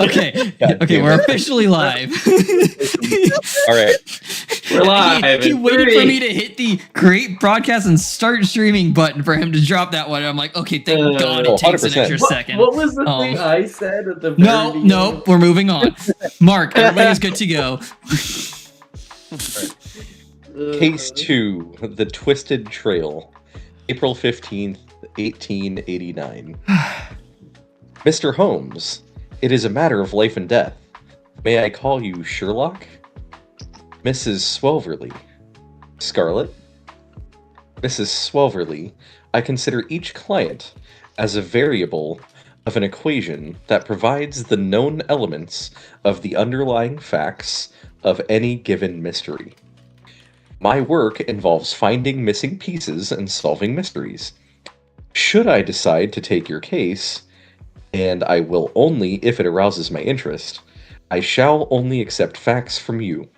Okay, we're officially live. All right. We're live. He waited for me to hit the create broadcast and start streaming button for him to drop that one. I'm like, okay, thank God it takes an 100%. extra second. What was the thing I said at the very beginning? No, we're moving on. Mark, everybody's good to go. Case 2, The Twisted Trail, April 15th, 1889. Mr. Holmes, it is a matter of life and death. May I call you Sherlock? Mrs. Swelverly. Scarlet? Mrs. Swelverly, I consider each client as a variable of an equation that provides the known elements of the underlying facts of any given mystery. My work involves finding missing pieces and solving mysteries. Should I decide to take your case, and I will only if it arouses my interest, I shall only accept facts from you.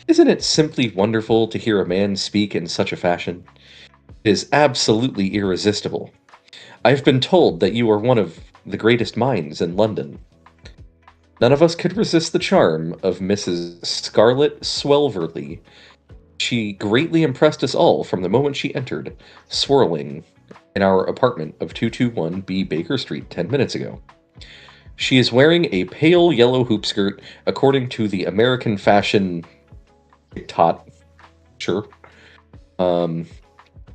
Isn't it simply wonderful to hear a man speak in such a fashion? It is absolutely irresistible. I've been told that you are one of the greatest minds in London. None of us could resist the charm of Mrs. Scarlet Swelverly. She greatly impressed us all from the moment she entered, swirling in our apartment of 221B Baker Street 10 minutes ago. She is wearing a pale yellow hoop skirt according to the American fashion diktat, sure,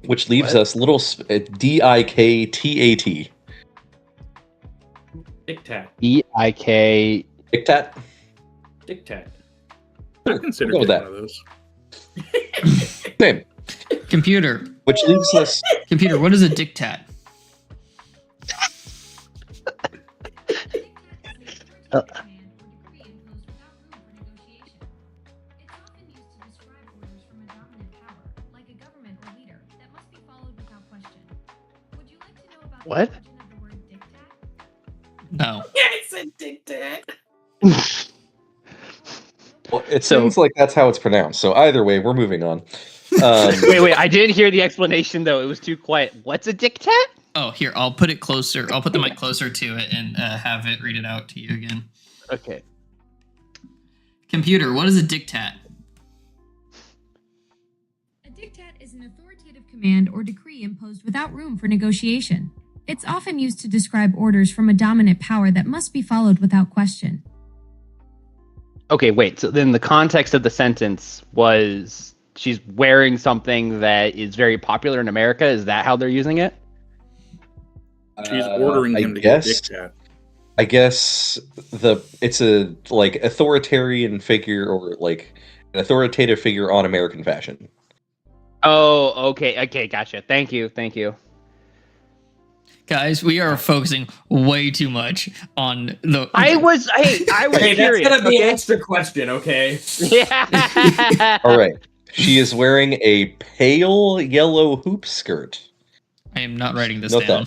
which leaves us little D-I-K-T-A-T. Diktat. D-I-K... Diktat? Diktat. I consider We'll it go one with of those. Same. Computer, Which leaves us... what is a diktat? What? No. It's a diktat. Well, it sounds like that's how it's pronounced, so either way, we're moving on. Wait, I didn't hear the explanation, though. It was too quiet. What's a diktat? Oh, here, I'll put it closer. I'll put the mic closer to it and have it read it out to you again. Okay. Computer, what is a diktat? A diktat is an authoritative command or decree imposed without room for negotiation. It's often used to describe orders from a dominant power that must be followed without question. Okay, wait. So then the context of the sentence was she's wearing something that is very popular in America. Is that how they're using it? She's ordering him to get a diktat. I guess it's a like authoritarian figure or like an authoritative figure on American fashion. Oh, okay, gotcha. Thank you. Guys, we are focusing way too much on the... I was Hey, curious. that's gonna be an extra question, okay? Yeah. All right. She is wearing a pale yellow hoop skirt. I am not writing this Note down.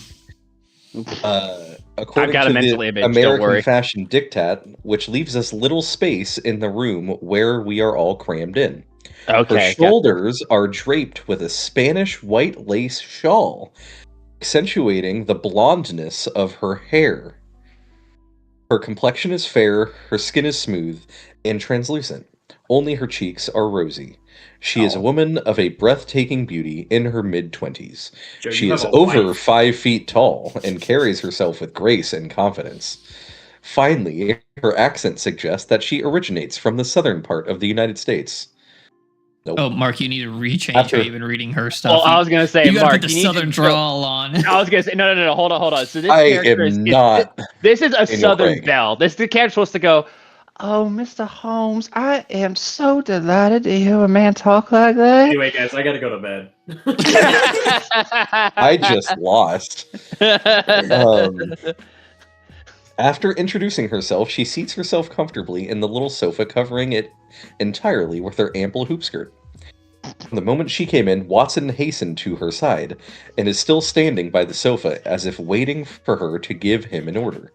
According I've got to a mental the image, don't American worry. fashion diktat, which leaves us little space in the room where we are all crammed in. Okay. Her shoulders are draped with a Spanish white lace shawl, accentuating the blondness of her hair. Her complexion is fair, her skin is smooth and translucent. Only her cheeks are rosy. She is a woman of a breathtaking beauty in her mid-20s. Joe, She you is have a over wife. 5 feet tall and carries herself with grace and confidence. Finally, her accent suggests that she originates from the southern part of the United States. Nope. Oh, Mark, you need to rechange After- how you've been reading her stuff. Well, I was gonna say, you gotta Mark, put the you need southern to drawl on. I was gonna say, no. Hold on. So this I character am not. This is a Daniel Southern Craig. belle. The character's supposed to go, "Oh, Mr. Holmes, I am so delighted to hear a man talk like that." Anyway, guys, I gotta go to bed. I just lost. After introducing herself, she seats herself comfortably in the little sofa, covering it entirely with her ample hoop skirt. The moment she came in, Watson hastened to her side, and is still standing by the sofa as if waiting for her to give him an order.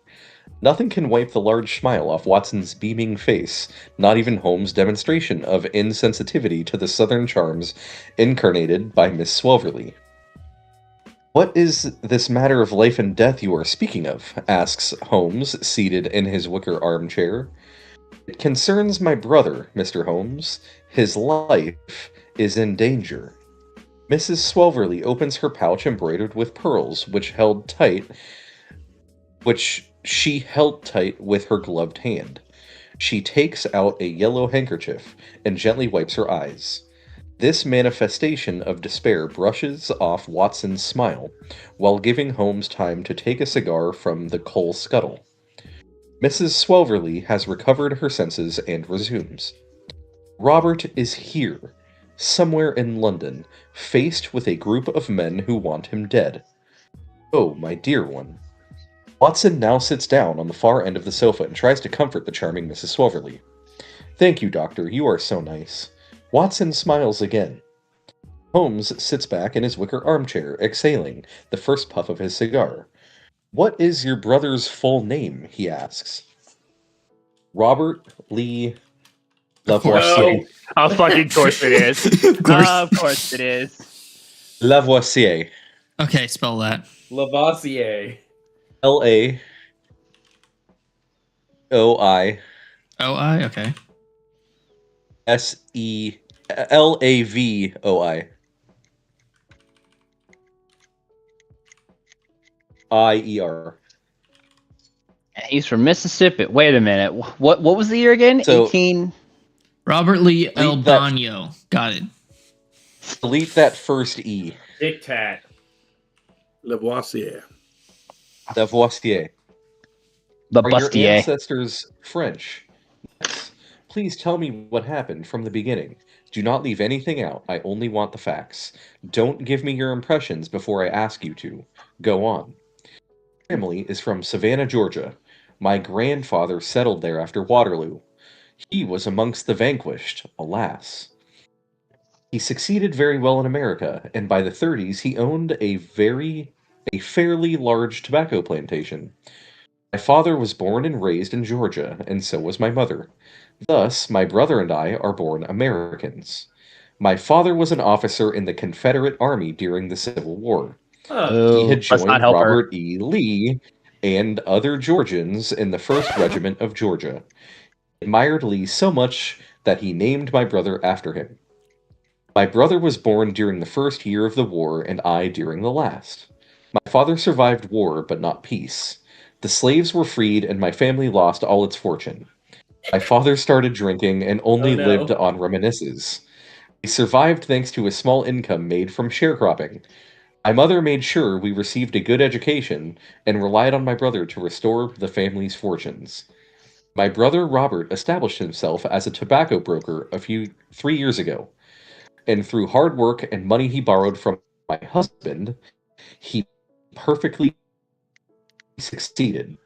Nothing can wipe the large smile off Watson's beaming face, not even Holmes' demonstration of insensitivity to the southern charms incarnated by Miss Swelverly. What is this matter of life and death you are speaking of? Asks Holmes, seated in his wicker armchair. It concerns my brother, Mr. Holmes. His life is in danger. Mrs. Swelverly opens her pouch embroidered with pearls, which she held tight with her gloved hand. She takes out a yellow handkerchief and gently wipes her eyes. This manifestation of despair brushes off Watson's smile, while giving Holmes time to take a cigar from the coal scuttle. Mrs. Swelverly has recovered her senses and resumes. Robert is here, somewhere in London, faced with a group of men who want him dead. Oh, my dear one. Watson now sits down on the far end of the sofa and tries to comfort the charming Mrs. Swelverly. Thank you, Doctor, you are so nice. Watson smiles again. Holmes sits back in his wicker armchair, exhaling the first puff of his cigar. What is your brother's full name? He asks. Robert Lee Lavoisier. Oh, fucking course it is. Of course. Of course it is. Lavoisier. Okay, spell that. Lavoisier. Laoi. Oh, I okay. Selavoi. IER. He's from Mississippi. Wait a minute. What was the year again? So- 18. Robert Lee that. Albano. Got it. Delete that first E. Tic Tac. Lavoisier. Lavoisier. The Are your Bustier. ancestors French? Yes. Please tell me what happened from the beginning. Do not leave anything out. I only want the facts. Don't give me your impressions before I ask you to. Go on. My family is from Savannah, Georgia. My grandfather settled there after Waterloo. He was amongst the vanquished, alas. He succeeded very well in America, and by the 30s he owned a fairly large tobacco plantation. My father was born and raised in Georgia, and so was my mother. Thus, my brother and I are born Americans. My father was an officer in the Confederate Army during the Civil War. He had Let's joined not help her. Robert E. Lee and other Georgians in the 1st Regiment of Georgia. He admired Lee so much that he named my brother after him. My brother was born during the first year of the war, and I during the last. My father survived war, but not peace. The slaves were freed, and my family lost all its fortune. My father started drinking and only Oh, no. lived on reminiscences. He survived thanks to a small income made from sharecropping. My mother made sure we received a good education and relied on my brother to restore the family's fortunes. My brother Robert established himself as a tobacco broker 3 years ago, and through hard work and money he borrowed from my husband, he perfectly succeeded.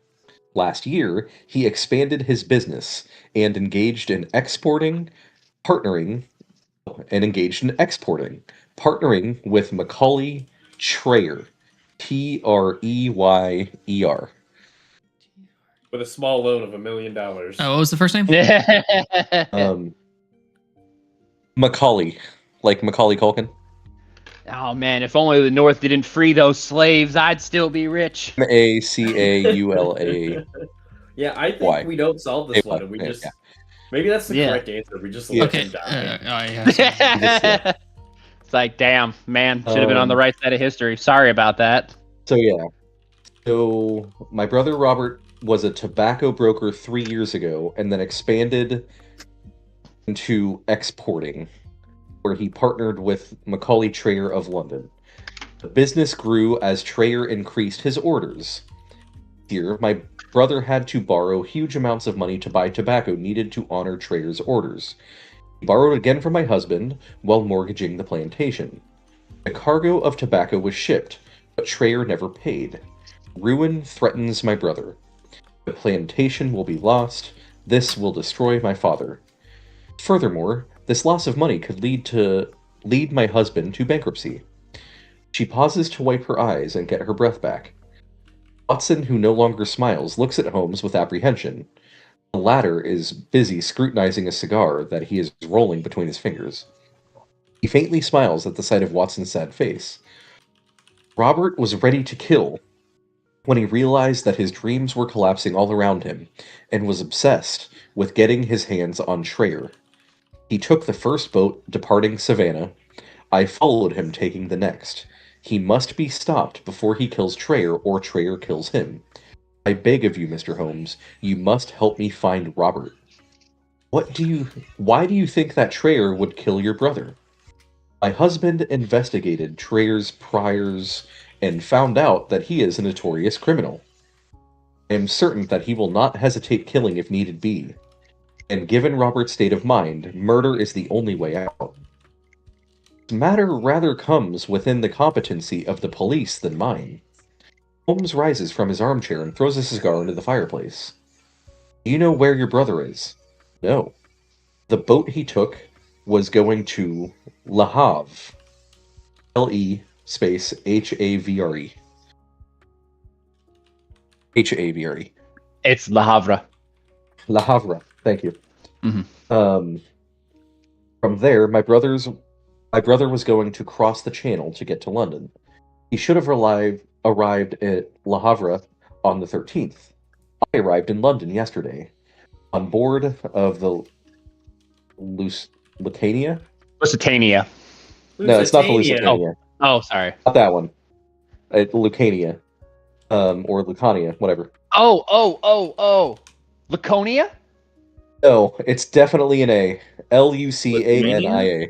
Last year, he expanded his business and engaged in exporting with Macaulay Treyer, Treyer. With a small loan of $1 million. Oh, what was the first name? Macaulay, like Macaulay Culkin. Oh man, if only the North didn't free those slaves, I'd still be rich. Macaula. Yeah, I think Why? we don't solve this one, and we Yeah. just maybe that's the Yeah. correct answer. We just Yeah. let Okay. him die. Yeah. It's like, damn, man, should have been on the right side of history. Sorry about that. So my brother Robert was a tobacco broker 3 years ago, and then expanded into exporting, where he partnered with Macaulay Treyer of London. The business grew as Treyer increased his orders. Here, my brother had to borrow huge amounts of money to buy tobacco needed to honor Treyer's orders. He borrowed again from my husband while mortgaging the plantation. The cargo of tobacco was shipped, but Treyer never paid. Ruin threatens my brother. The plantation will be lost. This will destroy my father. Furthermore, this loss of money could lead my husband to bankruptcy. She pauses to wipe her eyes and get her breath back. Watson, who no longer smiles, looks at Holmes with apprehension. The latter is busy scrutinizing a cigar that he is rolling between his fingers. He faintly smiles at the sight of Watson's sad face. Robert was ready to kill when he realized that his dreams were collapsing all around him and was obsessed with getting his hands on Schreier. He took the first boat departing Savannah. I followed him taking the next. He must be stopped before he kills Schreier or Schreier kills him. I beg of you, Mr. Holmes, you must help me find Robert. Why do you think that Schreier would kill your brother? My husband investigated Schreier's priors and found out that he is a notorious criminal. I am certain that he will not hesitate killing if needed be. And given Robert's state of mind, murder is the only way out. This matter rather comes within the competency of the police than mine. Holmes rises from his armchair and throws a cigar into the fireplace. Do you know where your brother is? No. The boat he took was going to Le Havre. L-E space H-A-V-R-E. H-A-V-R-E. It's Le Havre. Le Havre. Thank you. Mm-hmm. From there, my brother was going to cross the channel to get to London. He should have arrived at Le Havre on the 13th. I arrived in London yesterday, on board of the Lusitania? Lusitania. No, it's not the Lusitania. Oh, sorry. Not that one. Lucania. Or Lucania, whatever. Oh. Laconia? No, it's definitely an A. Lucania.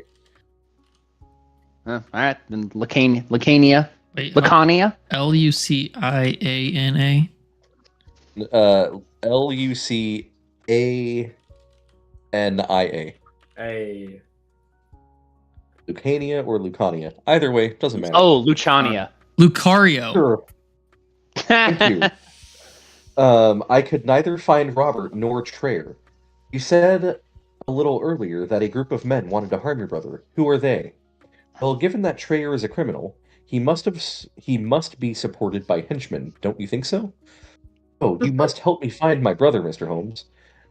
All right, then Lacania. Wait, Lacania? Luciana. Lucania. Hey. Lucania or Lucania. Either way, doesn't matter. Oh, Lucania. Lucario. Sure. Thank you. I could neither find Robert nor Schreier. You said a little earlier that a group of men wanted to harm your brother. Who are they? Well, given that Schreier is a criminal, he must be supported by henchmen. Don't you think so? Oh, you must help me find my brother, Mr. Holmes.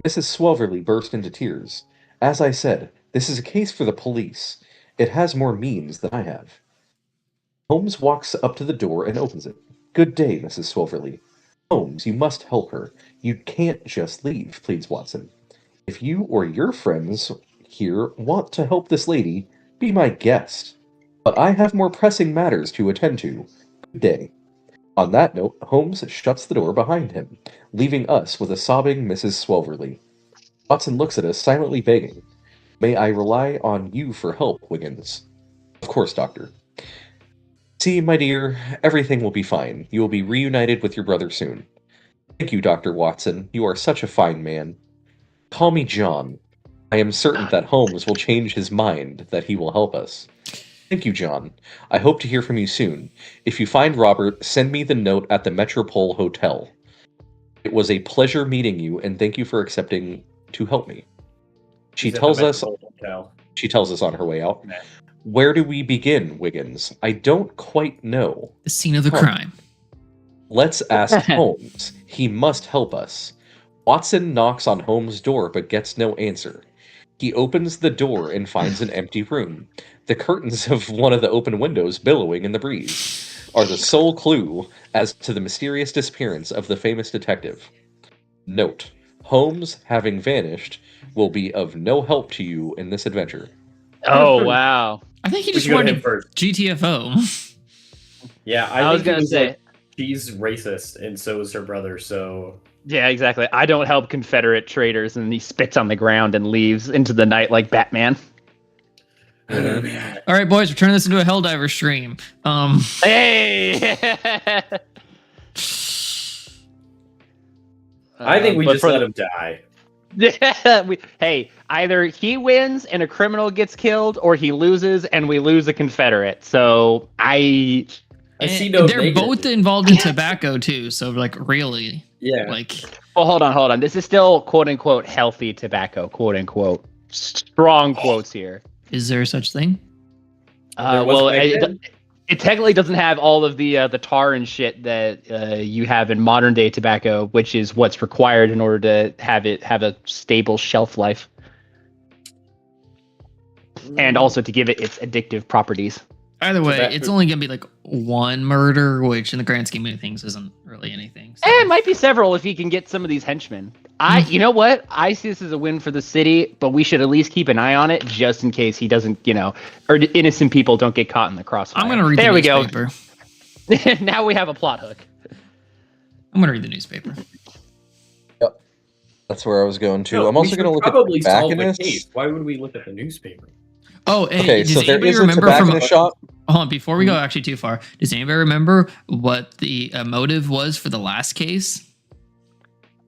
Mrs. Swelverly burst into tears. As I said, this is a case for the police. It has more means than I have. Holmes walks up to the door and opens it. Good day, Mrs. Swelverly. Holmes, you must help her. You can't just leave, pleads Watson. If you or your friends here want to help this lady, be my guest. But I have more pressing matters to attend to. Good day. On that note, Holmes shuts the door behind him, leaving us with a sobbing Mrs. Swelverly. Watson looks at us, silently begging. May I rely on you for help, Wiggins? Of course, Doctor. See, my dear, everything will be fine. You will be reunited with your brother soon. Thank you, Dr. Watson. You are such a fine man. Call me John. I am certain that Holmes will change his mind, that he will help us. Thank you, John. I hope to hear from you soon. If you find Robert, send me the note at the Metropole Hotel. It was a pleasure meeting you, and thank you for accepting to help me. She tells us on her way out. Yeah. Where do we begin, Wiggins? I don't quite know. The scene of the crime. Let's ask Holmes. He must help us. Watson knocks on Holmes' door but gets no answer. He opens the door and finds an empty room. The curtains of one of the open windows billowing in the breeze are the sole clue as to the mysterious disappearance of the famous detective. Note, Holmes, having vanished, will be of no help to you in this adventure. Oh, wow. I think he We just should go to him wanted first. GTFO. Yeah, I was think gonna he say. like, she's racist, and so is her brother. So Yeah, exactly. I don't help Confederate traitors, and he spits on the ground and leaves into the night like Batman. All right, boys, we're turning this into a Helldiver stream. Hey! I think we but just for let the- him die. Hey, either he wins and a criminal gets killed, or he loses and we lose a Confederate. So I see no. They're negative. both involved in tobacco too, so like really, Yeah. like well, hold on. This is still quote unquote healthy tobacco, quote unquote. Strong quotes here. is there such thing? There was Well, back then? it technically doesn't have all of the tar and shit that you have in modern day tobacco, which is what's required in order to have a stable shelf life, and also to give it its addictive properties. Either way, that- it's only gonna be like one murder, which in the grand scheme of things isn't really anything. So. It might be several if he can get some of these henchmen. You know what? I see this as a win for the city, but we should at least keep an eye on it just in case he doesn't, or innocent people don't get caught in the crossfire. I'm gonna read there the we newspaper. go. Now we have a plot hook. I'm gonna read the newspaper. Yep. That's where I was going to. No, I'm we also should going to look at probably solve the tobacconists. case. Why would we look at the newspaper? Oh, hey, Okay, does so there anybody is a remember from? tobacconist shop. Hold on, before we go actually too far, does anybody remember what the motive was for the last case?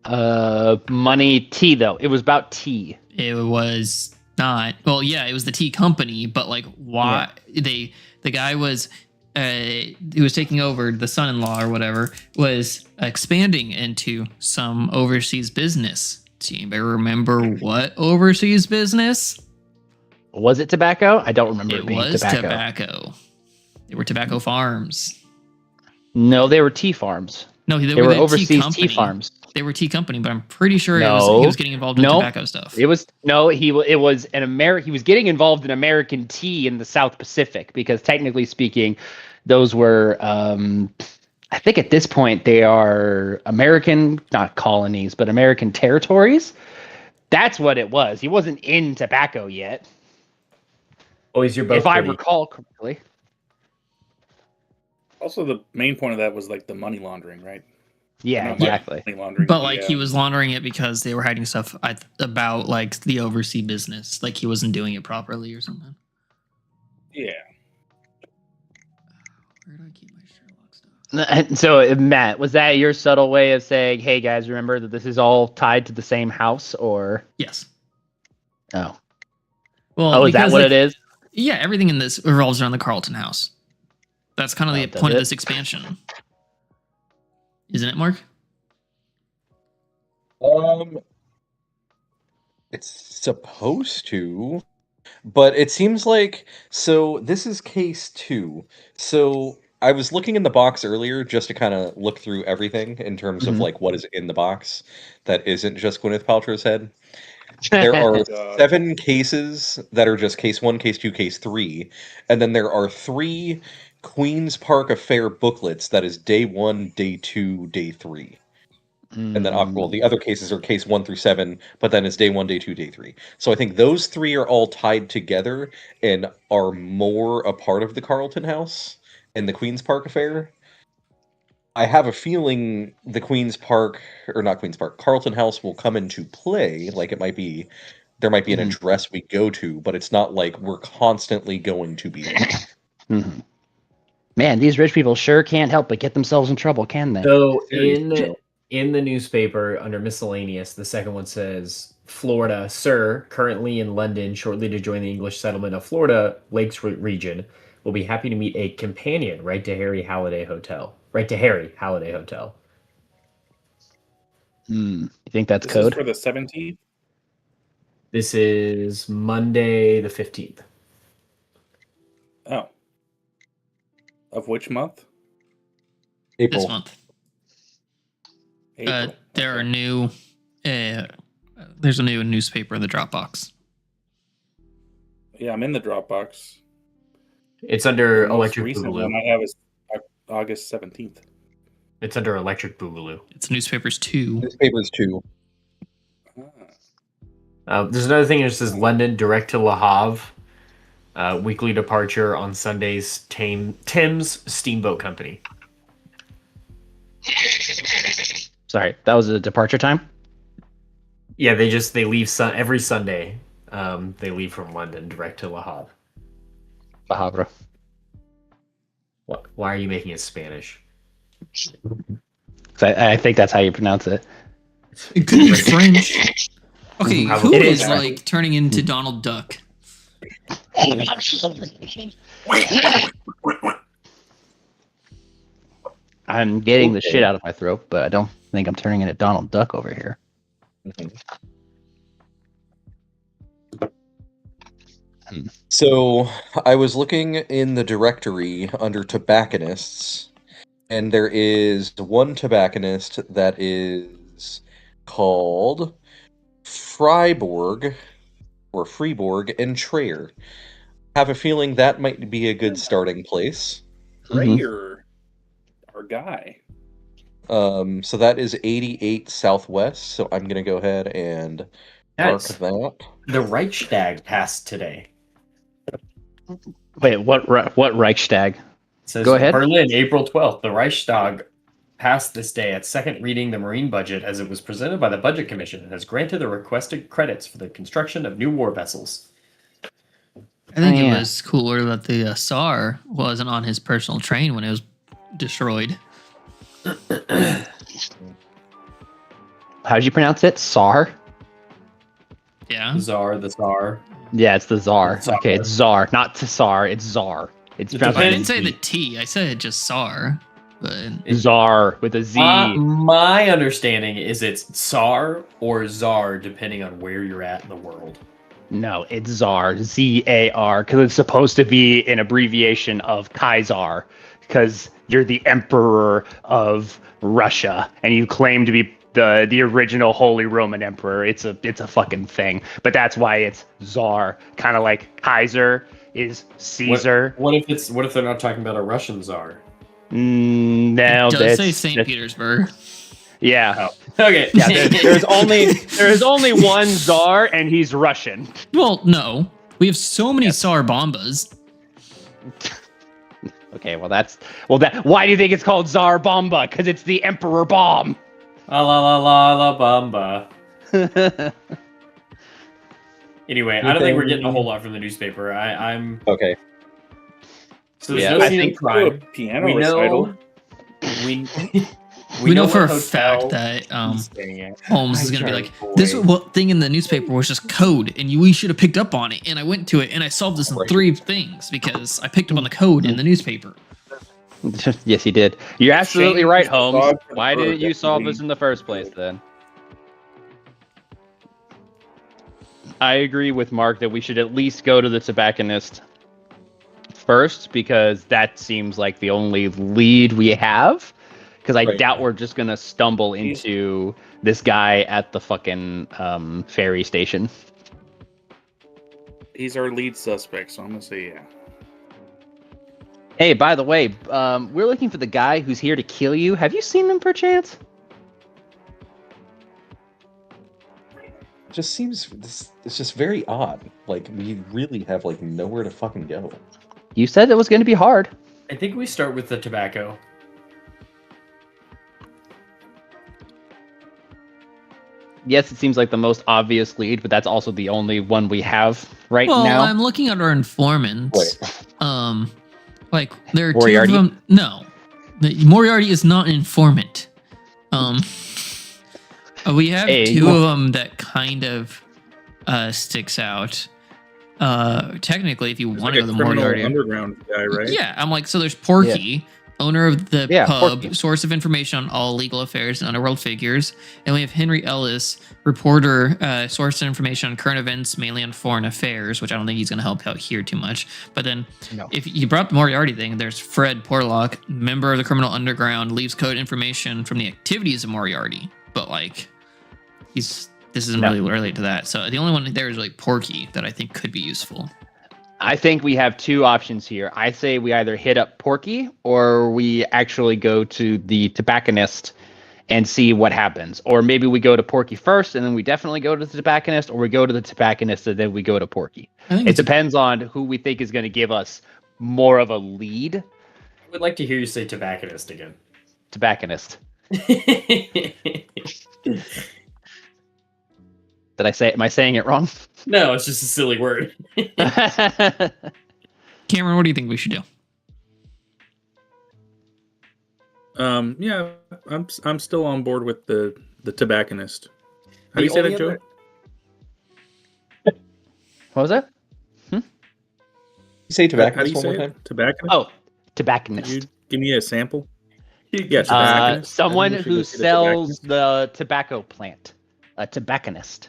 Money tea though. It was about tea. It was not. Well, yeah, it was the tea company, but like, why the guy was, who was taking over, the son-in-law or whatever, was expanding into some overseas business. Do anybody remember what overseas business? Was it tobacco? I don't remember it It being was tobacco. tobacco. They were tobacco farms. No, they were tea farms. No, They were were the overseas company. tea farms. They were tea company, but I'm pretty sure he No. was getting involved in No. tobacco stuff. It was it was an He was getting involved in American tea in the South Pacific because technically speaking, those were I think at this point they are American, not colonies, but American territories. That's what it was. He wasn't in tobacco yet, Boys, you're both if I pretty. recall correctly. Also, the main point of that was like the money laundering, right? Yeah, Not exactly. Money laundering. But like yeah. he was laundering it because they were hiding stuff about like the overseas business. Like he wasn't doing it properly or something. Yeah. Where do I keep my Sherlock stuff? So, Matt, was that your subtle way of saying, "Hey guys, remember that this is all tied to the same house"? Or Yes. oh, Well, is that because, what like, it is? Yeah, everything in this revolves around the Carlton House. That's kind of the does point of it? this expansion, isn't it, Mark? It's supposed to, but it seems like this is case 2. So I was looking in the box earlier just to kind of look through everything in terms of Mhm. like what is in the box that isn't just Gwyneth Paltrow's head. There are God. 7 cases that are just case 1, case 2, case 3, and then there are 3 Queen's Park Affair booklets that is day 1, day 2, day 3. And then, well, the other cases are case 1 through 7, but then it's day 1, day 2, day 3. So I think those 3 are all tied together and are more a part of the Carlton House and the Queen's Park Affair. I have a feeling the Carlton House will come into play. Like there might be an address we go to, but it's not like we're constantly going to be there. Mhm. Man, these rich people sure can't help but get themselves in trouble, can they? So Very in the newspaper under miscellaneous, the second one says Florida, sir, currently in London, shortly to join the English settlement of Florida Lakes region, will be happy to meet a companion. Right to Harry Halliday Hotel. Right to Harry Halliday Hotel. You think that's This code? is for the 17th. This is Monday the 15th. Oh. Of which month? April. This month. April. There are new. There's a new newspaper in the Dropbox. Yeah, I'm in the Dropbox. It's under The most Electric recent Boogaloo. one I have is August 17th. It's under Electric Boogaloo. It's newspapers 2. Newspapers too. Ah. There's another thing that says London direct to Le Havre. Weekly departure on Sundays. Thames Steamboat Company. Sorry, that was a departure time? Yeah, they leave every Sunday. They leave from London direct to Le Havre. Le Havre. Why are you making it Spanish? I think that's how you pronounce it. It could be French. Okay, who It is is. like turning into Donald Duck? I'm getting the shit out of my throat, but I don't think I'm turning into Donald Duck over here. So I was looking in the directory under tobacconists, and there is one tobacconist that is called Fribourg and Traer. have a feeling that might be a good starting place. Ray or our guy. So that is 88 Southwest. So I'm gonna go ahead and mark Guys, that. the Reichstag passed today. Wait, what Reichstag? It says Go ahead. Berlin, April 12th. The Reichstag passed this day at second reading the Marine budget as it was presented by the Budget Commission and has granted the requested credits for the construction of new war vessels. I think Oh, it yeah. was cooler that the Tsar wasn't on his personal train when it was destroyed. How did you pronounce it? Tsar? Yeah. The Tsar. Yeah, it's the Tsar. Tsar. Okay, it's Tsar, not Tsar. It's Tsar. It's It pronounced I with didn't a say Z. the T. I said just Tsar. But Tsar with a Z. My understanding is it's Tsar or Czar, depending on where you're at in the world. No, it's Tsar, Z-A-R, because it's supposed to be an abbreviation of Kaiser, because you're the emperor of Russia, and you claim to be the original Holy Roman Emperor. It's a fucking thing, but that's why it's Tsar, kind of like Kaiser is Caesar. What if they're not talking about a Russian Tsar? No, it does that's say St. Petersburg. Yeah. Okay. Yeah, there's only one Tsar, and he's Russian. Well, no. We have so many Tsar bombas. Okay, why do you think it's called Tsar Bomba? Because it's the Emperor Bomb. La la la la bamba. Anyway, I don't think we're getting a whole lot from the newspaper. I'm Okay. so there's Yeah, no I scene of think crime. Piano We recital. know we We know what for a hotel fact that he's staying at. Holmes is Hi, going to be like, Charlie this boy. thing in the newspaper was just code, and we should have picked up on it. And I went to it, and I solved this in Right. 3 things because I picked up on the code in the newspaper. Yes, he did. You're absolutely Shame right, is the Holmes. dog for the Why bird, didn't you solve definitely. this in the first place then? I agree with Mark that we should at least go to the tobacconist first, because that seems like the only lead we have. Because I Right. doubt we're just gonna stumble into this guy at the fucking ferry station. He's our lead suspect, so I'm gonna say yeah. Hey, by the way, we're looking for the guy who's here to kill you. Have you seen him perchance? Just seems it's just very odd. Like we really have like nowhere to fucking go. You said it was going to be hard. I think we start with the tobacco. Yes, it seems like the most obvious lead, but that's also the only one we have right Well, now. I'm looking at our informants. Like there are Moriarty? 2 of them. No, Moriarty is not an informant. We have Hey, 2 of them that kind of sticks out. Technically, if you He's want like to a go the criminal Moriarty, underground guy, right? yeah, I'm like, so there's Porky, owner of the Yeah, pub, Porky. source of information on all legal affairs and underworld figures, and we have Henry Ellis, reporter, source of information on current events, mainly on foreign affairs, which I don't think he's going to help out here too much. But then, No. if you brought up the Moriarty thing, there's Fred Porlock, member of the criminal underground, leaves code information from the activities of Moriarty, but like, this isn't No. really related to that. So the only one there is like Porky that I think could be useful. I think we have 2 options here. I say we either hit up Porky or we actually go to the tobacconist and see what happens. Or maybe we go to Porky first and then we definitely go to the tobacconist, or we go to the tobacconist and then we go to Porky. I think It it's- depends on who we think is going to give us more of a lead. I would like to hear you say tobacconist again. Tobacconist. Did I say? Am I saying it wrong? No, it's just a silly word. Cameron, what do you think we should do? Yeah, I'm still on board with the tobacconist. How do The you say only that, Joe? other- What was that? You say How tobacco do you one say more it? time? Tobacconist? Oh, Could tobacconist. you give me a sample? Yeah, tobacconist. Someone I think we who should go see the sells tobacconist. the tobacco plant. A tobacconist.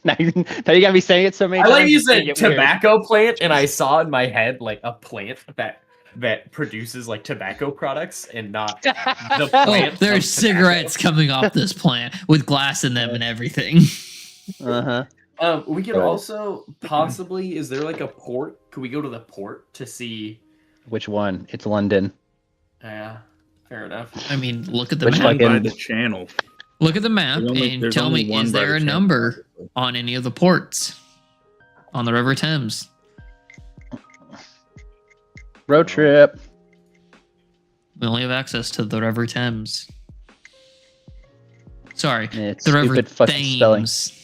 Now you got me saying it so many I times. like you it's gonna said get weird. tobacco plant, and I saw in my head like a plant that produces like tobacco products and not the Oh, plant. there's of cigarettes tobacco. coming off this plant with glass in them and everything. Uh-huh. We could Right. also possibly. Is there like a port? Could we go to the port to see? Which one? It's London. Yeah, fair enough. I mean, look at the Which map. One by fucking- the channel. Look at the map and There's tell only me, one is by there the a channel. number on any of the ports on the River Thames? Road trip. We only have access to the River Thames. Sorry, It's the River stupid fucking spelling. Thames.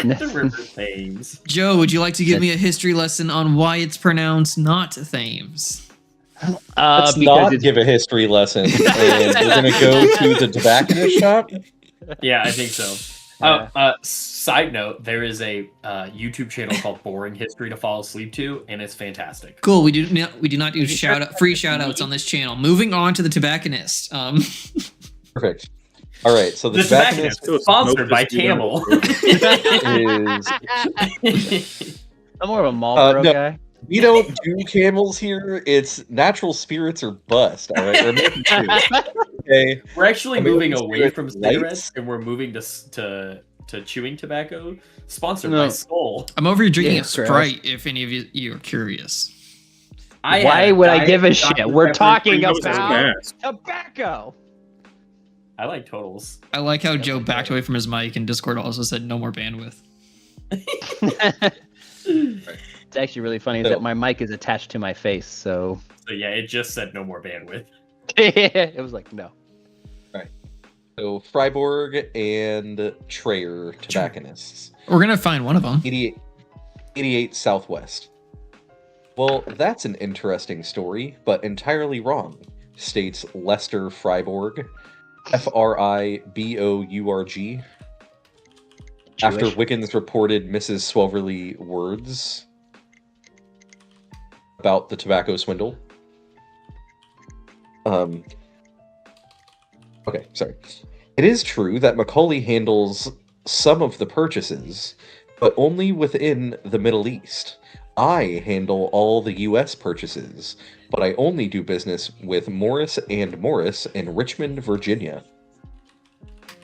The River Thames. Joe, would you like to give me a history lesson on why it's pronounced not Thames? Let's Because not it's give a history lesson, and we're gonna go to the tobacconist shop. Yeah, I think so. Side note: there is a YouTube channel called Boring History to Fall Asleep to, and it's fantastic. Cool. We do not do free shout outs on this channel. Moving on to the tobacconist. Perfect. All right, so the The tobacconist Tobacconist, sponsored by Smoke Camel. is. I'm more of a Marlboro no. guy. We don't do camels here. It's natural spirits or bust. All right, or maybe two. Okay. We're actually I mean, moving it's away good from lights. cigarettes, and we're moving to chewing tobacco. Sponsored No. by Skull. I'm over here drinking Yeah, a Sprite. If any of you are curious, Why would I give a shit? We're talking That was about fast. tobacco. I like totals. I like how Joe backed away from his mic and Discord also said no more bandwidth. It's actually really funny So- that my mic is attached to my face, so So yeah, it just said no more bandwidth. it was like no. So Freiburg and Trayer tobacconists. We're gonna find one of them. 88 Southwest. Well, that's an interesting story, but entirely wrong, states Lester Freiburg, Fribourg, after Jewish. Wiggins reported Mrs. Swoverly words about the tobacco swindle. Okay, sorry. It is true that Macaulay handles some of the purchases, but only within the Middle East. I handle all the US purchases, but I only do business with Morris and Morris in Richmond, Virginia.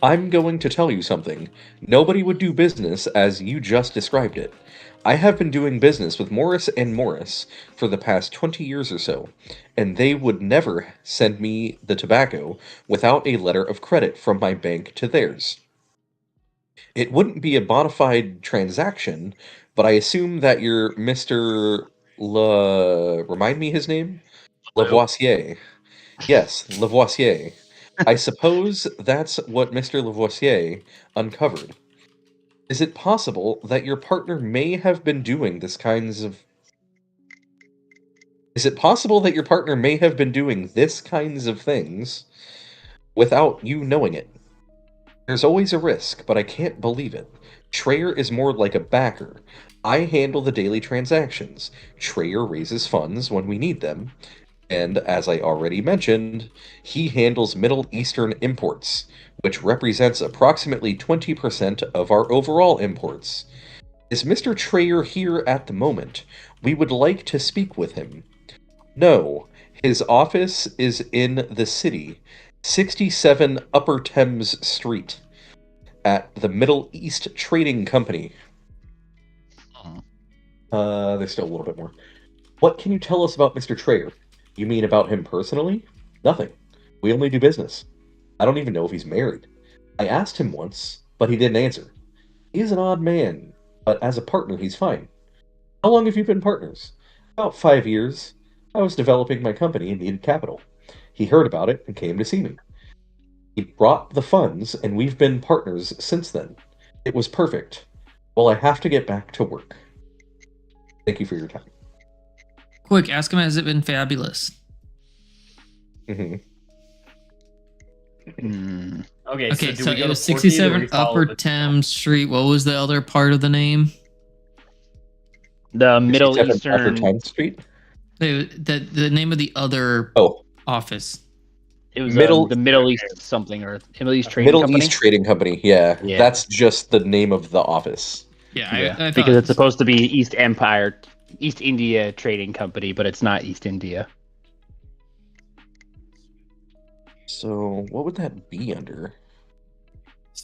I'm going to tell you something. Nobody would do business as you just described it. I have been doing business with Morris and Morris for the past 20 years or so, and they would never send me the tobacco without a letter of credit from my bank to theirs. It wouldn't be a bona fide transaction, but I assume that you're Mr. Remind me his name? Lavoisier. Yes, Lavoisier. I suppose that's what Mr. Lavoisier uncovered. Is it possible that your partner may have been doing this kinds of... Is it possible that your partner may have been doing this kinds of things without you knowing it? There's always a risk, but I can't believe it. Trayer is more like a backer. I handle the daily transactions. Trayer raises funds when we need them. And as I already mentioned, he handles Middle Eastern imports, which represents approximately 20% of our overall imports. Is Mr. Trayer here at the moment? We would like to speak with him. No, his office is in the city, 67 Upper Thames Street, at the Middle East Trading Company. There's still a little bit more. What can you tell us about Mr. Trayer? You mean about him personally? Nothing. We only do business. I don't even know if he's married. I asked him once, but he didn't answer. He's an odd man, but as a partner, he's fine. How long have you been partners? About 5 years. I was developing my company and needed capital. He heard about it and came to see me. He brought the funds, and we've been partners since then. It was perfect. Well, I have to get back to work. Thank you for your time. Quick, ask him, has it been fabulous? Mm-hmm. Okay, Okay, do so we go it to was 14 or do 67 we follow Upper the- Thames Street. What was the other part of the name? The Middle 67 Upper Eastern. Thames Street? The name of the other Oh, office. It was Middle- the Middle East something or Middle East Trading Middle Company. East Trading Company. Yeah, Yeah. that's just the name of the office. Yeah, Yeah, I thought because it's supposed to be East Empire, East India Trading Company, but it's not East India. So, what would that be under?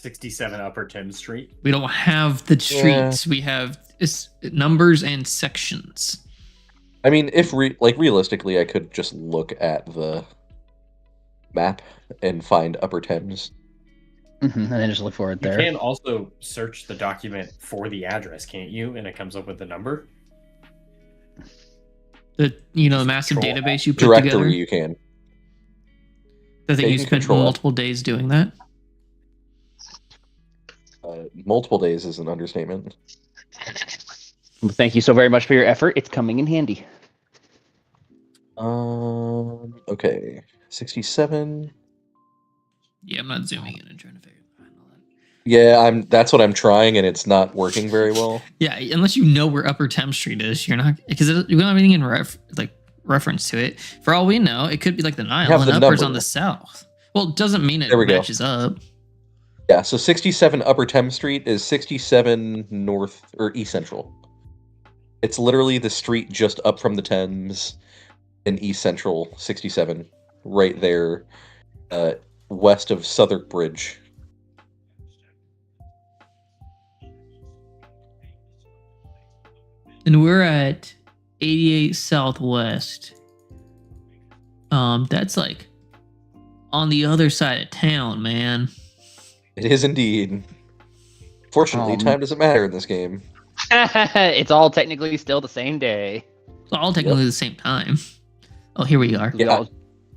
67 Upper Thames Street. We don't have the streets. We have numbers and sections. I mean, if realistically, I could just look at the map and find Upper Thames. And then just look for it You there. can also search the document for the address, can't you? And it comes up with the number. The massive Control database you put Directory, together. you can. I think Yeah, you you can spent control it. multiple days doing that. Multiple days is an understatement. Well, thank you so very much for your effort. It's coming in handy. Okay. 67. Yeah, I'm not zooming in and trying to figure out all that. Yeah, that's what I'm trying, and it's not working very well. Yeah, unless you know where Upper Thames Street is, you're not, because you don't have anything in reference to it. For all we know, it could be like the Nile, have and the Upper's number. on the south. Well, it doesn't mean it There we go. matches up. Yeah, so 67 Upper Thames Street is 67 North or East Central. It's literally the street just up from the Thames in East Central, 67, right there, west of Southwark Bridge. And we're at 88 Southwest. That's like on the other side of town, man. It is indeed. Fortunately, time doesn't matter in this game. It's all technically still the same day. It's all technically the same time. Oh, here we are. It's all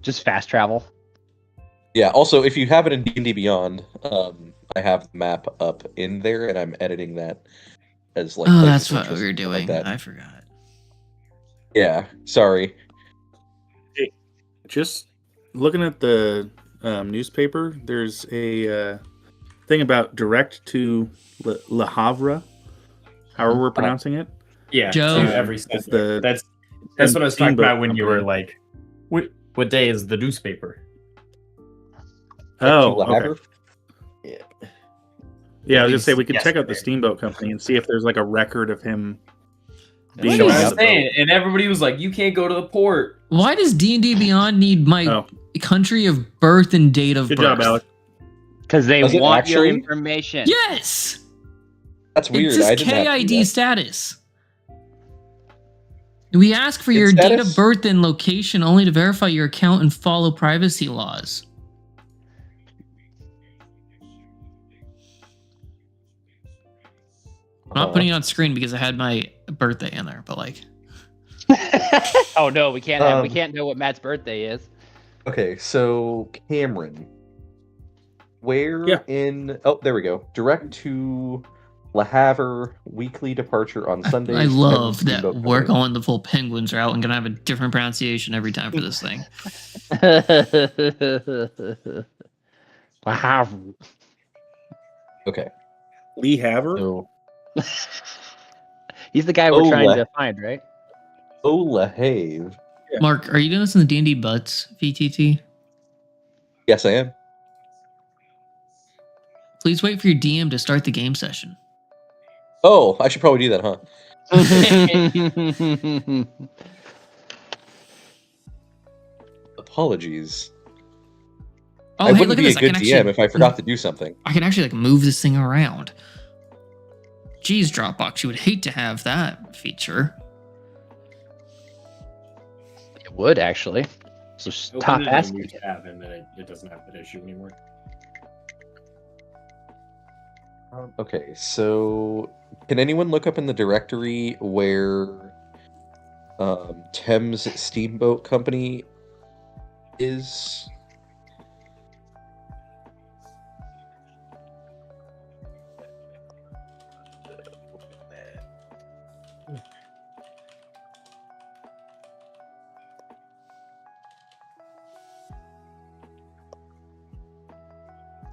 just fast travel. Yeah, also, if you have it in D&D Beyond, I have the map up in there, and I'm editing that as like... Oh, places that's of what interest we were and stuff doing. like that. I forgot. Yeah, sorry. Just looking at the newspaper, there's a thing about direct to Le Havre, however we're pronouncing it. Yeah, Joe. to every It's center. the That's what I was talking Steamboat about when you were Company. like, what day is the newspaper? Oh, Le okay. Havre? Yeah, I was gonna say we could check out the Yesterday. Steamboat Company and see if there's like a record of him being That's what on I was the saying, boat. and everybody was like, "You can't go to the port." Why does D&D Beyond need my Oh, country of birth and date of good birth? job, Alex. Because they Does it want your actually? information. Yes! That's weird. It says I didn't have to do KID that. status. We ask for Its your date status? of birth and location only to verify your account and follow privacy laws. I'm not putting it on screen because I had my birthday in there, but like, Oh no, we can't have, we Um, can't know what Matt's birthday is. Okay, so Cameron, where Yeah. in? Oh, there we go. Direct to Le Havre, weekly departure on Sundays. I love Thames that Steamboat we're Company. going the full Penguins route and gonna have a different pronunciation every time for this thing. Wow. Okay, Lee Haver. so He's the guy we're trying Ole. to find, right? Le Havre. Mark, are you doing this in the D&D Butts VTT? Yes, I am. Please wait for your DM to start the game session. Oh, I should probably do that, huh? Apologies. Oh, I hey, wouldn't look at be a this. I good can DM actually, if I forgot to do something. I can actually like move this thing around. Geez, Dropbox, you would hate to have that feature. It would actually. So Open top it in a ask. new tab, and then it doesn't have that issue anymore. Okay, so can anyone look up in the directory where Thames Steamboat Company is?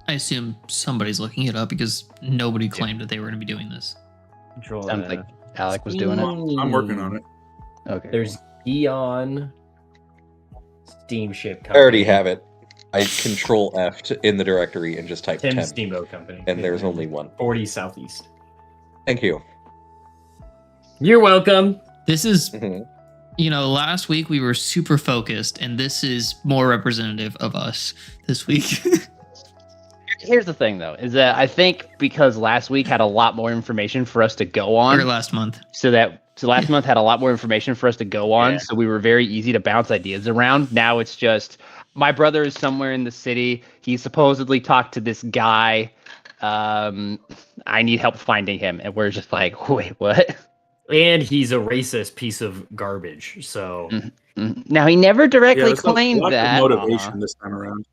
I assume somebody's looking it up because nobody claimed that they were going to be doing this. Control. Sounds like Alec was doing it. I'm working on it. Okay. There's Eon Steamship I Company. already have it. I control F in the directory and just type Thames Thames, Steamboat Company. and there's only one. 40 Southeast. Thank you. You're welcome. This is, Mhm. last week we were super focused, and this is more representative of us this week. Here's the thing, though, is that I think because last week had a lot more information for us to go Or on, last month. so last month had a lot more information for us to go on, Yeah. so we were very easy to bounce ideas around. Now it's just my brother is somewhere in the city. He supposedly talked to this guy. I need help finding him, and we're just like, wait, what? And he's a racist piece of garbage. So Now he never directly there's a claimed lot of that, motivation this time around.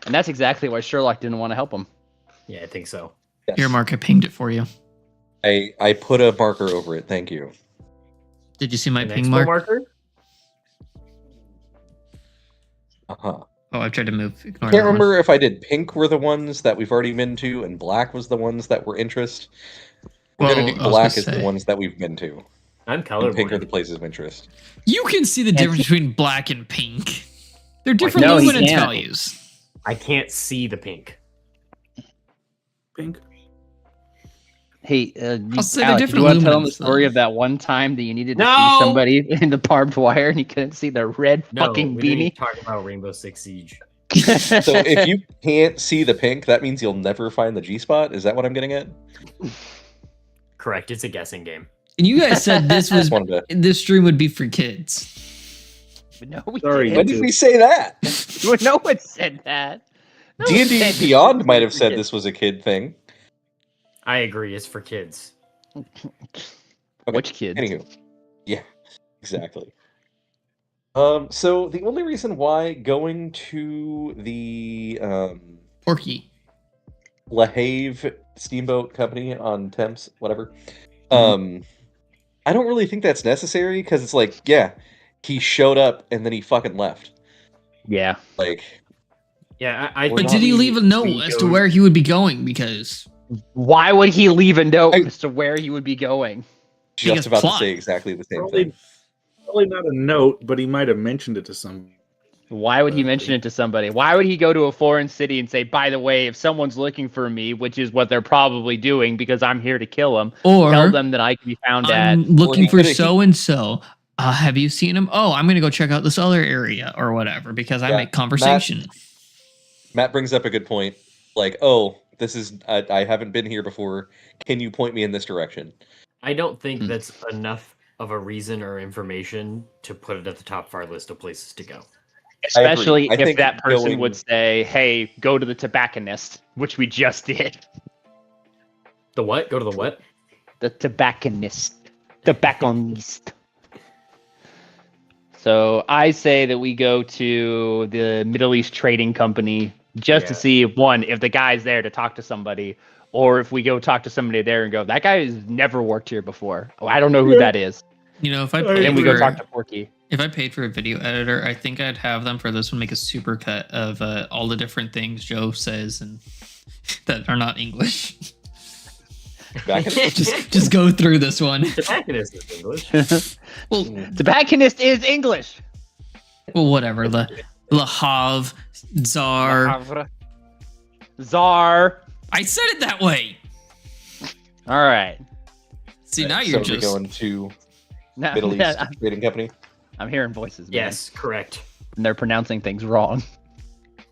and that's exactly why Sherlock didn't want to help him. yeah, I think so. Yes. Here, Mark, I pinged it for you. I put a marker over it. Thank you. Did you see my An ping expo mark? marker? Uh-huh. Oh, I tried to move. Ignore I can't that one. remember if I did pink were the ones that we've already been to, and black was the ones that were interest. We're Well, gonna I do was black gonna is the say, ones that we've been to, I'm and pink are the colorblind. places of interest. you can see the difference between black and pink. They're different No, he luminance can't. values. I can't see the pink. Pink. Hey, I'll say they're Alec, do different you want to tell them the lumens, story though. of that one time that you needed to No! see somebody in the barbed wire and you couldn't see the red No, fucking we didn't beanie? talk about Rainbow Six Siege. So if you can't see the pink, that means you'll never find the G spot. Is that what I'm getting at? Correct. It's a guessing game. And you guys said this was Just wanted to. this stream would be for kids. No, we Sorry, When didn't. did we say that? No one said that. No one D&D said Beyond this might was have for said kids. this was a kid thing. I agree. It's for kids. Okay, Which kids? Anywho, yeah, exactly. So the only reason why going to the Porky. La Have Steamboat Company on Thames, whatever, Mm-hmm. I don't really think that's necessary because it's like, yeah, he showed up and then he fucking left. Yeah. Like, Yeah, I But But think did he we- leave a note we as go- to where he would be going? Because Why would he leave a note I- as to where he would be going? just Because about plot. to say exactly the same Probably, thing. probably not a note, but he might have mentioned it to some. Why would he mention it to somebody? Why would he go to a foreign city and say, by the way, if someone's looking for me, which is what they're probably doing because I'm here to kill them, or tell them that I can be found at. I'm looking he for could've- he- so and so. Have you seen him? Oh, I'm gonna go check out this other area or whatever because I Yeah, make conversation. Matt brings up a good point. Like, oh, this is I haven't been here before. Can you point me in this direction? I don't think Hmm. that's enough of a reason or information to put it at the top of our list of places to go. Especially I if think that person going- would say, hey, go to the tobacconist, which we just did. The what? Go to the what? The tobacconist. Tobacconist. So I say that we go to the Middle East Trading Company just to Yeah. see, one, if the guy's there to talk to somebody, or if we go talk to somebody there and go, that guy has never worked here before. Oh, I don't know who that is. You know, if I And paid then we go for, talk to Porky. if I paid for a video editor, I think I'd have them for this one make a super cut of all the different things Joe says and that are not English. Back in just go through this one. Tobacconist is English. Well, Tobacconist is English. well, whatever. Le Havre, Tsar. Czar. I said it that way. All right. See, now so you're we're just. going to Now, Middle East Trading Company. I'm hearing voices. Man, Yes, correct. and they're pronouncing things wrong.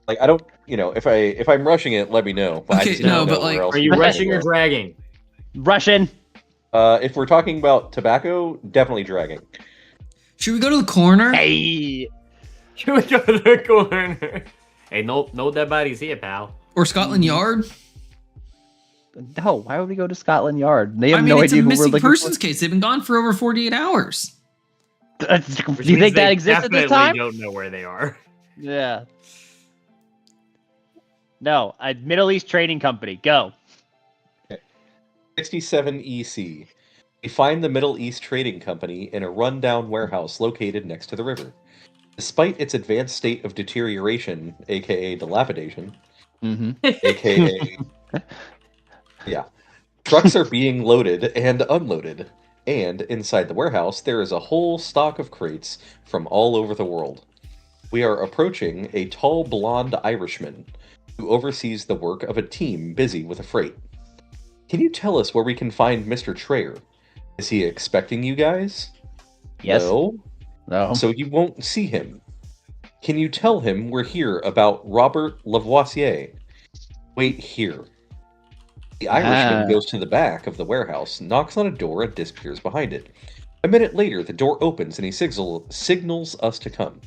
Like, I don't, if I'm rushing it, let me know. But I Okay, just no, don't know but, like, where else Are you we can rushing go. or dragging? Russian. If we're talking about tobacco, definitely dragging. Should we go to the corner? Hey. Should we go to the corner? Hey, no dead bodies here, pal. Or Scotland Yard? No, why would we go to Scotland Yard? They have I mean, no it's idea a who we're missing looking persons case. They've been gone for over 48 hours. for. Do you think that exists at this time? Don't know where they are. Yeah. No, a Middle East Trading Company. Go. 67 EC. We find the Middle East Trading Company in a rundown warehouse located next to the river. Despite its advanced state of deterioration, aka dilapidation, Mm-hmm. aka yeah, trucks are being loaded and unloaded, and inside the warehouse there is a whole stock of crates from all over the world. We are approaching a tall blonde Irishman who oversees the work of a team busy with a freight. Can you tell us where we can find Mr. Trayer? Is he expecting you guys? Yes. No. No. So you won't see him. Can you tell him we're here about Robert Lavoisier? Wait here. The Irishman goes to the back of the warehouse, knocks on a door, and disappears behind it. A minute later, the door opens and he signals us to come.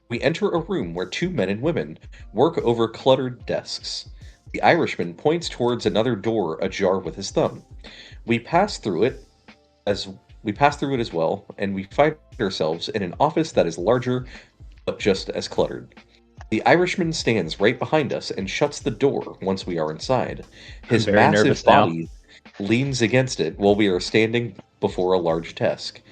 We enter a room where two men and women work over cluttered desks. The Irishman points towards another door ajar with his thumb. We pass through it as well, and we find ourselves in an office that is larger but just as cluttered. The Irishman stands right behind us and shuts the door once we are inside. His very massive nervous now. body leans against it while we are standing before a large desk.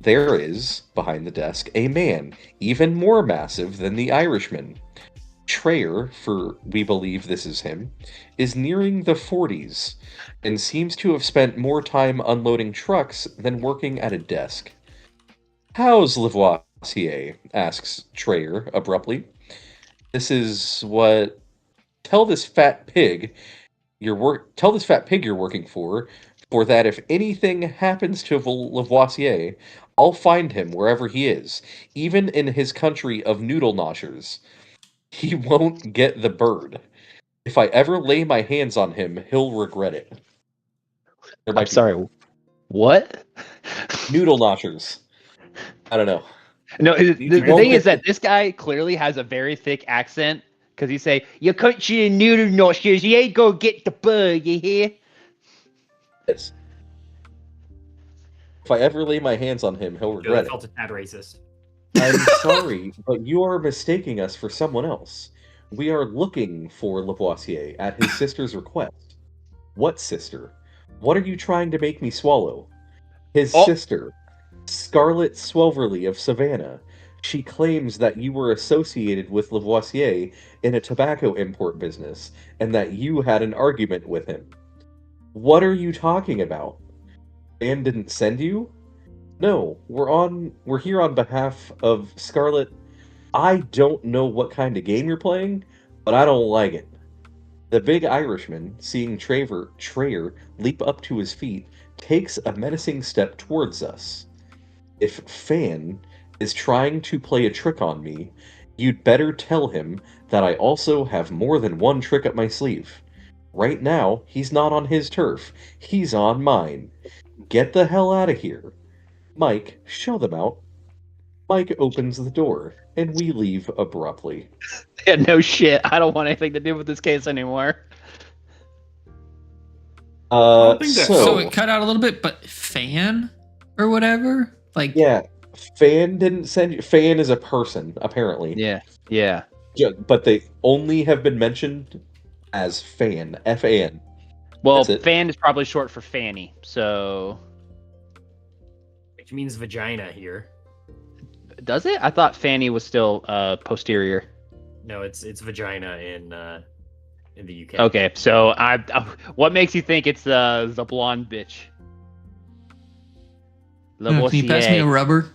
There is, behind the desk, a man, even more massive than the Irishman. Trayer, for we believe this is him, is nearing the 40s and seems to have spent more time unloading trucks than working at a desk. How's Lavoisier? Asks Trayer abruptly. This is what... Tell this fat pig you're working for that if anything happens to Lavoisier, I'll find him wherever he is, even in his country of noodle noshers. He won't get the bird. If I ever lay my hands on him, he'll regret it. I'm sorry. What? Noodle noshers. I don't know. No, the won't thing get is that this guy clearly has a very thick accent because he say, "Your country and noodle nostrils, you ain't gonna get the bird, you hear?" Yes. If I ever lay my hands on him, he'll Joe, regret that it. felt a tad racist. I'm sorry, but you are mistaking us for someone else. We are looking for Lavoisier at his sister's request. What sister? What are you trying to make me swallow? His sister, Scarlett Swelverly of Savannah. She claims that you were associated with Lavoisier in a tobacco import business, and that you had an argument with him. What are you talking about? Fan didn't send you? No, we're here on behalf of Scarlett. I don't know what kind of game you're playing, but I don't like it. The big Irishman, seeing Trayer leap up to his feet, takes a menacing step towards us. If Fan is trying to play a trick on me, you'd better tell him that I also have more than one trick up my sleeve. Right now, he's not on his turf. He's on mine. Get the hell out of here. Mike, show them out. Mike opens the door, and we leave abruptly. Yeah, no shit. I don't want anything to do with this case anymore. don't think that- So it cut out a little bit, but Fan or whatever? Like, Yeah, Fan didn't send you. Fan is a person, apparently. Yeah. But they only have been mentioned as Fan. F-A-N. Well, That's it. Fan is probably short for Fanny, so Which means vagina here. does it? I thought Fanny was still posterior. No, it's vagina in the UK. Okay, so I what makes you think it's the blonde bitch? can you pass me a rubber?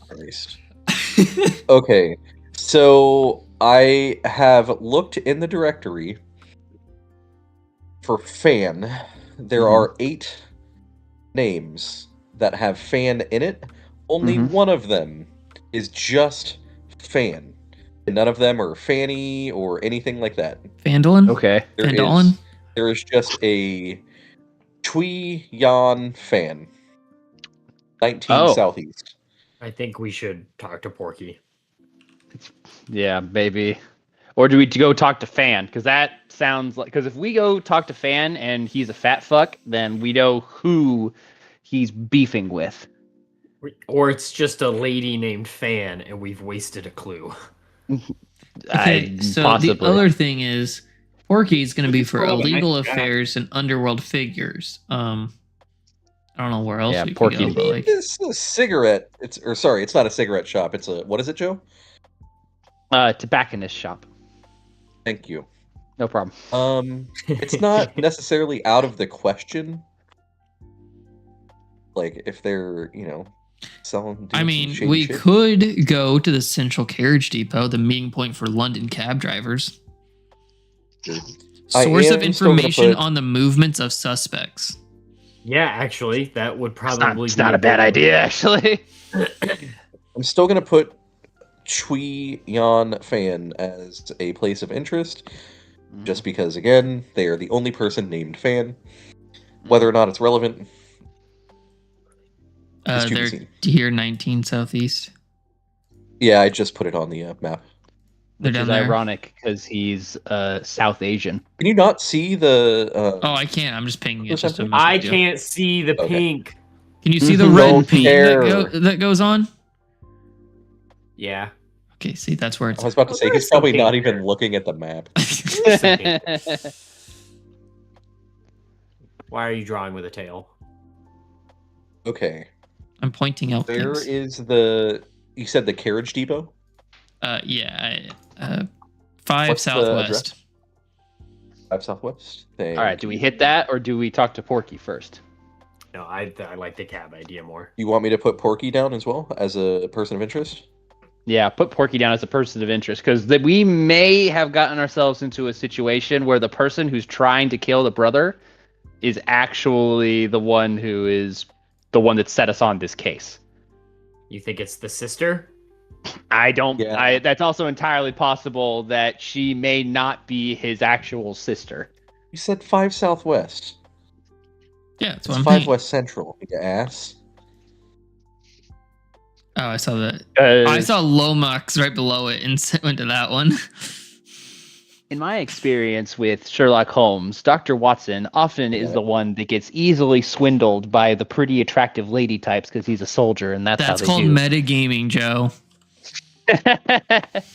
Christ. Okay, so I have looked in the directory for Fan. There are 8 names that have Fan in it. Only one of them is just Fan. And none of them are Fanny or anything like that. Fandolin? Okay. There is just a Twee Yan Fan. 19 Southeast. I think we should talk to Porky. Yeah, maybe. Or do we go talk to Fan? Because that sounds like... Because if we go talk to Fan and he's a fat fuck, then we know who he's beefing with. Or it's just a lady named Fan and we've wasted a clue. Okay, so possibly. the other thing is, Porky's going to be for Oh, illegal nice guy. affairs and underworld figures. I don't know where else Yeah, we Porky. could go, but like, It's a cigarette. It's not a cigarette shop. It's a, what is it, Joe? Tobacconist shop. Thank you. No problem. It's not necessarily out of the question. Like, if they're, selling... I doing mean, some shady we shit. could go to the Central Carriage Depot, the meeting point for London cab drivers. I Source of am still gonna information put- on the movements of suspects. Yeah, actually, that would It's probably it's be not a bad good one. idea, actually. I'm still gonna put Chui Yan Fan as a place of interest, just because again they are the only person named Fan. Whether or not it's relevant, is to be They're seen. Tier 19 Southeast. Yeah, I just put it on the map. They're Which down is there. ironic because he's South Asian. Can you not see the? Oh, I can't. I'm just pinging it just to Percentage? I message you. can't see the Okay. pink. Can you see the Mhm. red Don't paint care. that goes on? Yeah. Okay, see, that's where it's. I was about to say There he's is some probably not pink even there. looking at the map. Why are you drawing with a tail? Okay, I'm pointing out there things. is the. You said the carriage depot. Yeah, 5 What's the Southwest. 5 Southwest. All right, do we hit that or do we talk to Porky first? No, I like the cab idea more. You want me to put Porky down as well as a person of interest? Yeah, put Porky down as a person of interest because we may have gotten ourselves into a situation where the person who's trying to kill the brother is actually the one who is the one that set us on this case. You think it's the sister? I don't. Yeah. That's also entirely possible that she may not be his actual sister. You said 5 Southwest. Yeah, that's It's what I'm 5 thinking. West Central. You ass. Oh, I saw that. Uh, I saw Lomax right below it and went to that one. In my experience with Sherlock Holmes, Dr. Watson often is the one that gets easily swindled by the pretty attractive lady types because he's a soldier, and that's, That's how called they do. metagaming, Joe.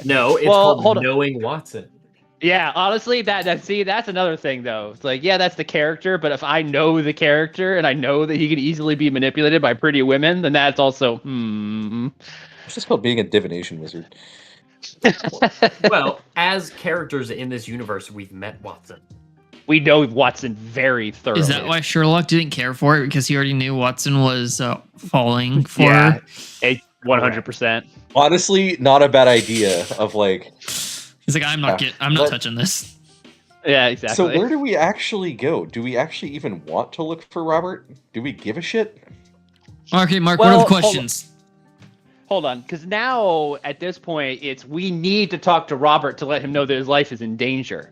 No, it's Well, hold called on. knowing Watson. Yeah, honestly, that's another thing though. It's like, yeah, that's the character, but if I know the character and I know that he can easily be manipulated by pretty women, then that's also It's just called being a divination wizard. Well, as characters in this universe, we've met Watson. We know Watson very thoroughly. Is that why Sherlock didn't care for it? Because he already knew Watson was falling for Yeah. her? 100%. Honestly, not a bad idea of like. He's like, I'm not But- touching this. Yeah, exactly. So where do we actually go? Do we actually even want to look for Robert? Do we give a shit? Okay, Mark, Well, what are the hold on. questions? Hold on, because now at this point, we need to talk to Robert to let him know that his life is in danger.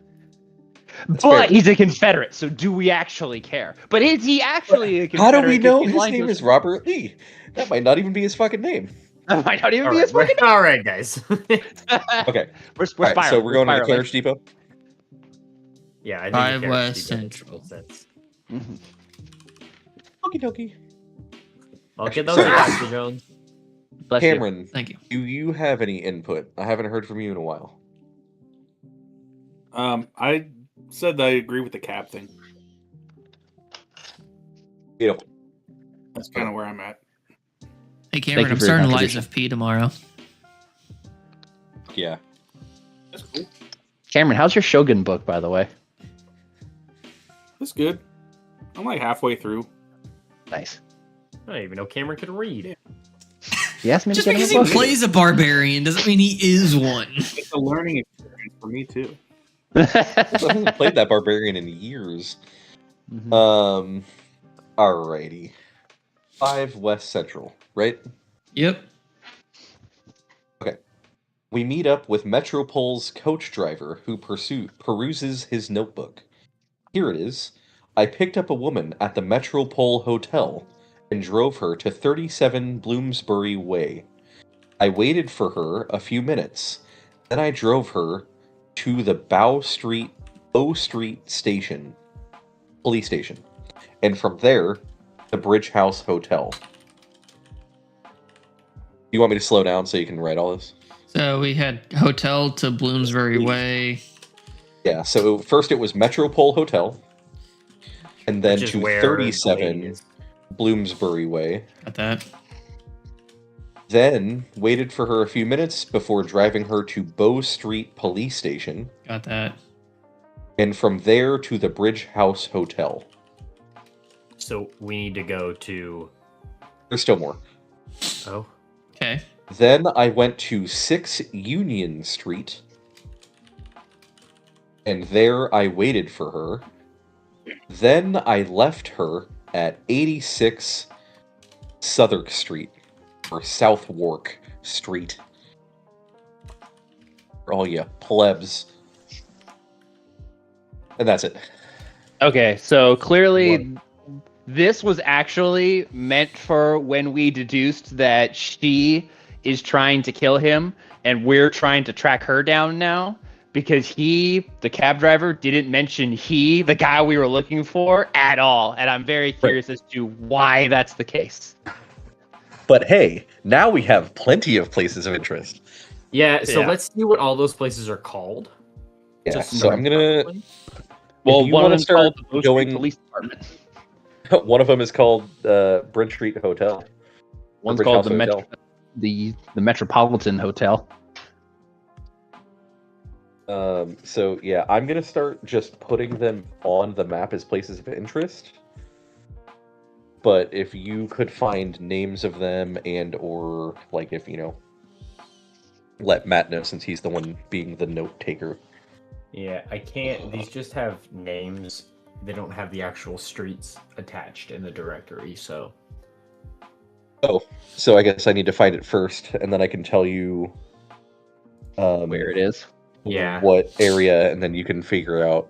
That's But fair. he's a Confederate, so do we actually care? But is he actually a How Confederate? do we 'Cause know he's his lying to name us. is Robert Lee? That might not even be his fucking name. That might not even All be right, his fucking all right, guys. Okay, We're all right, so spiraling. we're going to the spiraling. carriage depot. Yeah, I think 5 the West character makes Central. total sense. Mhm. Okie dokie. I'll get those Sorry. Dr. Jones. Bless you. Cameron, Thank you. do you have any input? I haven't heard from you in a while. I said that I agree with the cap thing. Beautiful. That's kind of where I'm at. Hey, Cameron, you I'm for your starting Lies contribution. of P tomorrow. Yeah. That's cool. Cameron, how's your Shogun book, by the way? That's good. I'm like halfway through. Nice. I didn't even know Cameron could read. You asked me Just to get because him a he book? plays a barbarian doesn't mean he is one. It's a learning experience for me too. I haven't played that barbarian in years. Mhm. Alrighty. 5 West Central, right? Yep. We meet up with Metropol's coach driver who peruses his notebook. Here it is. I picked up a woman at the Metropole Hotel and drove her to 37 Bloomsbury Way. I waited for her a few minutes. Then I drove her to the Bow Street station, police station, and from there, the Bridge House Hotel. You want me to slow down so you can write all this? So we had hotel to Bloomsbury Way. Yeah, so first it was Metropole Hotel, and then Which is to where 37 Blade is. Bloomsbury Way. Got that. Then waited for her a few minutes before driving her to Bow Street Police Station, Got that. and from there to the Bridge House Hotel. So we need to go to. There's still more. Oh, Okay. Then I went to 6 Union Street, and there I waited for her. Then I left her at 86 Southwark Street, or Southwark Street. For all you plebs. And that's it. Okay, so clearly this was actually meant for when we deduced that she is trying to kill him and we're trying to track her down now, because the cab driver, didn't mention the guy we were looking for at all. And I'm very curious as to why that's the case. But hey, now we have plenty of places of interest. Yeah, so Yeah. let's see what all those places are called. Yeah, Just so I'm gonna. Well, you one of wanna them's start called the Bow Street going- Police Department. One of them is called Brent Street Hotel. One's Bridge called House Hotel. the Metropolitan Hotel. So yeah, I'm gonna start just putting them on the map as places of interest. But if you could find names of them and or like if let Matt know since he's the one being the note taker. Yeah, I can't. These just have names. They don't have the actual streets attached in the directory, so. So I guess I need to find it first, and then I can tell you Where it is. Yeah. what area, and then you can figure out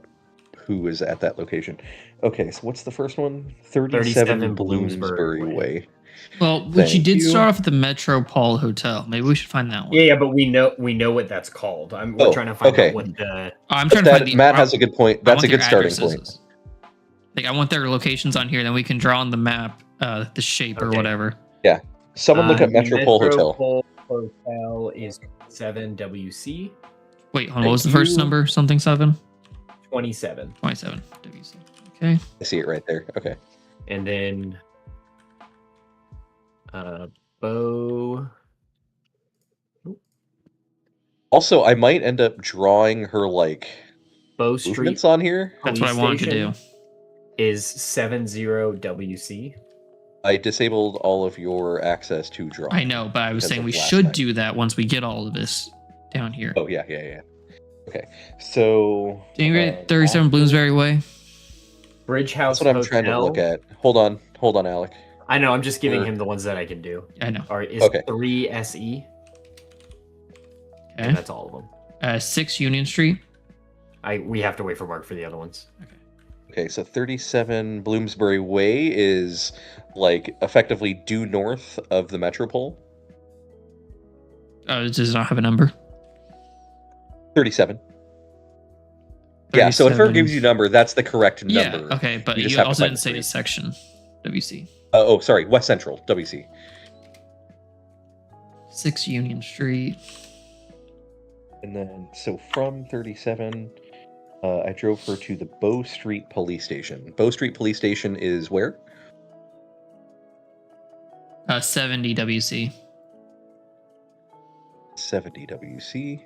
who is at that location. Okay, so what's the first one? 37 Bloomsbury Way. Well, which you Thank did you. start off at the Metropole Hotel. Maybe we should find that one. Yeah, but we know what that's called. We're Oh, trying to find okay. out what the. I'm trying to find the. Matt has a good point. I That's a want good their starting addresses. point. Like, I want their locations on here, then we can draw on the map the shape or Okay. whatever. Someone look the up Metropole Hotel. Metropole Hotel is 7WC Wait, hold on. What was the first number? Something 7? 27, 27. WC. Okay. I see it right there. Okay. and then Bow. Also, I might end up drawing her like Bow Street movements on here. That's what I Police wanted to Station do. is 70WC. I disabled all of your access to draw. I know, but I was Because saying of we last should time. do that once we get all of this down here. Oh yeah. Okay, so January 37 Bloomsbury Way. Bridge House that's what I'm Hotel. trying to look at. Hold on, Alec. I know. I'm just giving him the ones that I can do. I know. Or is Okay. 3SE. And Okay. that's all of them. 6 Union Street. We have to wait for Mark for the other ones. Okay, so 37 Bloomsbury Way is like effectively due north of the Metropole. It does not have a number. 37. Yeah, so if it 37. gives you a number, that's the correct number. Yeah, okay, but You just you have to also find didn't the say the street. section. WC. Sorry, West Central, WC. 6 Union Street. And then, so from 37, I drove her to the Bow Street Police Station. Bow Street Police Station is where? 70 WC. 70 WC.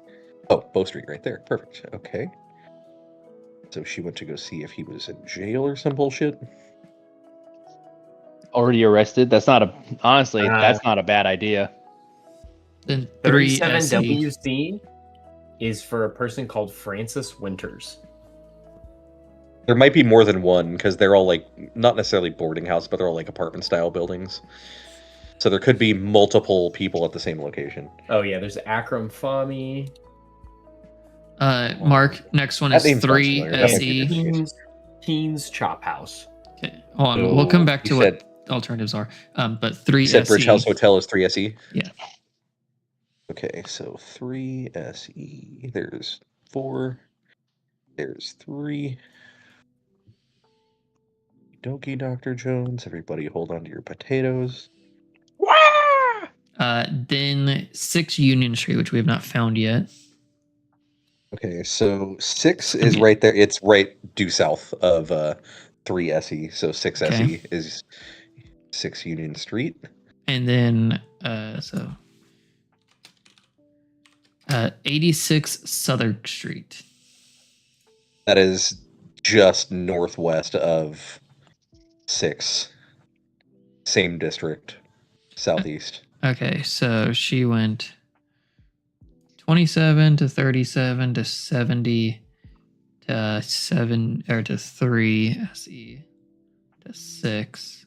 Oh, Bow Street right there. Perfect. Okay. So she went to go see if he was in jail or some bullshit. Already arrested. That's not a bad idea. Then 3 SE. 37WC is for a person called Francis Winters. There might be more than one because they're all like not necessarily boarding house, but they're all like apartment style buildings. So there could be multiple people at the same location. Oh yeah, there's Akram Fahmy. Mark, next one That is name's not 3 familiar. That might SE. be Teens Chop House. Okay, hold on. So We'll come back to you what alternatives are. But 3 You said SE. Bridge House Hotel is 3SE? Yeah. Okay, so 3SE. There's 4. There's 3. Dokie, Dr. Jones. Everybody hold on to your potatoes. Then 6 Union Street, which we have not found yet. Okay, so 6 is right there. It's right due south of 3SE. So 6SE Okay. is 6 Union Street. And then 86 Southwark Street. That is just northwest of 6. Same district, southeast. Okay, so she went 27 to 37 to 70 to 7 or to 3 SE to 6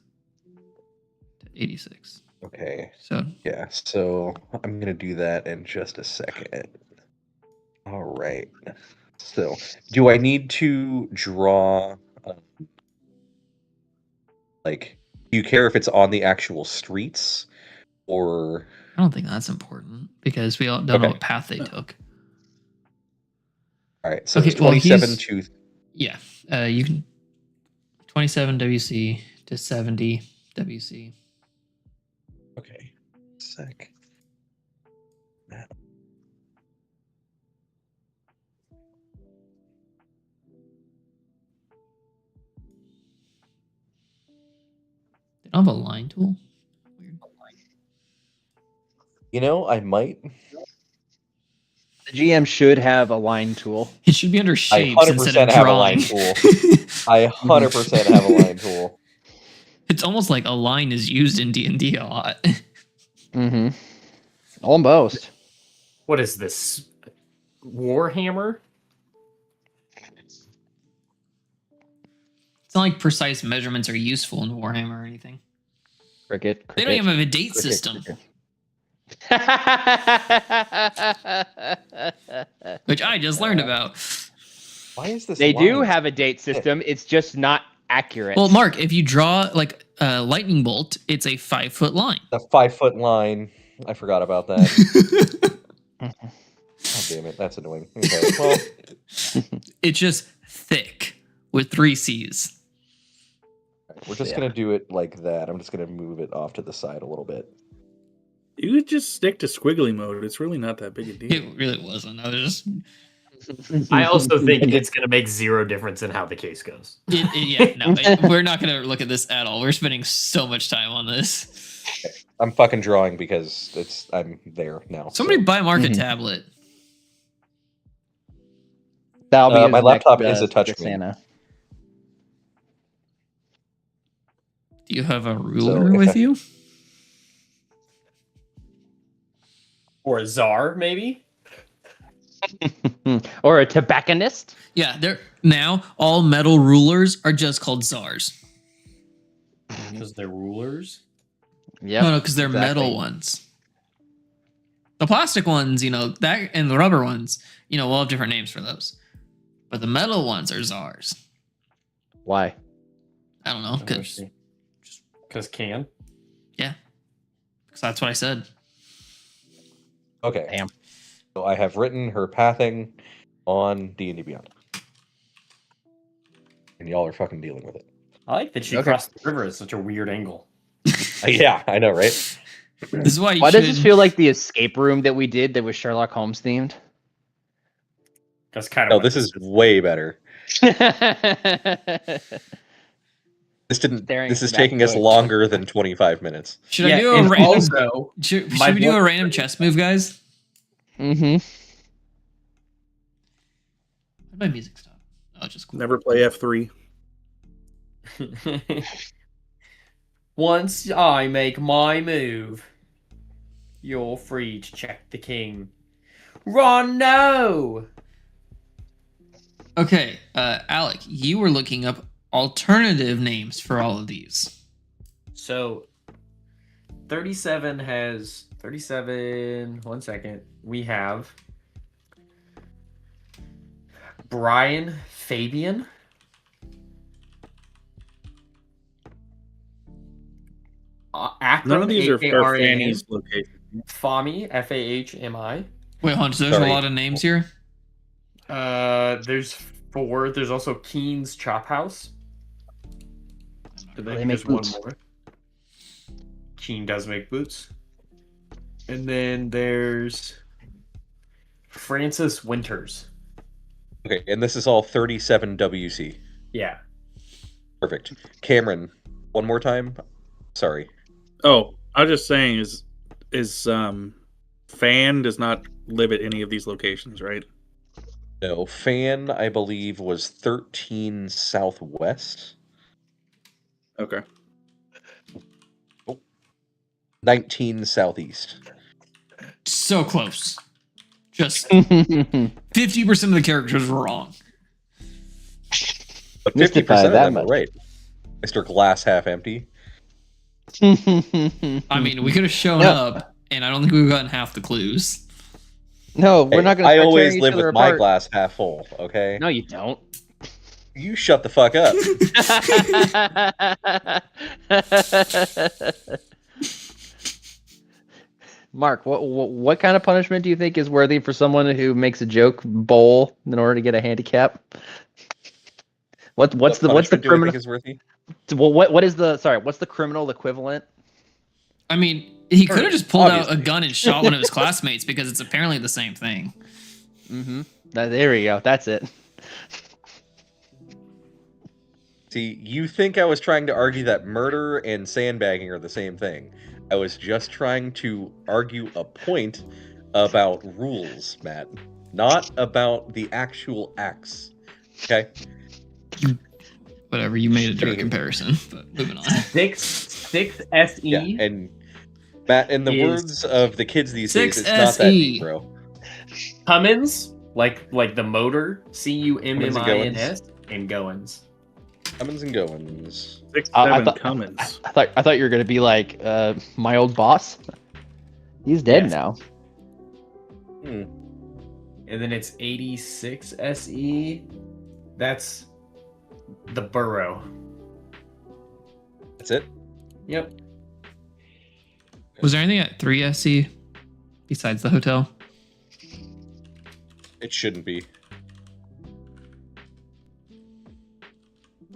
to 86. Okay. So Yeah, so I'm gonna do that in just a second. All right. So, do I need to draw? Like, do you care if it's on the actual streets, or? I don't think that's important because we all don't know Okay. what path they took. All right. So Okay, it's well, 27 he's- to. Yeah, you can 27 WC to 70 WC. Okay. Sec. They don't have a line tool. Weird. You know, I might. The GM should have a line tool. It should be under I shapes instead of 100% have a drawing. line tool. I 100% have a line tool. It's almost like a line is used in D&D a lot. Mm-hmm. Almost. What is this? Warhammer? It's not like precise measurements are useful in Warhammer or anything. Cricket. They don't even have a date cricket, system, cricket. which I just learned about. Why is this? They do line? have a date system. It's just not accurate. Well, Mark, if you draw like a lightning bolt, it's a 5-foot line. The 5-foot line. I forgot about that. Oh, damn it. That's annoying. Okay. Well, It's just thick with 3 C's. we're just Yeah. going to do it like that. I'm just going to move it off to the side a little bit. You could just stick to squiggly mode. It's really not that big a deal. It really wasn't. I was just I also think it's going to make zero difference in how the case goes. we're not going to look at this at all. We're spending so much time on this. I'm fucking drawing because I'm there now. Somebody so. buy Mark a Mhm. tablet. That'll be his my next, laptop is a touchscreen. Santa. Do you have a ruler if with I- you? Or a czar, maybe? Or a tobacconist. Yeah, they're now all metal rulers are just called czars. Because they're rulers. Yep. No, because they're exactly. metal ones. The plastic ones, that and the rubber ones, we'll have different names for those. But the metal ones are czars. Why? I don't know, because Because can. that's what I said. Okay. Damn. So I have written her pathing on D&D Beyond. And y'all are fucking dealing with it. I like that she Okay. crossed the river at such a weird angle. Yeah, I know, right? This is why you Why should. does this feel like the escape room that we did that was Sherlock Holmes themed? That's kind of No, what this is way better. This didn't. Staring This at is the taking us back door. longer than 25 minutes. Should I do a and random? also, Should my we do a boy- random chess move, guys? Mm-hmm. Why'd my music stop? Oh, it's just cool. Never play F3. Once I make my move, you're free to check the king. Run, no! Okay, Alec, you were looking up alternative names for all of these. So, 37 has 37. 1 second. We have Brian Fabian. Akram, None of these are A-K-R-A-M, Fanny's location. Fahmy, F-A-H-M-I. Wait, hold on. So there's Sorry. a lot of names here. There's 4. There's also Keen's Chop House. So They then make there's one boots. more. Keen does make boots. And then there's Francis Winters. Okay, and this is all 37 WC. Yeah. Perfect. Cameron, one more time. Sorry. Oh, I was just saying is Fan does not live at any of these locations, right? No, Fan, I believe, was 13 Southwest. Okay. 19 Southeast. So close. Just Mm-hmm. 50% of the characters were wrong. But 50% Mystify of that them are much. right. Mr. Glass Half Empty. I mean, we could have shown No. up, and I don't think we've gotten half the clues. No, we're Hey, not going to. I always live with my glass half full, okay? No, you don't. You shut the fuck up. Mark, what kind of punishment do you think is worthy for someone who makes a joke bowl in order to get a handicap? What's the punishment do I criminal? think is worthy? What's the criminal equivalent? I mean, he could have just pulled out a Obviously. gun and shot one of his classmates because it's apparently the same thing. Mm-hmm. There we go. That's it. See, you think I was trying to argue that murder and sandbagging are the same thing. I was just trying to argue a point about rules, Matt. Not about the actual acts. Okay? Whatever, you made a direct Anywho. comparison, but moving on. 6 SE. Yeah, and Matt, in the Is- words of the kids these days, 6 it's not that SE. deep, bro. Cummins, like the motor, Cummins and Goins. Cummins and Goins. 6, I 7 thought- Cummins. I thought you were gonna be like my old boss. He's dead Yes. now. Hmm. And then it's 86 SE. That's the Burrow. That's it? Yep. Was there anything at 3 SC besides the hotel? It shouldn't be.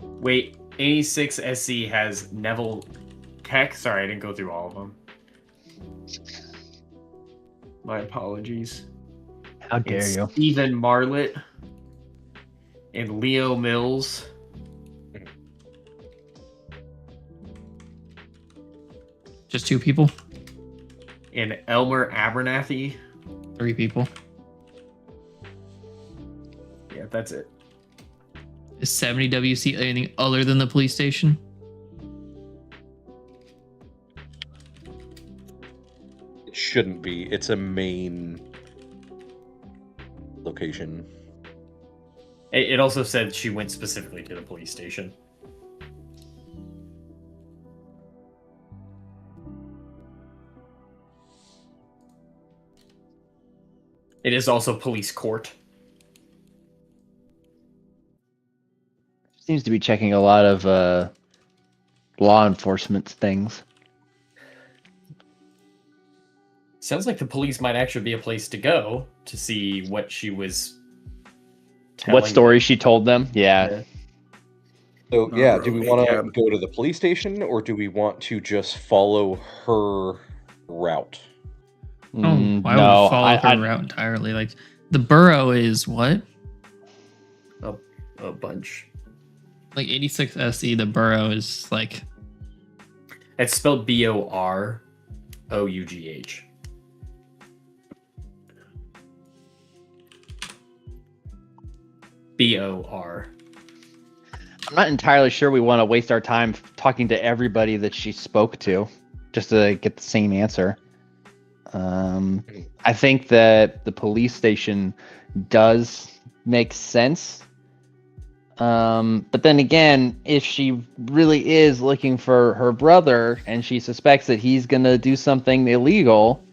Wait, 86 SC has Neville Keck. Sorry, I didn't go through all of them. My apologies. How dare It's you? Stephen Marlett and Leo Mills. Just 2 people? And Elmer Abernathy. 3 people? Yeah, that's it. Is 70 WC anything other than the police station? It shouldn't be. It's a main location. It also said she went specifically to the police station. It is also police court. Seems to be checking a lot of law enforcement things. Sounds like the police might actually be a place to go to see what she was telling. What story she told them? Yeah. So, Oh, yeah, do we bro, want to yeah. go to the police station or do we want to just follow her route? Oh, why would we no, follow her route entirely? Like, the borough is what? A bunch. Like 86 SE, the borough is like It's spelled Borough. BOR. I'm not entirely sure we want to waste our time talking to everybody that she spoke to just to get the same answer. I think that the police station does make sense. But then again, if she really is looking for her brother and she suspects that he's going to do something illegal,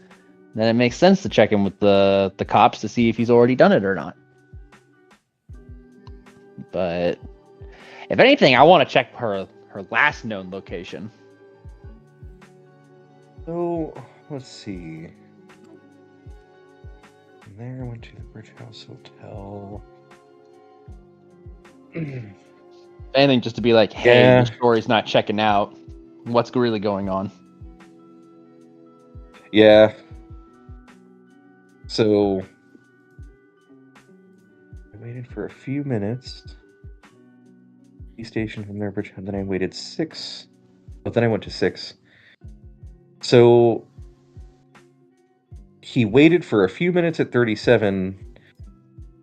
then it makes sense to check in with the cops to see if he's already done it or not. But if anything, I want to check her last known location. So, let's see. From there, went to the Bridge House Hotel. If anything, just to be like, hey, Yeah. your story's not checking out. What's really going on? Yeah. So, I waited for a few minutes. Police station from there, Bridge, and then I waited 6. But then I went to 6. So, he waited for a few minutes at 37,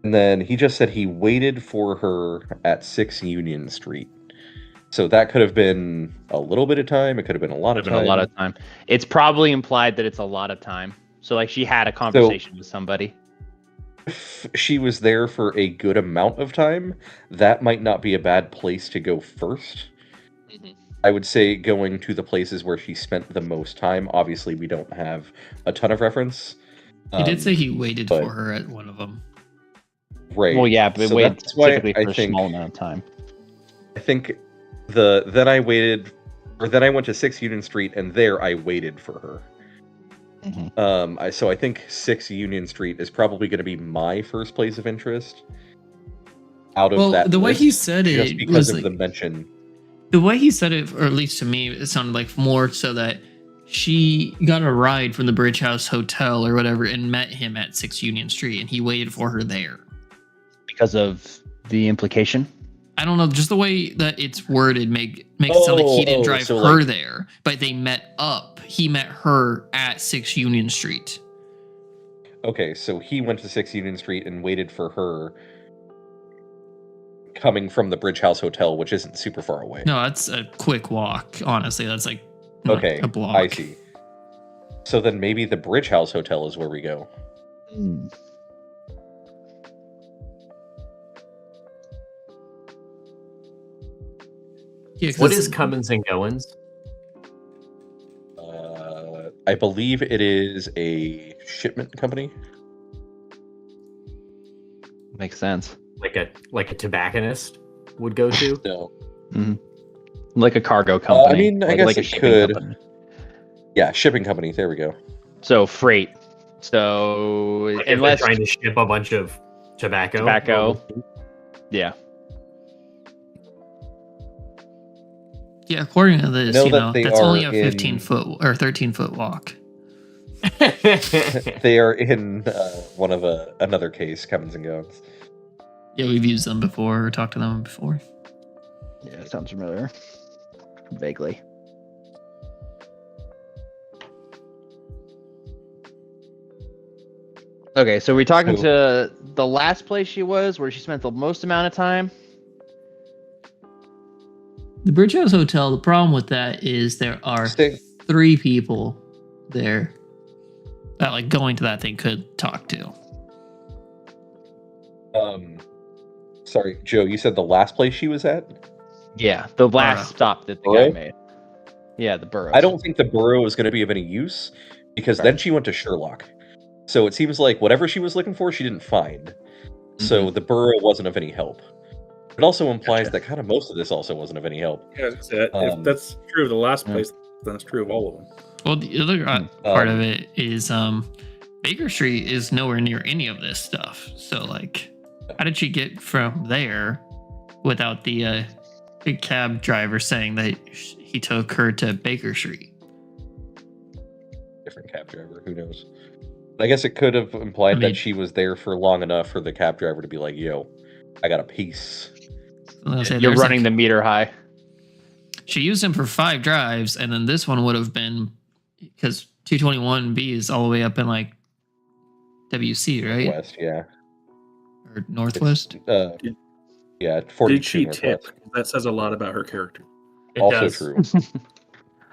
and then he just said he waited for her at 6 Union Street. So that could have been a little bit of time. It could have been a lot of Been time. a lot of time. It's probably implied that it's a lot of time. So like she had a conversation with somebody. If she was there for a good amount of time, that might not be a bad place to go first. I would say going to the places where she spent the most time. Obviously, we don't have a ton of reference. He did say he waited but- for her at one of them. Right. Well, yeah, but So wait that's why specifically I for a think- small amount of time. I think then I went to 6 Union Street, and there I waited for her. So I think 6 Union Street is probably going to be my first place of interest. Out of Well, that, the way list, he said just it because was of like, the mention. the way he said it, or at least to me, it sounded like more so that she got a ride from the Bridge House Hotel or whatever and met him at 6 Union Street, and he waited for her there. Because of the implication. I don't know, just the way that it's worded makes it sound like he didn't drive so her like- there, but they met up. He met her at 6 Union Street. Okay, so he went to 6 Union Street and waited for her coming from the Bridge House Hotel, which isn't super far away. No, that's a quick walk. Honestly, that's like not Okay, a block. I see. So then maybe the Bridge House Hotel is where we go. Yeah, 'cause What that's- is Cummins and Goins? I believe it is a shipment company. Makes sense. Like a tobacconist would go to? No. Like a cargo company. I mean, I like, guess like a it shipping could. company. Yeah, shipping company. There we go. So freight. So Like if they're unless trying to ship a bunch of tobacco. Tobacco. yeah, Yeah, according to this, Know you that know, they that's only a are in- 15-foot or 13-foot walk. They are in one of another case, Cummins and Goins. Yeah, we've used them before or talked to them before. yeah, sounds familiar. Vaguely. Okay, so we're talking Who? to the last place she was, where she spent the most amount of time. The Bridge House Hotel, the problem with that is there are Stay- 3 people there that like going to that thing could talk to. Sorry, Joe. You said the last place she was at. Yeah, the last Burrow. stop that the Burrow? guy made. Yeah, the Burrow. I don't think the Burrow is going to be of any use because then she went to Sherlock. So it seems like whatever she was looking for, she didn't find. So the Burrow wasn't of any help. It also implies that kind of most of this also wasn't of any help. Yeah, I was gonna say that, if that's true of the last place, then it's true of all of them. Well, the other part of it is Baker Street is nowhere near any of this stuff. So like, how did she get from there without the big cab driver saying that he took her to Baker Street? Different cab driver, who knows? I guess it could have implied I mean- that she was there for long enough for the cab driver to be like, "Yo, I got a piece." I was gonna say, You're there's, running like- the meter high. She used him for 5 drives, and then this one would have been because 221B is all the way up in like WC, right? West, yeah, Or Northwest. yeah. 42 Did she tip? Northwest. That says a lot about her character. It Also does. true.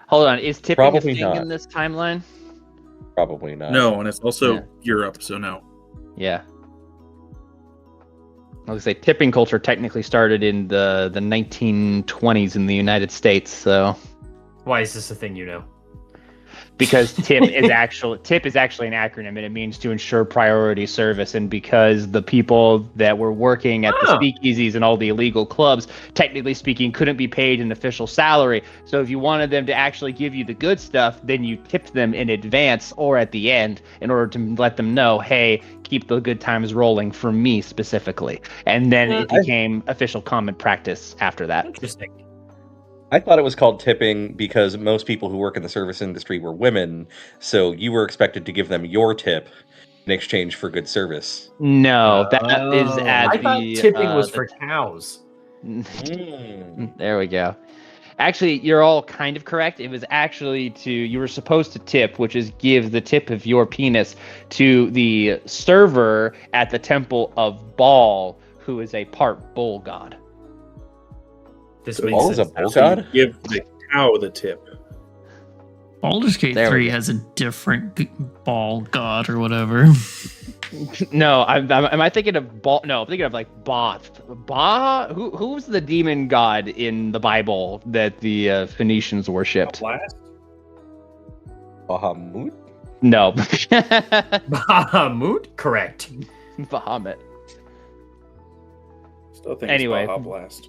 Hold on, is tipping Probably a thing not. in this timeline? Probably not. No, and it's also Yeah. Europe, so no. Yeah. I was gonna say tipping culture technically started in the 1920s in the United States, so Why is this a thing you know? because tip is actually an acronym and it means to ensure priority service, and because the people that were working at the Ah. speakeasies and all the illegal clubs, technically speaking, couldn't be paid an official salary. So if you wanted them to actually give you the good stuff, then you tipped them in advance or at the end in order to let them know, hey, keep the good times rolling for me specifically. And then it became official common practice after that. Interesting. I thought it was called tipping because most people who work in the service industry were women, so you were expected to give them your tip in exchange for good service. No, that is Oh, at I thought the tipping was the- for cows. There we go. Actually, you're all kind of correct. It was actually you were supposed to tip, which is give the tip of your penis to the server at the Temple of Baal, who is a part bull god. This Baal makes is a sense. bull So you god? give the cow the tip. Baldur's Gate There we 3 go. has a different ball god or whatever. No, am I thinking of No, I'm thinking of like Both. Who's the demon god in the Bible that the Phoenicians worshipped? Blast? Bahamut? No. Bahamut? Correct. Bahamut. Still think Anyway. it's Baja Blast.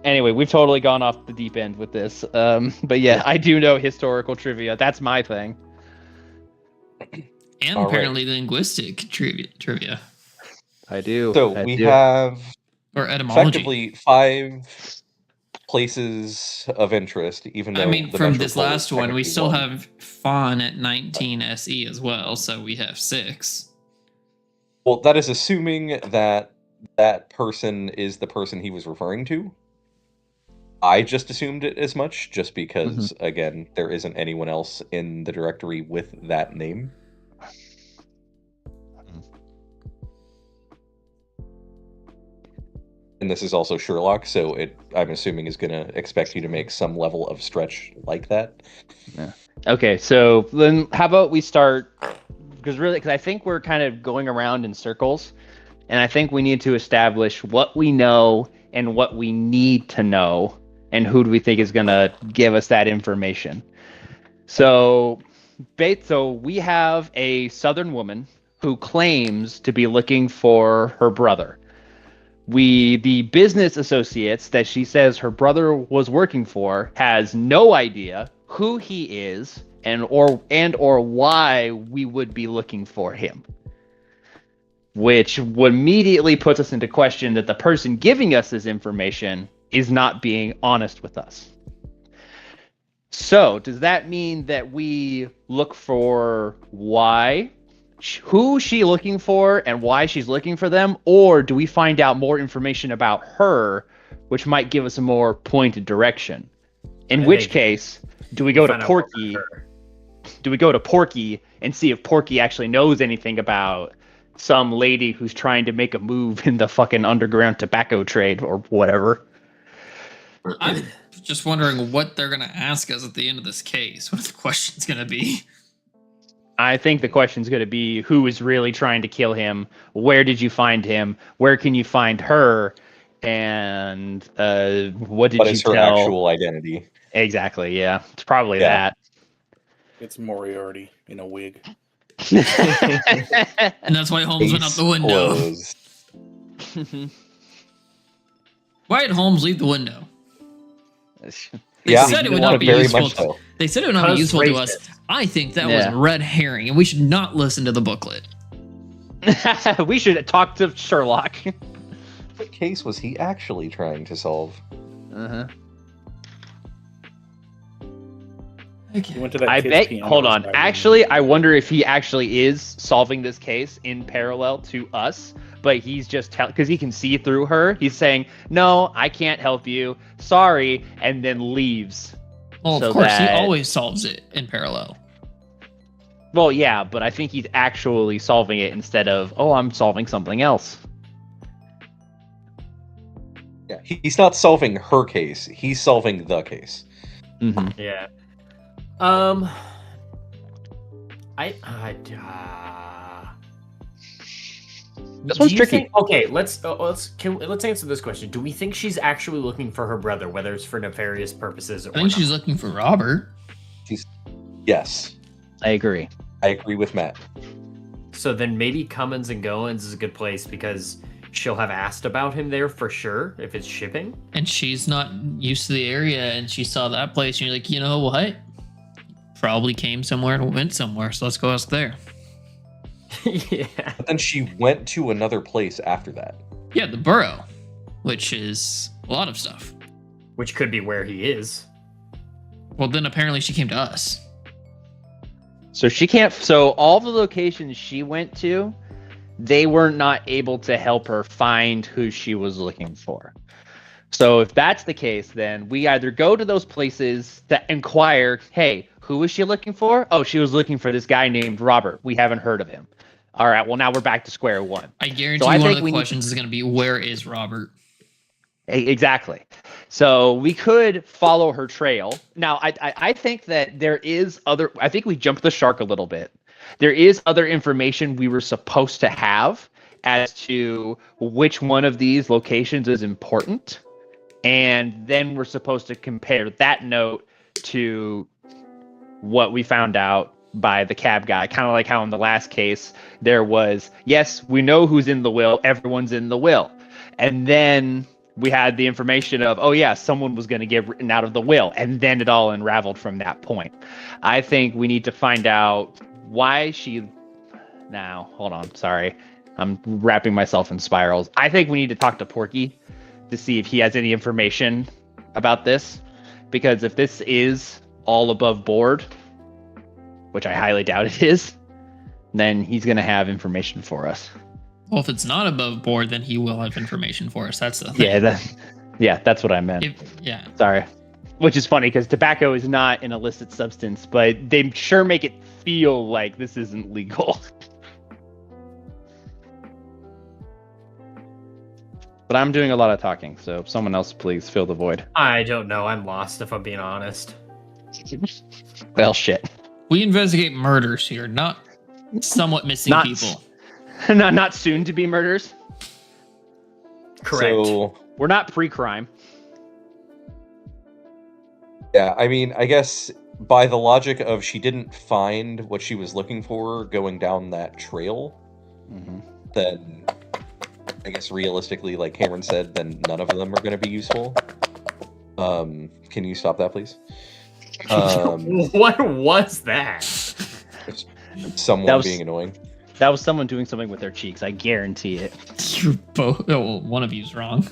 Anyway, we've totally gone off the deep end with this. But yeah, I do know historical trivia. That's my thing. And All right. apparently linguistic trivia I do. So I we do. have or etymology. effectively 5 places of interest, even though I mean, the from metro this pole is last one, we technically still 1. have Fawn at 19 SE as well, so we have 6. Well, that is assuming that that person is the person he was referring to. I just assumed it as much, just because, again, there isn't anyone else in the directory with that name. And this is also Sherlock, so I'm assuming is going to expect you to make some level of stretch like that. Okay, so then how about we start, because I think we're kind of going around in circles, and I think we need to establish what we know and what we need to know, and who do we think is going to give us that information. So we have a Southern woman who claims to be looking for her brother. The business associates that she says her brother was working for has no idea who he is and or why we would be looking for him, which immediately puts us into question that the person giving us this information is not being honest with us. So does that mean that we look for who she's looking for and why she's looking for them, or do we find out more information about her, which might give us a more pointed direction? In which case, do we go to Porky? Do we go to Porky and see if Porky actually knows anything about some lady who's trying to make a move in the fucking underground tobacco trade or whatever? I'm just wondering what they're going to ask us at the end of this case. What are the questions going to be? I think the question's going to be who is really trying to kill him, where did you find him, where can you find her, and what is her actual identity? Exactly, yeah. It's probably that. It's Moriarty in a wig. And that's why Holmes went out the window. Closed. Why did Holmes leave the window? They Yeah, said it would very not be useful. much so. They said it would not be Because useful to us. racist. I think that was a red herring, and we should not listen to the booklet. We should talk to Sherlock. What case was he actually trying to solve? Uh-huh. He went to that I kid's bet. piano Hold on. recital. Actually, I wonder if he actually is solving this case in parallel to us, but he's just because he can see through her. He's saying, "No, I can't help you. Sorry," and then leaves. Well, of So course, he that- always solves it in parallel. Well, yeah, but I think he's actually solving it instead of, "Oh, I'm solving something else." Yeah, he's not solving her case. He's solving the case. Mm-hmm. Yeah. This one's tricky. Okay, let's answer this question. Do we think she's actually looking for her brother, whether it's for nefarious purposes or I think not? she's looking for Robert. Yes, I agree. I agree with Matt. So then maybe Cummins and Goins is a good place because she'll have asked about him there for sure if it's shipping. And she's not used to the area, and she saw that place, and you're like, you know what? Probably came somewhere and went somewhere, so let's go ask there. Yeah. But then she went to another place after that. Yeah, the Burrow, which is a lot of stuff. Which could be where he is. Well, then apparently she came to us. So she can't. So all the locations she went to, they were not able to help her find who she was looking for. So if that's the case, then we either go to those places to inquire, hey, who was she looking for? Oh, she was looking for this guy named Robert. We haven't heard of him. All right, well, now we're back to square one. I guarantee So I one think of we the need- questions is going to be, where is Robert? Exactly. So we could follow her trail. Now, I think that there is other. I think we jumped the shark a little bit There is other information we were supposed to have as to which one of these locations is important. And then we're supposed to compare that note to what we found out by the cab guy. Kind of like how in the last case, there was, yes, we know who's in the will. Everyone's in the will. And then we had the information of, oh yeah, someone was going to get written out of the will. And then it all unraveled from that point. I think we need to find out why she... Now, hold on. Sorry. I'm wrapping myself in spirals. I think we need to talk to Porky to see if he has any information about this. Because if this is all above board, which I highly doubt it is, then he's going to have information for us. Well, if it's not above board, then he will have information for us. That's the thing. That's what I meant. Yeah. Sorry. Which is funny because tobacco is not an illicit substance, but they sure make it feel like this isn't legal. But I'm doing a lot of talking, so someone else please fill the void. I don't know. I'm lost, if I'm being honest. Well, shit. We investigate murders here, not somewhat missing Not- people. not soon to be murders. Correct. So, We're not pre-crime. yeah, I mean, I guess by the logic of she didn't find what she was looking for going down that trail, then I guess realistically, like Cameron said, then none of them are going to be useful. Can you stop that, please? What was that? Someone That was- being annoying. That was someone doing something with their cheeks. I guarantee it. You're both. Oh, well, one of you's wrong.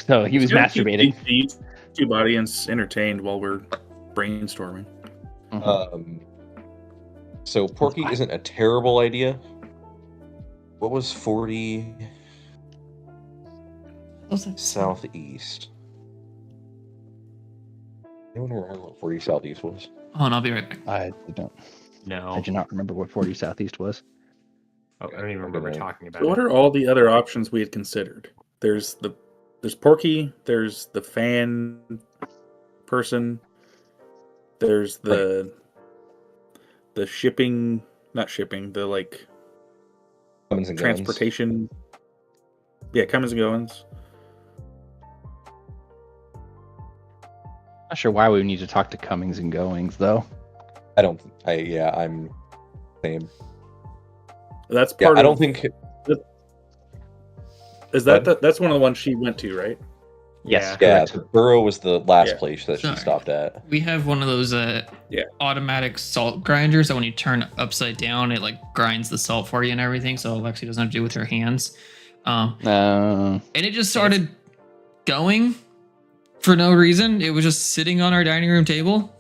No, he was Gotta keep masturbating. The YouTube audience entertained while we're brainstorming. So Porky isn't a terrible idea. What was 40 Southeast? Anyone remember what 40 Southeast was? Oh, and I'll be right back. I don't. No. I do not remember what 40 Southeast was. Oh, I don't even remember talking about So what it. are all the other options we had considered? There's Porky, there's the fan person, there's the shipping, not shipping, the like Cummins and Goins. transportation. Yeah, Cummins and Goins. Not sure why we need to talk to Cummings and Goings though. I'm same. That's Yeah, part I of. don't think Is that that's one of the ones she went to, right? Yes, yeah, correct. Burrow was the last Yeah. place that she Sorry. stopped at. We have one of those Yeah. automatic salt grinders that when you turn upside down, it like grinds the salt for you and everything. So Alexi doesn't have to do it with her hands. And it just started going for no reason. It was just sitting on our dining room table.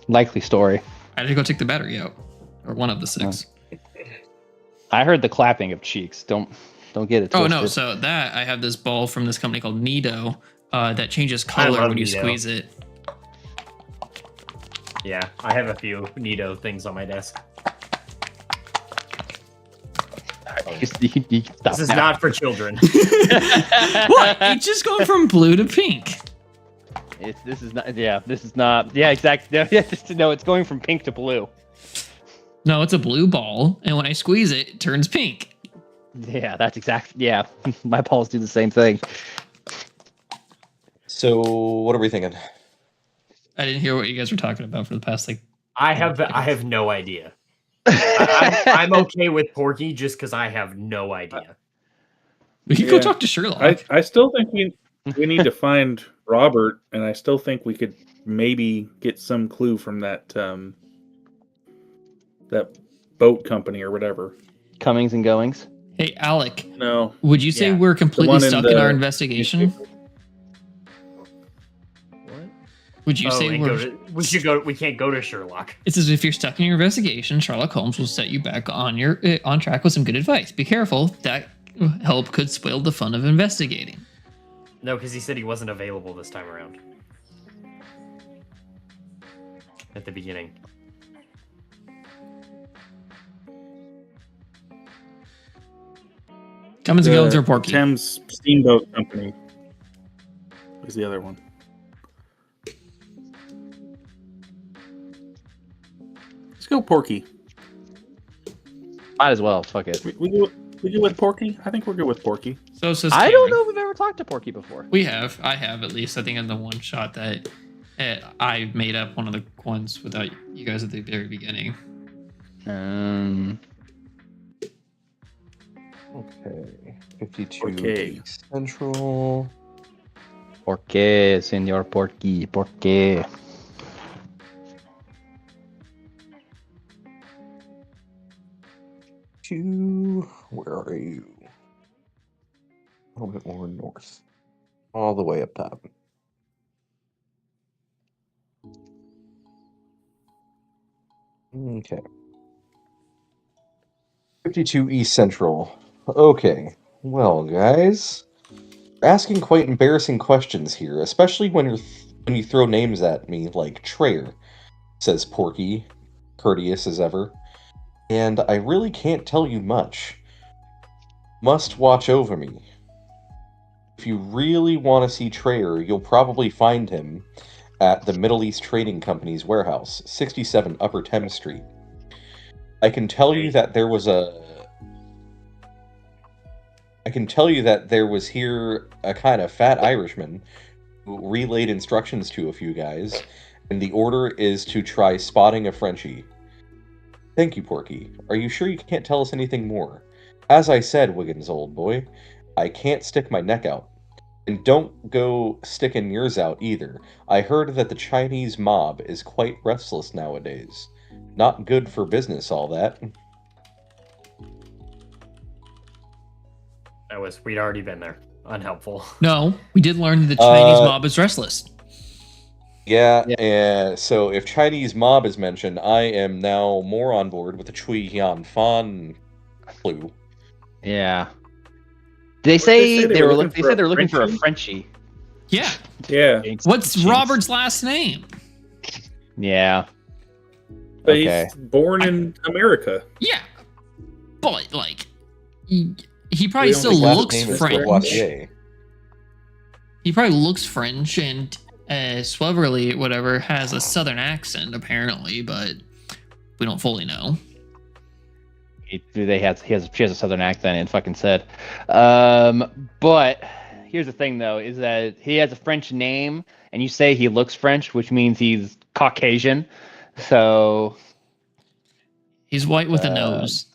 Likely story. I had to go take the battery out, or one of the six. I heard the clapping of cheeks. Don't get it Oh twisted. no! So that I have this ball from this company called Nido that changes color love when you Nido. squeeze it. Yeah, I have a few Nido things on my desk. You can stop This is now. not for children. What? It's just going from blue to pink. This is not. Yeah, exactly. No, it's going from pink to blue. No, it's a blue ball, and when I squeeze it, it turns pink. Yeah, that's exact. Yeah, my balls do the same thing. So what are we thinking? I didn't hear what you guys were talking about for the past like. I have no idea. I'm okay with Porky just because I have no idea. We could go Yeah. talk to Sherlock. I still think we need to find Robert, and I still think we could maybe get some clue from that that boat company or whatever. Cummings and Goings. Hey, Alec, No, would you say Yeah. we're completely one in stuck in the our investigation? Would you say and we're? we should go. We can't go to Sherlock. It's as if you're stuck in your investigation. Sherlock Holmes will set you back on your on track with some good advice. Be careful. That help could spoil the fun of investigating. No, because he said he wasn't available this time around. At the beginning. Cummins and Goings or Porky? Thames Steamboat Company is the other one. go Porky. Might as well. Fuck it. We go with Porky. I think we're good with Porky. So says I don't Cameron. know if we've ever talked to Porky before. We have. I have at least. I think in the one shot that I made up one of the ones without you guys at the very beginning. Okay. 52 Okay. East Central. ¿Por qué, señor Porky? ¿Por qué? Where are you? A little bit more north. All the way up top. Okay. 52 East Central. Okay. Well, guys, you're asking quite embarrassing questions here, especially when you throw names at me like Trayer, says Porky, courteous as ever. And I really can't tell you much. Must watch over me. If you really want to see Trayer, you'll probably find him at the Middle East Trading Company's warehouse, 67 Upper Thames Street. I can tell you that there was here a kind of fat Irishman who relayed instructions to a few guys, and the order is to try spotting a Frenchie. Thank you, Porky. Are you sure you can't tell us anything more? As I said, Wiggins, old boy, I can't stick my neck out. And don't go sticking yours out either. I heard that the Chinese mob is quite restless nowadays. Not good for business, all that. We'd already been there. Unhelpful. No, we did learn that the Chinese mob is restless. Yeah, so if Chinese mob is mentioned, I am now more on board with the Chui Hian Fan clue. Yeah. Did they say they were looking? They for said they were a looking for a Frenchie? Frenchie. Yeah. Yeah, What's Jinx. Robert's last name? Yeah. but Okay. he's born in America. Yeah. But, like, he probably We don't still think Last looks name is French. Lavoisier. He probably looks French, and Sweverly, whatever, has a southern accent, apparently, but we don't fully know. She has a southern accent and fucking said. But here's the thing though, is that he has a French name and you say he looks French, which means he's Caucasian. So He's white with a nose.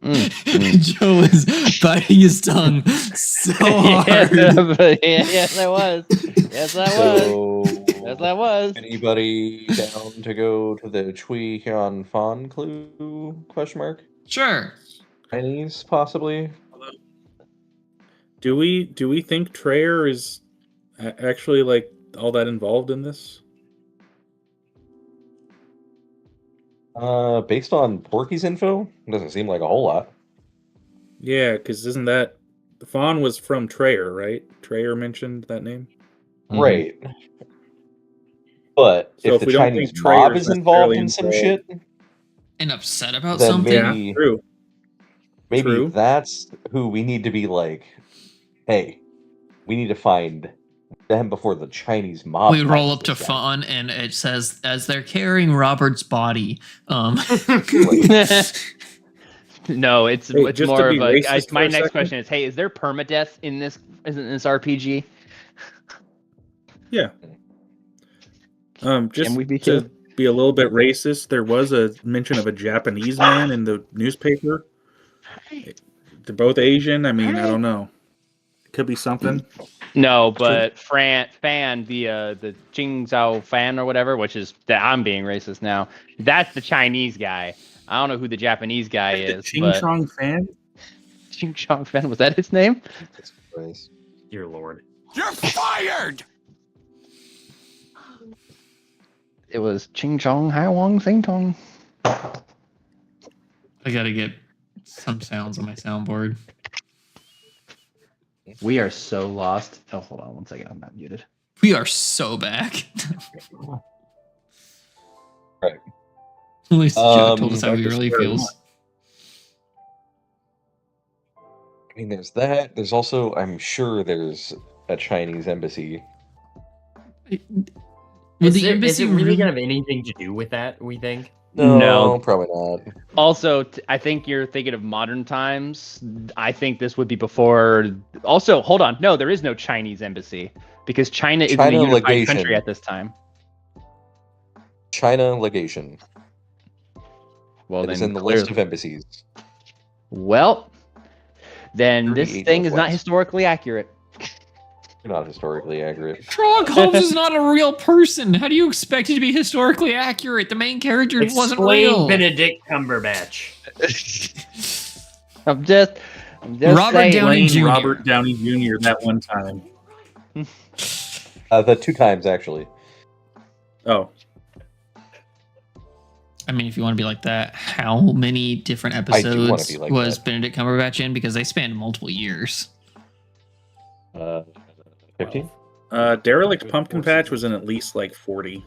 Joe is biting his tongue so hard. Yes, I was. Yes, I was. So, Yes, I was. anybody down to go to the Chui Hian Fan clue? Question mark. Sure. Chinese, possibly. Do we think Trayer is actually like all that involved in this? Based on Porky's info, doesn't seem like a whole lot. Yeah, because isn't that the Fawn was from Trayer, right? Trayer mentioned that name. Right. But So if if the we don't Chinese think Trayer mob is is involved necessarily in some involved- shit, And upset about Then something? maybe- Yeah, true. maybe True. that's who we need to be like, hey, we need to find them before the Chinese mob. We roll finds up to this guy. Fawn, and it says, as they're carrying Robert's body, No, it's Hey, it's just to more be of a. racist My for a next second. question is, hey, is there permadeath in this RPG? Yeah. Just Can we be to killed? be a little bit racist, there was a mention of a Japanese man in the newspaper. They're both Asian. I mean, I don't know. Could be something. No, but Fan, the Jing Zhao Fan or whatever, which is that I'm being racist now. That's the Chinese guy. I don't know who the Japanese guy is. Ching but Chong Fan? Ching Chong Fan, was that his name? Jesus Christ. Dear Lord. You're fired! It was Ching Chong Hai Wong Sing Tong. I gotta get some sounds on my soundboard. We are so lost. Oh, hold on 1 second. I'm not muted. We are so back. Right. At least Joe told us how he Dr. really Square feels. I mean, there's that. There's also, I'm sure there's a Chinese embassy Will Is the it embassy really really? gonna have anything to do with that? We think. No. probably not. Also, I think you're thinking of modern times. I think this would be before. Also, hold on. No, there is no Chinese embassy because China isn't a China unified legation. country at this time. China legation. Well, It is then in the list clearly. of embassies. Well, then this 38 thing is not Northwest. historically accurate. Not historically accurate. Sherlock Holmes is not a real person. How do you expect it to be historically accurate? The main character wasn't Explain real. Benedict Cumberbatch. I'm just Robert saying. Downey Playing Jr. Robert Downey Jr. that one time. The 2 times actually. Oh, I mean, if you want to be like that, how many different I do wanna episodes be like was that. Benedict Cumberbatch in? Because they spanned multiple years. 15. Derelict Pumpkin Patch was in at least like 40.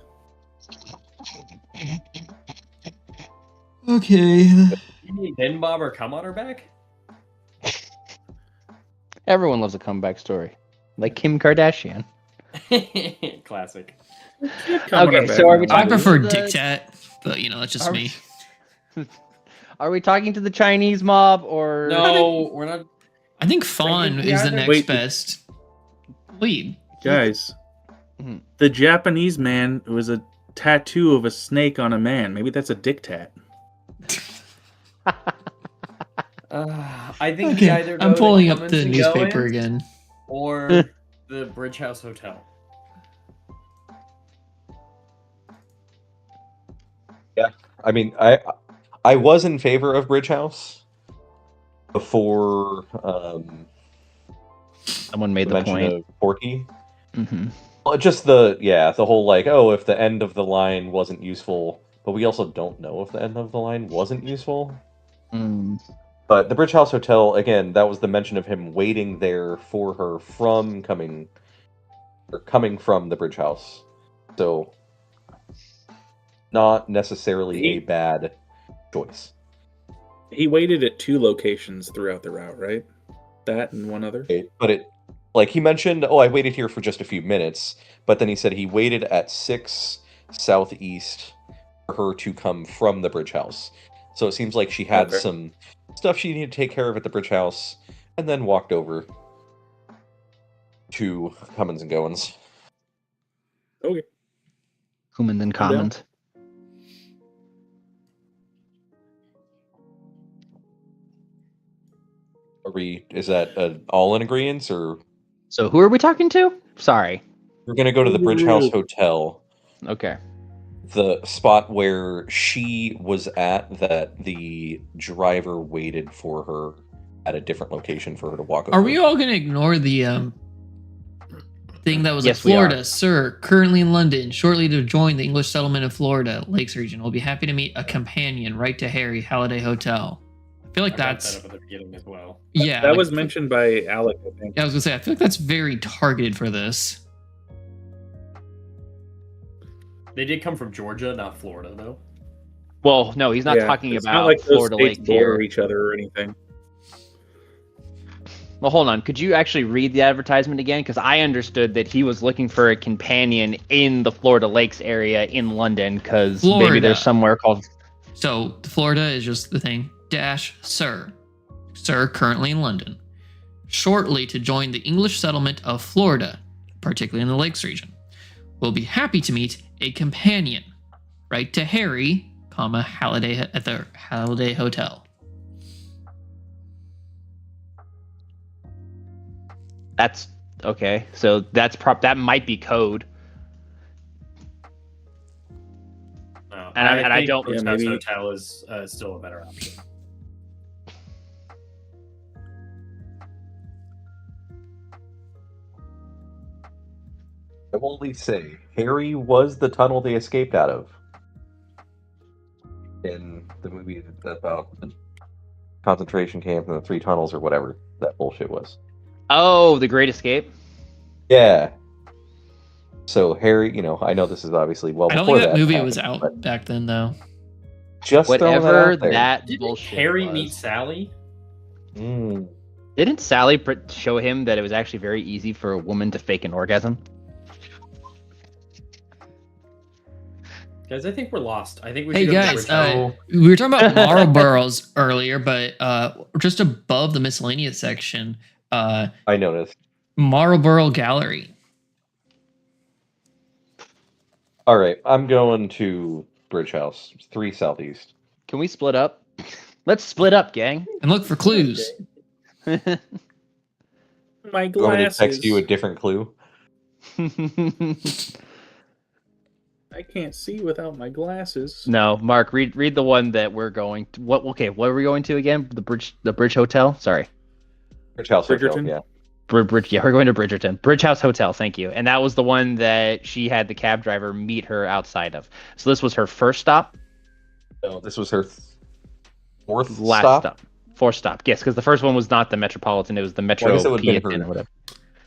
Okay. You need Ben Bob or Come on her back? Everyone loves a comeback story, like Kim Kardashian. Classic. Okay, so are we I talking prefer to the- Dick Tat, but that's just Are me. Are we talking to the Chinese mob or No, we're not. I think Fawn Technically is the either. next Wait. best lead. Guys, Mhm. the Japanese man was a tattoo of a snake on a man. Maybe that's a dick tat. I think Okay, you either go I'm pulling to up Cummins the and newspaper Goins again. or the Bridge House Hotel. I mean, I was in favor of Bridge House before someone made the the mention point? of Porky. Mm-hmm. Well, just the whole like, oh, if the end of the line wasn't useful, but we also don't know if the end of the line wasn't useful. Mm. But the Bridge House Hotel, again, that was the mention of him waiting there for her coming from the Bridge House. So, not necessarily a bad choice. He waited at 2 locations throughout the route, right? That and one other. But like he mentioned, oh, I waited here for just a few minutes, but then he said he waited at 6 southeast for her to come from the Bridge House. So it seems like she had Okay. some stuff she needed to take care of at the Bridge House, and then walked over to Cummins and Goins. Okay. Human and Commons. Is that all in agreement, or So who are we talking to? Sorry. we're gonna go to the Bridge House Hotel, Okay. the spot where she was at, that the driver waited for her at a different location for her to walk over. Are we all going to ignore the thing that was Yes, like we are. Florida, sir, currently in London, shortly to join the English settlement of Florida, Lakes region, will be happy to meet a companion, right to Harry, Halliday Hotel. I feel like I brought that's that up at the beginning as well. yeah. That like, was mentioned by Alec, I think. Yeah, I was gonna say I feel like that's very targeted for this. They did come from Georgia, not Florida, though. Well, no, he's not Yeah, talking it's about not like Florida those states Lake border here. each other or anything. Well, hold on. Could you actually read the advertisement again? Because I understood that he was looking for a companion in the Florida Lakes area in London. Because maybe Florida. there's somewhere called. So Florida is just the thing. Dash, sir. Sir, currently in London. Shortly to join the English settlement of Florida, particularly in the Lakes region. We'll be happy to meet a companion. Right to Harry, comma, Halliday at the Halliday Hotel. That's okay. So that's that might be code. No, And I think don't- Bridge Yeah, House maybe- Hotel is still a better option. I will only say, Harry was the tunnel they escaped out of in the movie about the concentration camp and the 3 tunnels or whatever that bullshit was. Oh, the Great Escape. Yeah. So Harry, I know this is obviously well I don't before think that movie happened, was out but back then, though. just throwing Whatever out there. that Didn't bullshit Harry was. meet Sally? Mm. Didn't Sally show him that it was actually very easy for a woman to fake an orgasm? Guys, I think we're lost. I think we Hey should go to guys, Bridge. we were talking about Marlboroughs earlier, but just above the miscellaneous section, I noticed. Marlborough Gallery. All right, I'm going to Bridge House, 3 Southeast. Can we split up? Let's split up, gang. And look for clues. My You want me to glasses. text you a different clue? I can't see without my glasses. No, Mark, read the one that we're going to. What are we going to again? The Bridge Hotel? Sorry. Bridge House Hotel, Bridgerton? yeah. Bridge, yeah, we're going to Bridgerton. Bridge House Hotel, thank you. And that was the one that she had the cab driver meet her outside of. So this was her first stop? No, this was her fourth Last stop? Fourth stop, yes, because the first one was not the Metropolitan, it was the Metro Well, I guess it would've been PSN her- or whatever.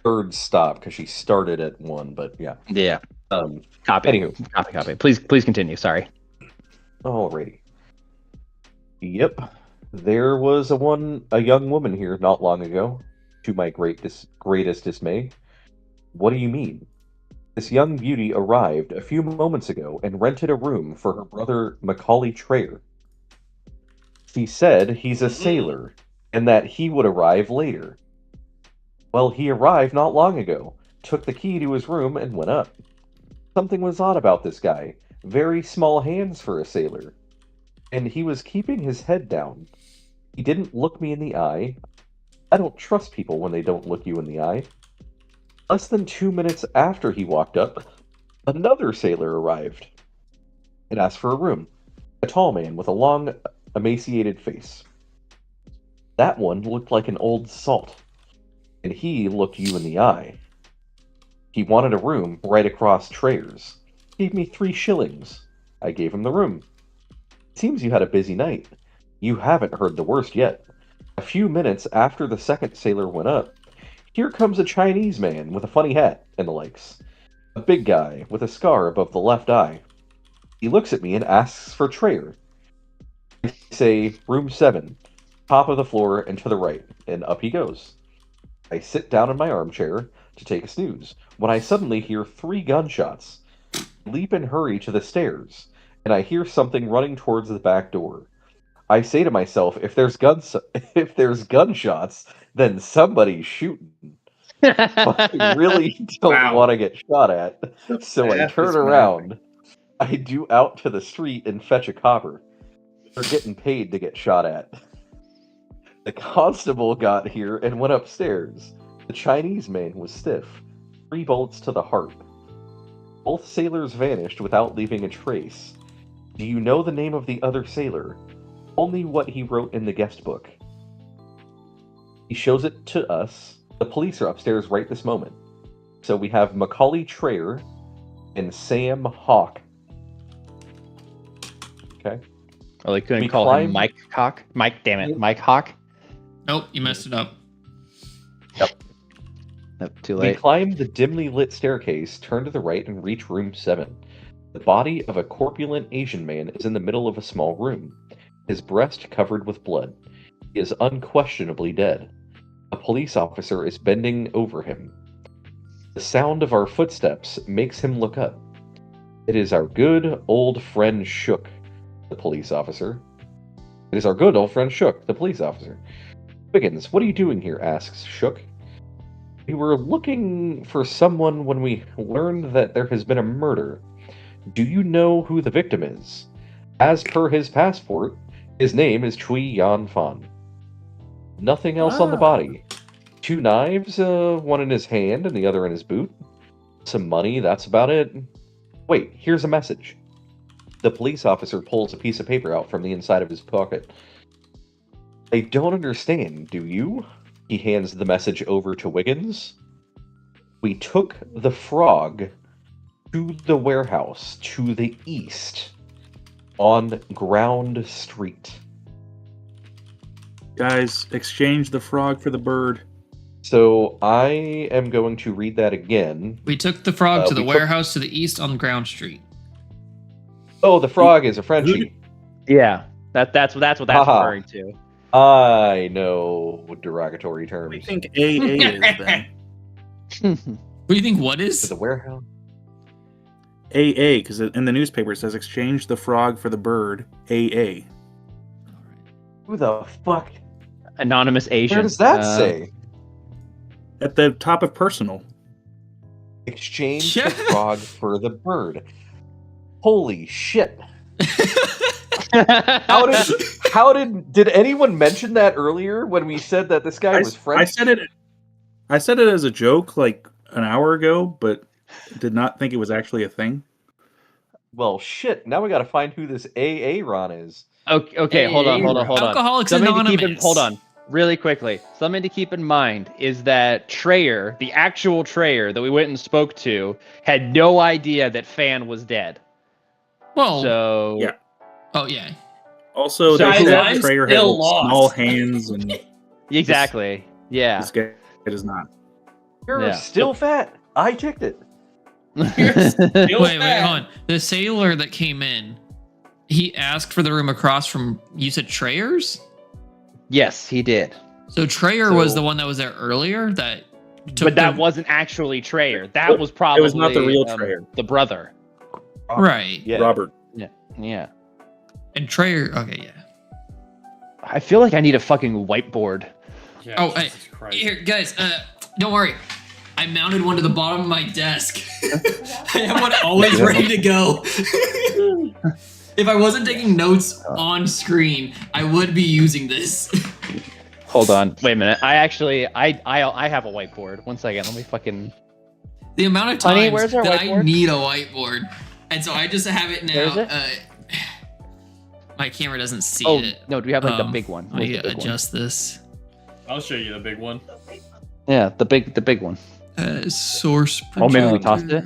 Third stop, because she started at 1, but yeah. Yeah, copy. Anywho. Copy. Please continue, sorry. Alrighty. Yep. There was a young woman here not long ago, to my greatest dismay. What do you mean? This young beauty arrived a few moments ago and rented a room for her brother Macaulay Trayer. She said he's a sailor and that he would arrive later. Well, he arrived not long ago, took the key to his room, and went up. Something was odd about this guy. Very small hands for a sailor. And he was keeping his head down. He didn't look me in the eye. I don't trust people when they don't look you in the eye. Less than 2 minutes after he walked up, another sailor arrived and asked for a room. A tall man with a long, emaciated face. That one looked like an old salt, and he looked you in the eye. He wanted a room right across Trayer's. Gave me 3 shillings. I gave him the room. Seems you had a busy night. You haven't heard the worst yet. A few minutes after the second sailor went up, here comes a Chinese man with a funny hat and the likes. A big guy with a scar above the left eye. He looks at me and asks for Trayer. I say, room 7, top of the floor and to the right, and up he goes. I sit down in my armchair to take a snooze, when I suddenly hear 3 gunshots. Leap and hurry to the stairs, and I hear something running towards the back door. I say to myself, if there's gunshots, then somebody's shooting. But I really don't Wow. want to get shot at, so I That turn is around. I do out to the street and fetch a copper. They're getting paid to get shot at. The constable got here and went upstairs. The Chinese man was stiff. 3 bullets to the heart. Both sailors vanished without leaving a trace. Do you know the name of the other sailor? Only what he wrote in the guest book. He shows it to us. The police are upstairs right this moment. So we have Macaulay Trayer and Sam Hawk. Okay. Oh, they couldn't We call him climbed- Mike Hawk? Mike Hawk? Nope, you messed it up. Nope, too We late. climb the dimly lit staircase, turn to the right, and reach room 7. The body of a corpulent Asian man is in the middle of a small room, his breast covered with blood. He is unquestionably dead. A police officer is bending over him. The sound of our footsteps makes him look up. It is our good old friend Shook, the police officer. It is our good old friend Shook, the police officer. Wiggins, what are you doing here? Asks Shook. We were looking for someone when we learned that there has been a murder. Do you know who the victim is? As per his passport, his name is Chui Yan Fan. Nothing else on the body. 2 knives, one in his hand and the other in his boot. Some money, that's about it. Wait, here's a message. The police officer pulls a piece of paper out from the inside of his pocket. I don't understand, do you? He hands the message over to Wiggins. We took the frog to the warehouse to the east on Ground Street. Guys, exchange the frog for the bird. So I am going to read that again. We took the frog to the we took- warehouse to the east on Ground Street. Oh, the frog is a Frenchie. Yeah, that's what that's Haha. referring to. I know derogatory What terms. do you think AA is then? What do you think? What To is? the warehouse. AA, because in the newspaper it says exchange the frog for the bird. AA. Who the fuck? Anonymous Asian. Where does that say? At the top of personal. Exchange Yeah. the frog for the bird. Holy shit. How did anyone mention that earlier when we said that this guy was French? I said it as a joke like an hour ago, but did not think it was actually a thing. Well, shit. Now we got to find who this AA Ron is. Okay, hold on. Alcoholics Something Anonymous. to keep in, hold on, really quickly. Something to keep in mind is that Treyer, the actual Treyer that we went and spoke to, had no idea that Fan was dead. Well, So Yeah. oh yeah. Also, So they said I'm Treyer had still lost. small hands, and exactly, yeah. this guy does not. You're Yeah. still fat. I checked it. Wait, hold on. The sailor that came in, he asked for the room across from, you said Treyer's? Yes, he did. So Treyer was So- the one that was there earlier that took But that the- wasn't actually Treyer. That was probably not the real Treyer. the brother. right. Yeah. Robert. Yeah. And Treyer, okay, yeah. I feel like I need a fucking whiteboard. Yeah, Oh, hey, Jesus Christ. here, guys, don't worry. I mounted one to the bottom of my desk. I have one always ready to go. If I wasn't taking notes on screen, I would be using this. Hold on. Wait a minute. I actually I have a whiteboard. One second. Let me fucking The amount of Honey, times where's our that I whiteboard? need a whiteboard, and so I just have it now. Where is it? My camera doesn't see Oh, it. no, do we have like the Um, big one? I Where's the big one? adjust this. I'll show you the big one. Yeah, the big one. Source. Oh, maybe we projector. tossed it?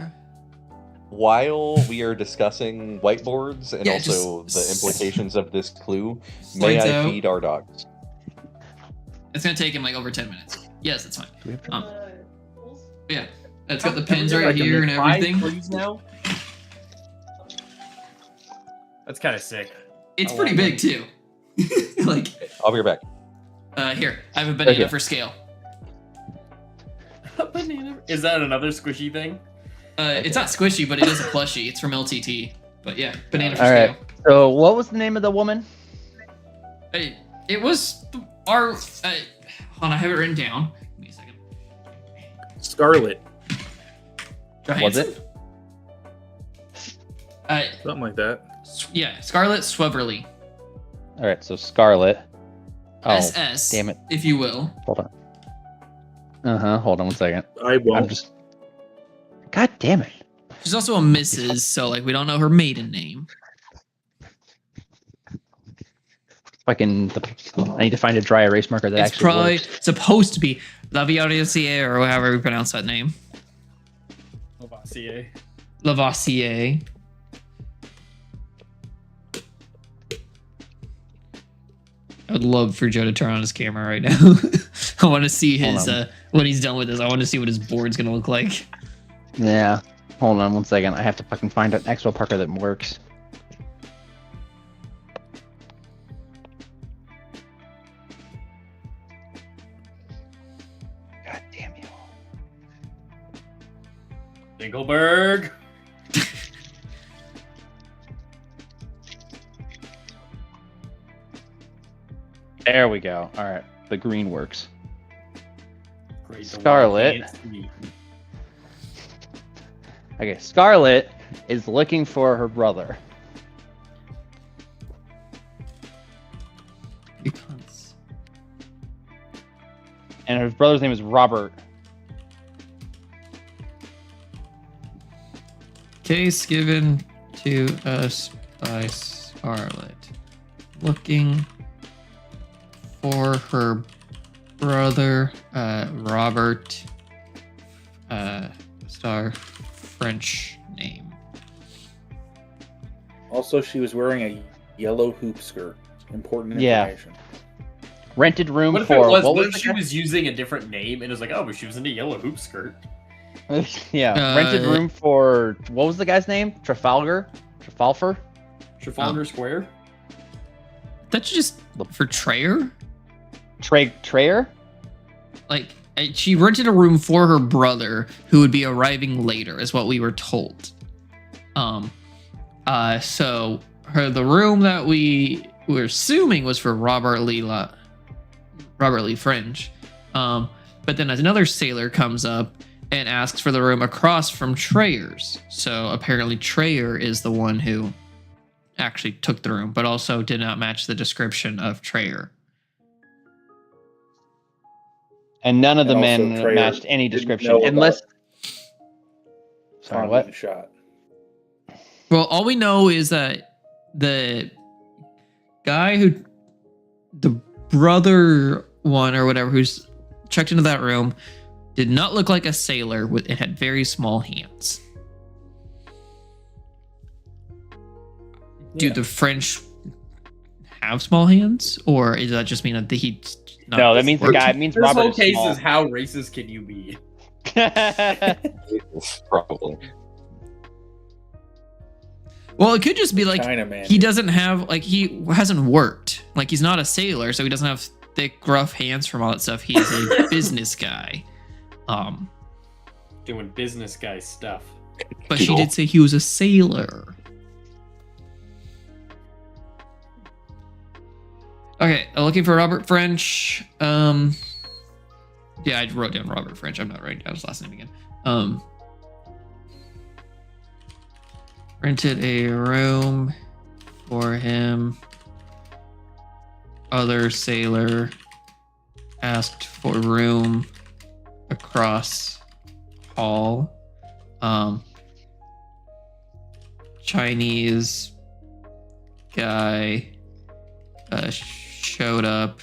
While we are discussing whiteboards and Yeah, also just the implications of this clue, may slides I out. feed our dogs? It's gonna take him like over 10 minutes. Yes, that's fine. Do we have to- Yeah, it's got the pins Like right a here and McFly everything. freeze now? That's kind of sick. It's I pretty want big too. Like, I'll be right back. here, I have a banana Okay. for scale. A banana. Is that another squishy thing? It's not squishy, but it is a plushie. It's from LTT. But yeah, banana for All scale. right. So, what was the name of the woman? Hey, it was our. Hold on, I have it written down. Give me a second. Scarlet. Was it? Something like that. Yeah, Scarlett Sweverly. All right. So Scarlet. Oh, SS. damn it. If you will. hold on. Hold on one second. I I'm won't. just. God damn it. She's also a Mrs., so like we don't know her maiden name. Fucking. I need to find a dry erase marker that It's actually probably works. supposed to be Lavoisier or however we pronounce that name. Lavoisier. Lavoisier. I would love for Joe to turn on his camera right now. I want to see his Hold on. when he's done with this. I want to see what his board's gonna look like. Yeah. Hold on one second. I have to fucking find an actual marker that works. God damn you. Dinkelberg. There we go. All right. The green works. Great, the Scarlet. one can't see. Okay. Scarlet is looking for her brother. And her brother's name is Robert. Case given to us by Scarlett. Looking for her brother, Robert, star French name. Also, she was wearing a yellow hoop skirt. Important Yeah. information. Rented room What if for it was? what What was if the she guy- was using a different name and it was like, oh, but she was in a yellow hoop skirt? yeah, rented room for what was the guy's name? Trafalgar? Trafalgar Square? That's just for Treyer. Treyer? Like she rented a room for her brother, who would be arriving later, is what we were told. So the room that we were assuming was for Robert Lee French. But then another sailor comes up and asks for the room across from Trayer's. So apparently Trayer is the one who actually took the room, but also did not match the description of Trayer. And none of the And also men Trayer matched any didn't description, know unless. about Sorry, Tom what? being shot. Well, all we know is that the guy the brother one or whatever, who's checked into that room, did not look like a sailor. It had very small hands. Do the French have small hands, or does that just mean that he's not? No, that means the guy. It means This Robert whole is case small. is how racist can you be? Probably. Well, it could just be like Chinaman. he doesn't have he hasn't worked. Like he's not a sailor, so he doesn't have thick, rough hands from all that stuff. He's a business guy. Doing business guy stuff. But she did say he was a sailor. Okay, looking for Robert French. Yeah, I wrote down Robert French. I'm not writing down his last name again. Rented a room for him. Other sailor asked for room across hall. Chinese guy showed up.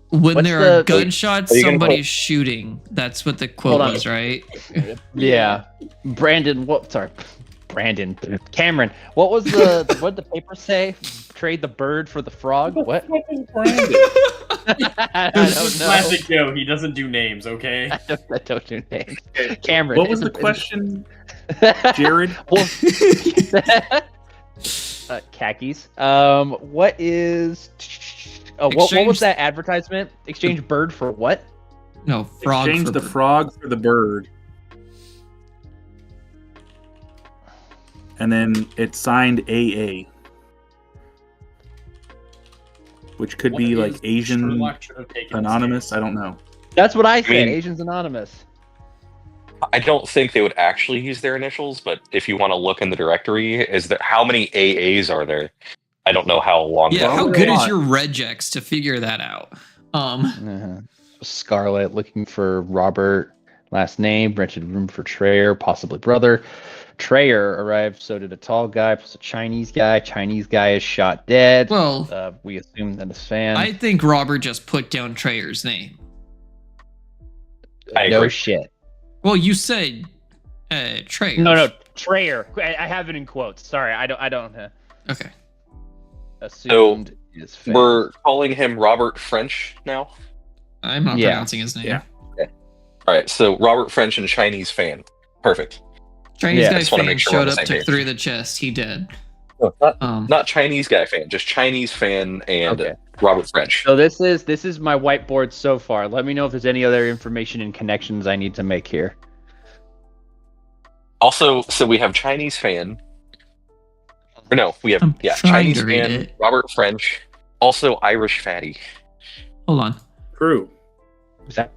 When What's there are the- gunshots, Are you gonna somebody's shooting. That's what the quote Hold on. was, right? Yeah, Brandon. What? Sorry, Brandon. Cameron. What was the? What did the paper say? Trade the bird for the frog. What? I don't know. Classic Joe. He doesn't do names. Okay. I don't do names. Cameron. What was is the it- question, Jared? Well, khakis. What is? Oh, what was Exchange- that advertisement? Exchange bird for what? No, frog. Exchange for the bird. frog for the bird. And then it's signed AA. Which could be What like is Asian Sherlock should have taken Anonymous. serious? I don't know. That's what I said. mean- Asians Anonymous. I don't think they would actually use their initials, but if you want to look in the directory, is there how many AAs are there? I don't know how long. Yeah, how Probably good a is lot. your regex to figure that out? Uh-huh. Scarlett looking for Robert, last name, rented room for Trayer, possibly brother. Trayer arrived, so did a tall guy plus a Chinese guy. Chinese guy is shot dead. Well, We assume that is fan. I think Robert just put down Trayer's name. I no agree. shit. Well, you said Trayer. No, Trayer. I have it in quotes. Sorry, I don't. Okay. Assumed is fan. We're calling him Robert French now. I'm not Yeah. pronouncing his name. Yeah. All right, so Robert French and Chinese fan. Perfect. Chinese Yeah, guy just wanna fan make sure we're on showed the up, same took page. 3 of the chest. He dead. No, Um, not Chinese guy fan, just Chinese fan and Okay. Robert French. So this is my whiteboard so far. Let me know if there's any other information and connections I need to make here. Also, so we have Chinese fan. Or no, we have I'm trying Chinese to read fan, it. Robert French, also Irish fatty. hold on. True. Is that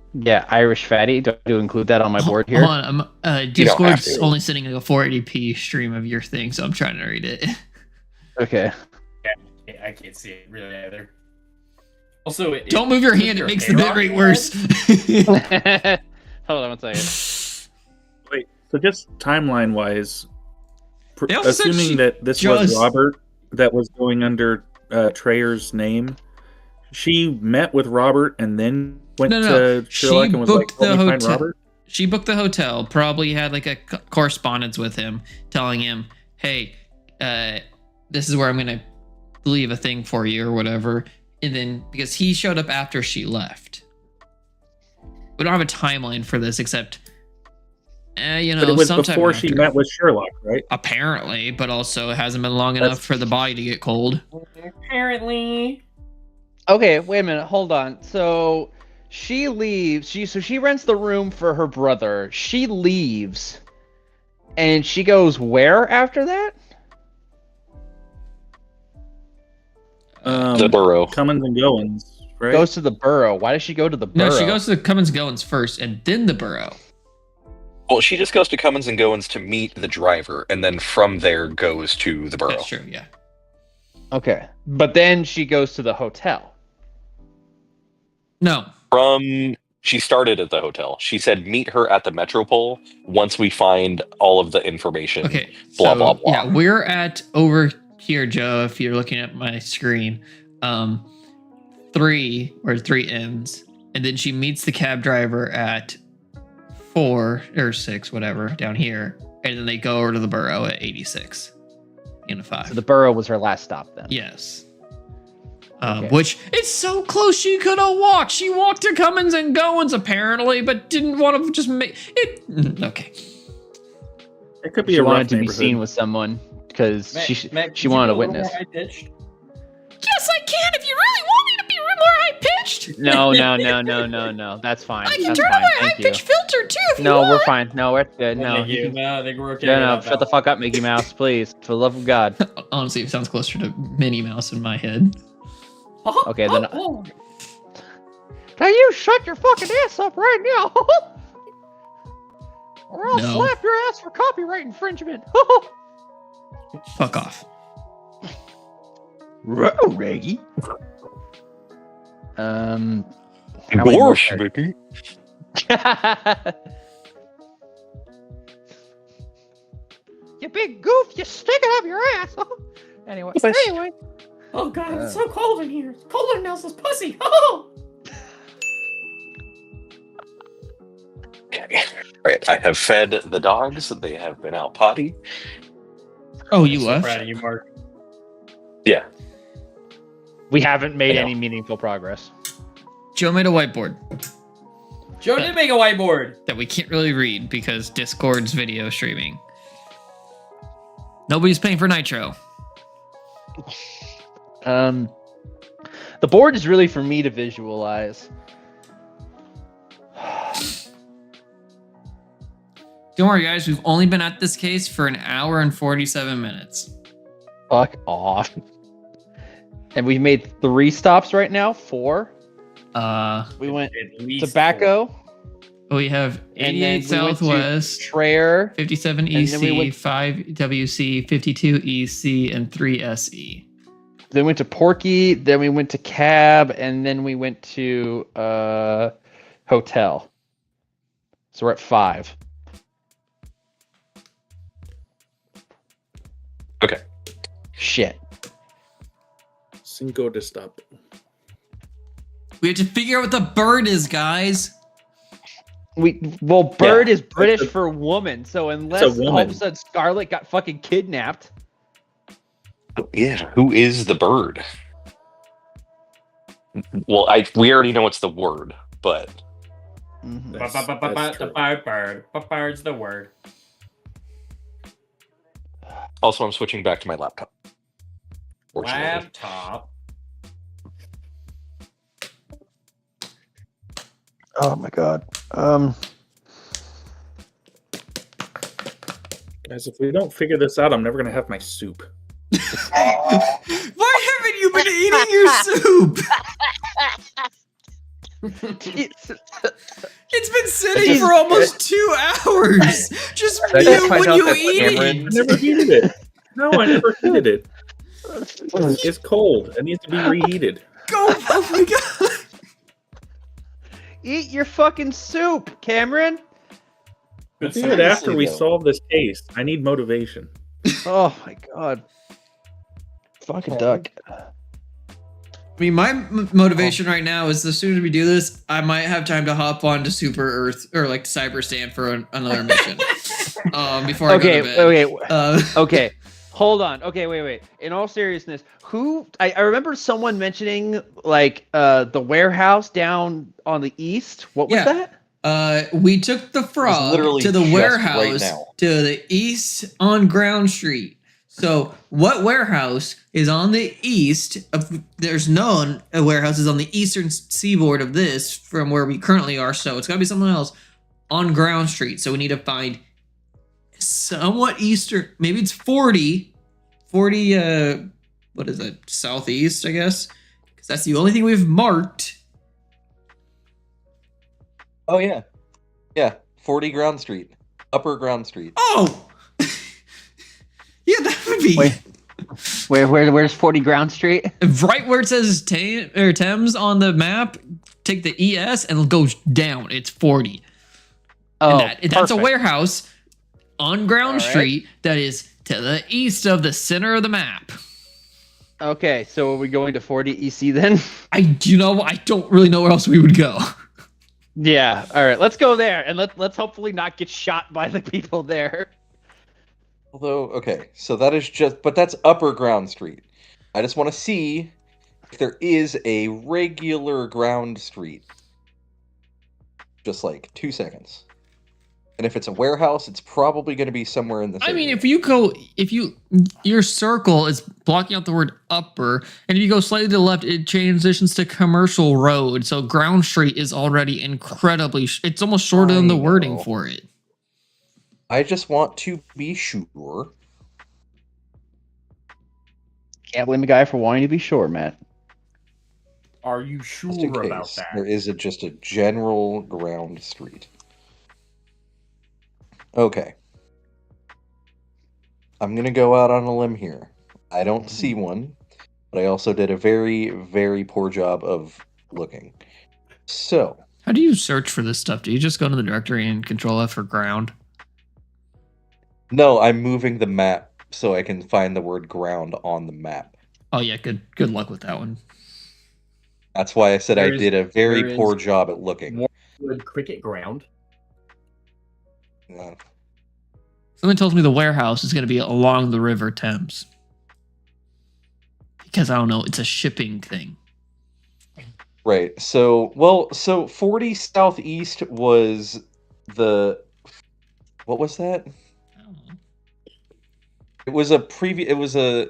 Irish fatty? Do I do include that on my board here? Hold on. have Discord's to. only sending a 480p stream of your thing, so I'm trying to read it. Okay. I can't see it really either. Also, Don't move your hand. It makes the bit rate worse. Hold on one second. Wait. So just timeline wise, They also said assuming she that this just- was Robert that was going under Trayer's name, she met with Robert and then went No. to Sherlock She and was like, booked the "Help me find hotel. Robert." She booked the hotel, probably had like a correspondence with him telling him, hey, this is where I'm going to leave a thing for you or whatever. And then because he showed up after she left. We don't have a timeline for this except, But it was sometime before she after. met with Sherlock, right? Apparently, but also it hasn't been long That's- enough for the body to get cold. Apparently. Okay, wait a minute. Hold on. So She leaves. She rents the room for her brother. She leaves, and she goes where after that? The Burrow. Cummins and Goins, right? Goes to the Burrow. Why does she go to the Burrow? No, she goes to the Cummins Goins first and then the Burrow. Well, she just goes to Cummins and Goins to meet the driver, and then from there goes to the Burrow. That's true, yeah. Okay, but then she goes to the hotel. No. She started at the hotel. She said, meet her at the Metropole once we find all of the information. Okay. Blah, So, blah, blah. yeah, we're at over here, Joe, if you're looking at my screen. 3 M's. And then she meets the cab driver at 4 or 6, whatever, down here. And then they go over to the Burrow at 86 in a 5. So the Burrow was her last stop then. Yes. Okay. Which it's so close she could have walked. She walked to Cummins and Goins apparently, but didn't want to just make it. Okay. It could be She a rough wanted to be neighborhood. seen with someone because Matt, she wanted a witness. Yes, I can. If you really want me to be more high pitched, No. That's fine. I can That's turn on fine. my Thank high you. pitch filter too. If you No, want. we're fine. No, we're good. No, Thank you. No, I think we're okay. no, without shut the that. fuck up, Mickey Mouse, please. For the love of God. Honestly, it sounds closer to Minnie Mouse in my head. Okay, then. Oh, Now you shut your fucking ass up right now, or I'll No. slap your ass for copyright infringement. Fuck off. Reggie. How many more Gosh, characters? Mickey. You big goof, you stick it up your ass. Anyway. oh God, it's so cold in here. It's colder than Nelson's pussy. Oh. Okay. All right. I have fed the dogs. They have been out potty. Oh, you So left? proud of you, Mark. Yeah. We haven't made I know. any meaningful progress. Joe made a whiteboard Joe did make a whiteboard. that we can't really read because Discord's video streaming. Nobody's paying for Nitro. The board is really for me to visualize. Don't worry, guys. We've only been at this case for an hour and 47 minutes. Fuck off. And we've made 3 stops right now. 4. We went At least Tobacco, We have and 88 then we went to Southwest, Traer. 57 and then we EC, went- 5 WC, 52 EC, and 3 SE. Then we went to Porky. Then we went to Cab, and then we went to Hotel. So we're at 5. Okay. Shit. Cinco de stop. We have to figure out what the bird is, guys. Bird Yeah. is British for woman. So unless all of woman. a sudden Scarlet got fucking kidnapped. Yeah. Who is the bird? Well, we already know it's the word, but That's The true. bird. Bird's the word. also I'm switching back to my laptop. Fortunately. Laptop. Oh my god. Guys, if we don't figure this out, I'm never gonna have my soup. Why haven't you been eating your soup? It's been sitting for almost 2 hours. Just I just find when out you that eat Cameron- I it. never heated it. No, I never heated it. It's cold. It needs to be reheated. Go! Oh my god! Eat your fucking soup, Cameron. We'll do it after we solve this case. I need motivation. Oh my god. Fucking duck. I mean, my motivation right now is as soon as we do this, I might have time to hop on to Super Earth or like Cyber Stand for another mission. Before I go to bed. Okay. Hold on. Okay, wait. In all seriousness, I remember someone mentioning like the warehouse down on the east. What was Yeah. that? We took the frog literally to the just warehouse right now. to the east on Ground Street. So, what warehouse is on the east of? There's known a warehouse is on the eastern seaboard of this from where we currently are. So it's got to be something else on Ground Street. So we need to find somewhat eastern. Maybe it's 40. What is it? Southeast, I guess, because that's the only thing we've marked. Oh yeah, yeah. 40 Ground Street, Upper Ground Street. Oh, yeah, that would be. Wait. Where's 40 Ground Street? Right where it says Thames on the map, take the ES and go down. It's 40. Oh, And that's a perfect. warehouse on Ground All right. Street that is to the east of the center of the map. Okay, so are we going to 40 EC then? I don't really know where else we would go. Yeah. All right, let's go there, and let's hopefully not get shot by the people there. Although, okay, so that is but that's Upper Ground Street. I just want to see if there is a regular Ground Street. Just like 2 seconds. And if it's a warehouse, it's probably going to be somewhere in this I mean, area. your circle is blocking out the word upper, and if you go slightly to the left, it transitions to commercial road. So Ground Street is already incredibly, it's almost shorter than the I wording know. for it. I just want to be sure. Can't blame the guy for wanting to be sure, Matt. Are you Just in sure about case that? there is just a general Ground Street. Okay. I'm going to go out on a limb here. I don't see one, but I also did a very, very poor job of looking. So, How do you search for this stuff? Do you just go to the directory and Control F for ground? no, I'm moving the map so I can find the word ground on the map. Oh yeah, good luck with that one. That's why I said I There is- did a very there poor is job at looking. Warwood Cricket Ground. Yeah. Someone tells me the warehouse is going to be along the River Thames. Because I don't know, it's a shipping thing. Right. So 40 Southeast was the... What was that? I don't know. It was a It was a...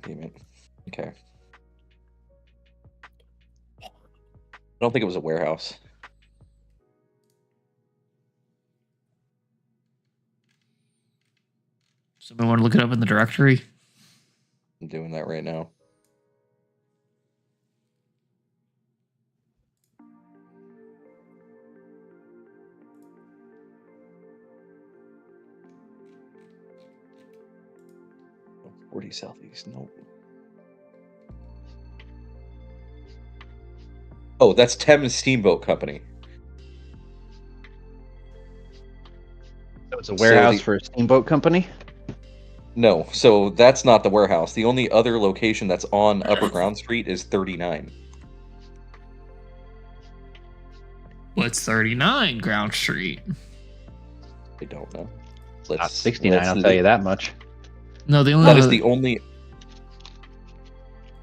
Damn it. Okay. I don't think it was a warehouse. Somebody want to look it up in the directory? I'm doing that right now. Oh, 40 Southeast, nope. Oh, that's Thames Steamboat Company. So it's a warehouse the- for a steamboat company? No, so that's not the warehouse. The only other location that's on Upper Ground Street is 39. What's 39 Ground Street? I don't know. Not 69, I'll tell you that much. No, the only That is other- the only.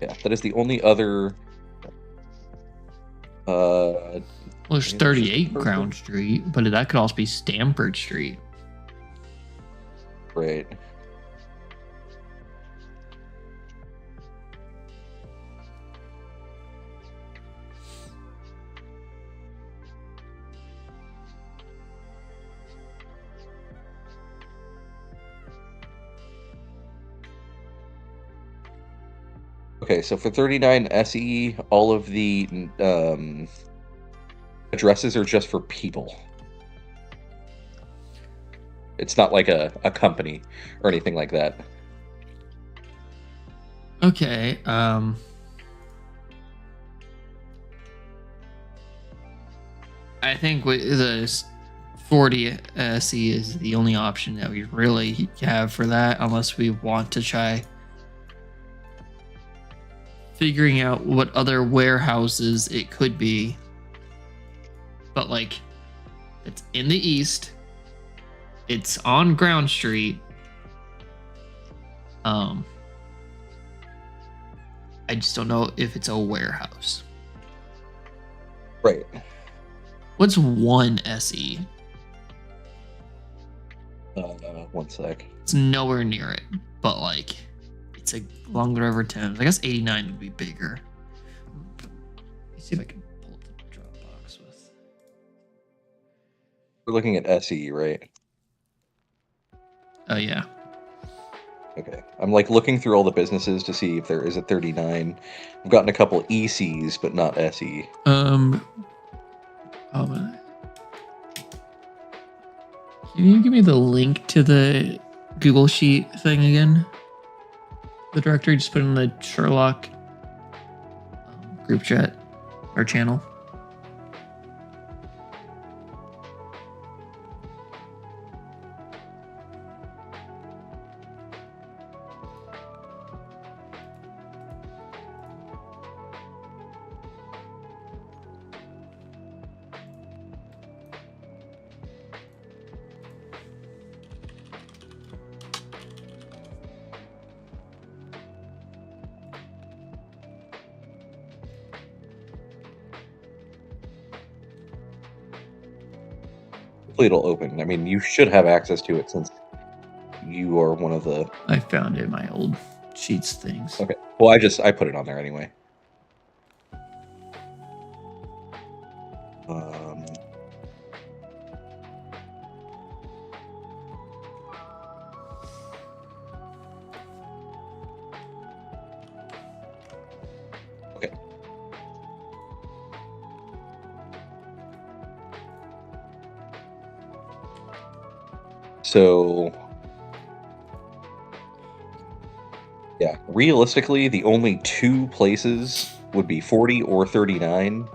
Yeah, that is the only other. well, there's Yeah, 38 there's- Ground Street, but that could also be Stamford Street. Right. Okay, so for 39 SE, all of the addresses are just for people. It's not like a company or anything like that. Okay, I think the 40 SE is the only option that we really have for that, unless we want to try figuring out what other warehouses it could be. But like, it's in the east. It's on Ground Street. I just don't know if it's a warehouse. Right. What's one SE? One sec. It's nowhere near it, but like, it's along the River Thames. I guess 89 would be bigger. Let's see if I can pull up the Dropbox with. We're looking at SE, right? Oh yeah. Okay. I'm like looking through all the businesses to see if there is a 39. I've gotten a couple ECs, but not SE. Oh, can you give me the link to the Google Sheet thing again? The directory, just put in the Sherlock group chat or channel. Hopefully it'll open. I mean, you should have access to it since you are one of the... I found it in my old Sheets things. Okay. Well, I put it on there anyway. Okay. So, yeah, realistically, the only two places would be 40 or 39.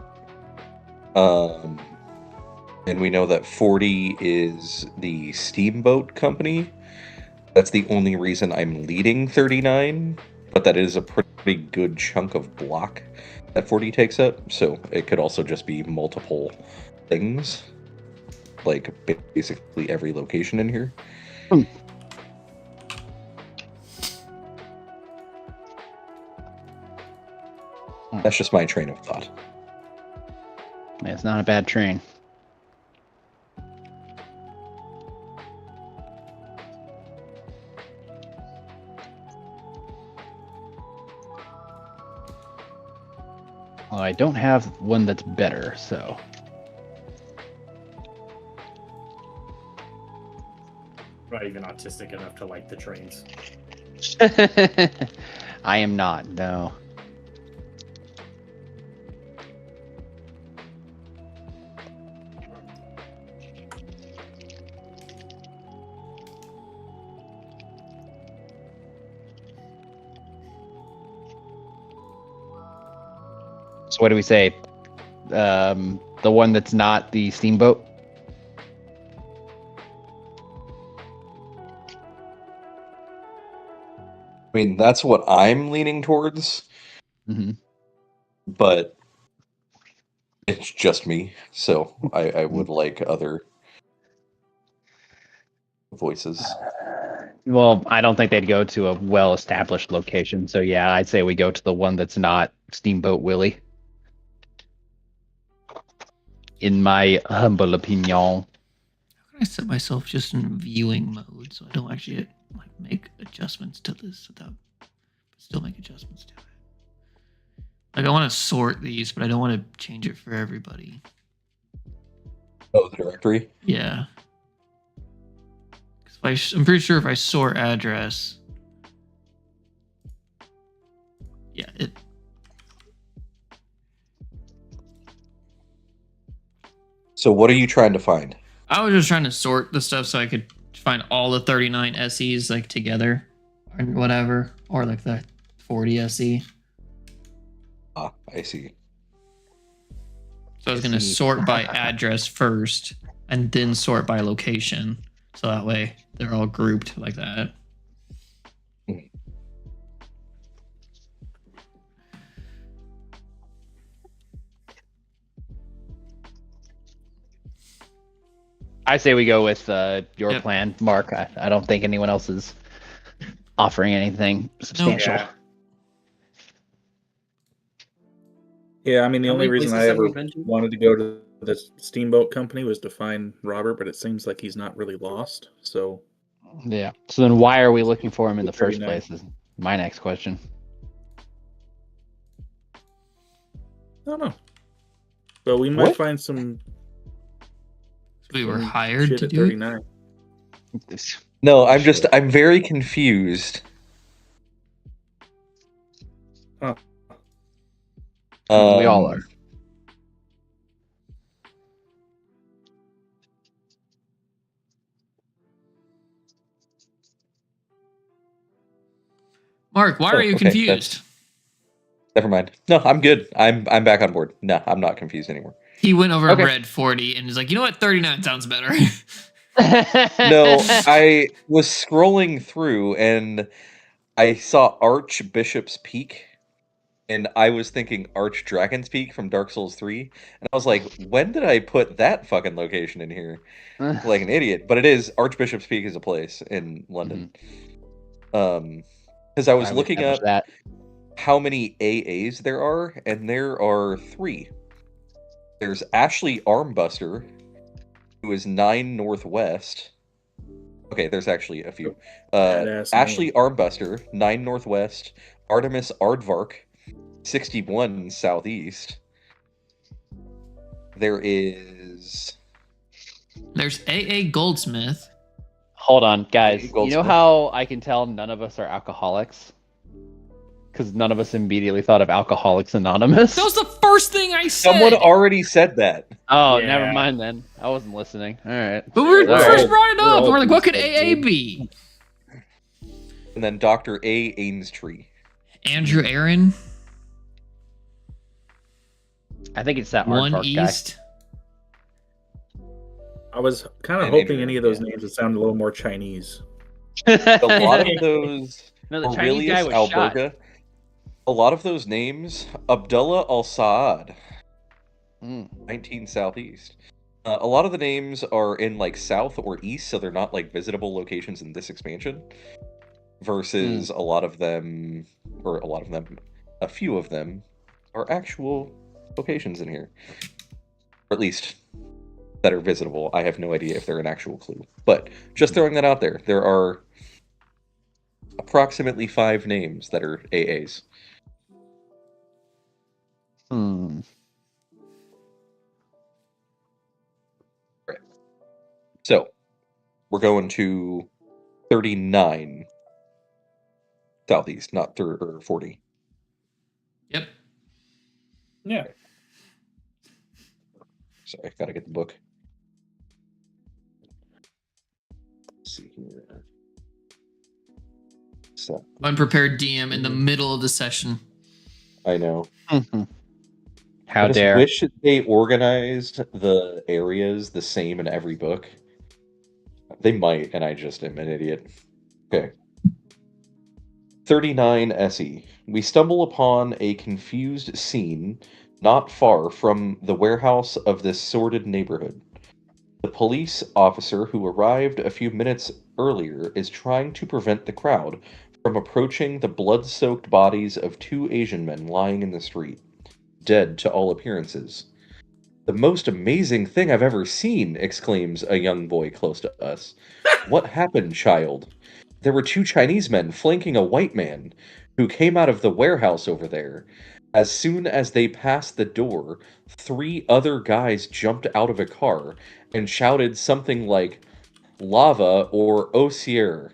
And we know that 40 is the Steamboat Company. That's the only reason I'm leading 39, but that is a pretty good chunk of block that 40 takes up, so it could also just be multiple things. Like, basically every location in here. That's just my train of thought. It's not a bad train. Well, I don't have one that's better, so. Not even autistic enough to like the trains. I am not, no. So what do we say? The one that's not the Steamboat? I mean, that's what I'm leaning towards, Mm-hmm. but it's just me, so I would like other voices. Well, I don't think they'd go to a well-established location, so yeah, I'd say we go to the one that's not Steamboat Willie. In my humble opinion. How can I set myself just in viewing mode so I don't actually like make adjustments to this without still make adjustments to it? Like I want to sort these, but I don't want to change it for everybody. Oh, the directory? Yeah. 'Cause I'm pretty sure if I sort address, yeah, it. So what are you trying to find? I was just trying to sort the stuff so I could find all the 39 SEs like together or whatever, or like the 40 SE. Ah, I see. So I was going to sort by address first and then sort by location. So that way they're all grouped like that. I say we go with your Yep. plan, Mark. I don't think anyone else is offering anything substantial. Yeah. Yeah, I mean, the How only many reason I places have ever we been to? wanted to go to the steamboat company was to find Robert, but it seems like he's not really lost. So Yeah. So then why are we looking for him in the first 39. place is my next question. I don't know. But we might What? find some. We were some hired shit to at do it. 39. No, I'm very confused. Huh. We all are. Mark, why Oh, are you okay, confused? Never mind. No, I'm good. I'm back on board. No, I'm not confused anymore. He went over Okay. and read 40 and is like, you know what? 39 sounds better. No, I was scrolling through and I saw Archbishop's Peak, and I was thinking Archdragon's Peak from Dark Souls 3, and I was like, when did I put that fucking location in here? Like an idiot. But it is Archbishop's Peak is a place in London. Because I was looking up that. how many AAs there are, and there are 3. There's Ashley Armbuster, who is 9 Northwest. Okay, there's actually a few. Badass Ashley name. Armbuster, 9 Northwest. Artemis Aardvark, 61 Southeast. There is... There's AA Goldsmith. Hold on, guys. You know Goldsmith. how I can tell none of us are alcoholics? Because none of us immediately thought of Alcoholics Anonymous. That was the first thing I said. Someone already said that. Oh, Yeah. never mind then. I wasn't listening. All right. But we We're first all- brought it we're up. all We're like, what could confused, AA dude. be? And then Dr. A. Ainstree. Andrew Aaron, I think it's that One Aardvark guy. East. I was kind of And hoping Adrian, any of those yeah. names would sound a little more Chinese. A lot of those... No, the Chinese guy Aurelius was shot. Alberga. A lot of those names, Abdullah Al-Saad, Mm. 19 Southeast. A lot of the names are in like South or East, so they're not like visitable locations in this expansion. Versus a lot of them, a few of them are actual locations in here. Or at least that are visitable. I have no idea if they're an actual clue. But just throwing that out there, there are approximately 5 names that are AAs. Hmm. So, we're going to 39 Southeast, not 40. Yep. Yeah. Sorry, gotta get the book. Let's see here. So, Unprepared DM in the middle of the session. I know. How I just dare. wish they organized the areas the same in every book. They might, and I just am an idiot. Okay. 39 SE. We stumble upon a confused scene not far from the warehouse of this sordid neighborhood. The police officer who arrived a few minutes earlier is trying to prevent the crowd from approaching the blood-soaked bodies of 2 Asian men lying in the street, dead to all appearances. "The most amazing thing I've ever seen," exclaims a young boy close to us. "What happened, child?" "There were 2 Chinese men flanking a white man who came out of the warehouse over there. As soon as they passed the door, 3 other guys jumped out of a car and shouted something like lava or osier.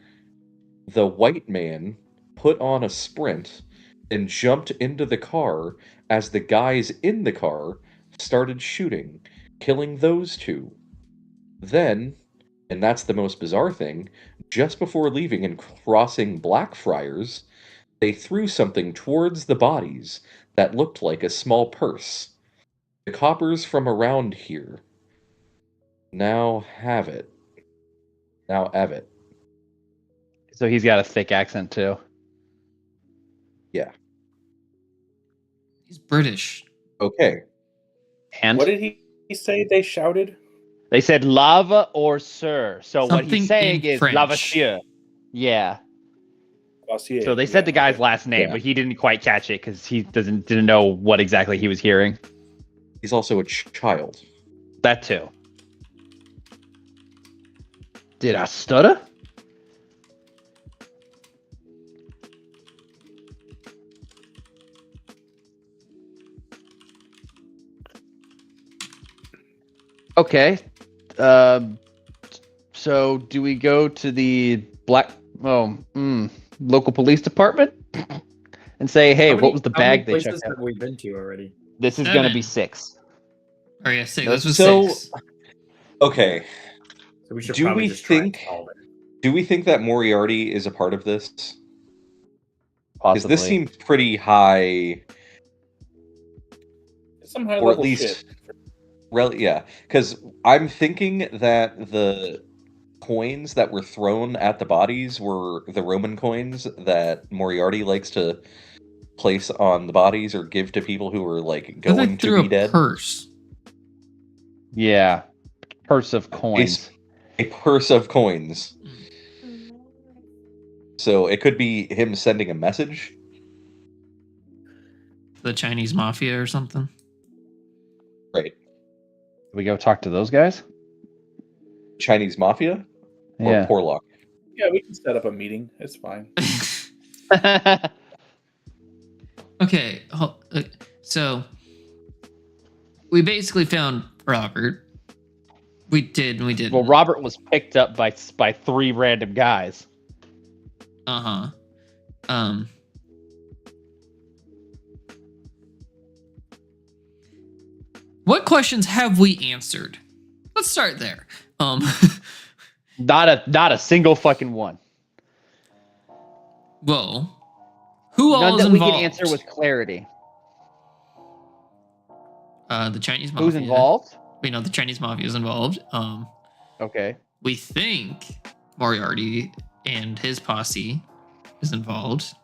The white man put on a sprint and jumped into the car as the guys in the car started shooting, killing those 2. Then, and that's the most bizarre thing, just before leaving and crossing Blackfriars, they threw something towards the bodies that looked like a small purse. The coppers from around here now have it. Now have it." So he's got a thick accent too. Yeah. He's British. Okay. And What did he say they shouted? they said lava or sir. So what Something he's saying in is French. lavassier. Yeah. Glossier. So they said the guy's okay. last name, Yeah. but he didn't quite catch it because he didn't know what exactly he was hearing. He's also a child. That too. Did I stutter? Okay. So do we go to the local police department and say, hey, what was the bag they checked places out? have we been to already? This is going to be 7. 6. Oh yeah, 6. No, This was so- 6. Okay. So we should Do probably we just try and think- solve it. Do we think that Moriarty is a part of this? Because Possibly. this seems pretty high, Some high or at level least, shit. yeah. Because I'm thinking that the coins that were thrown at the bodies were the Roman coins that Moriarty likes to place on the bodies or give to people who are like I thought going they to threw be a dead. purse. Yeah. Purse of coins. A purse of coins. So it could be him sending a message. The Chinese mafia or something. Right. We go talk to those guys? Chinese mafia or Yeah. Porlock. Yeah, we can set up a meeting. It's fine. Okay, so we basically found Robert. We did and we didn't. Well, Robert was picked up by 3 random guys. Uh-huh. What questions have we answered? Let's start there. Not a single fucking one. Well, who all None is that we involved? can answer with clarity. The Chinese mafia. Who's involved? We know the Chinese mafia is involved. Okay. We think Moriarty and his posse is involved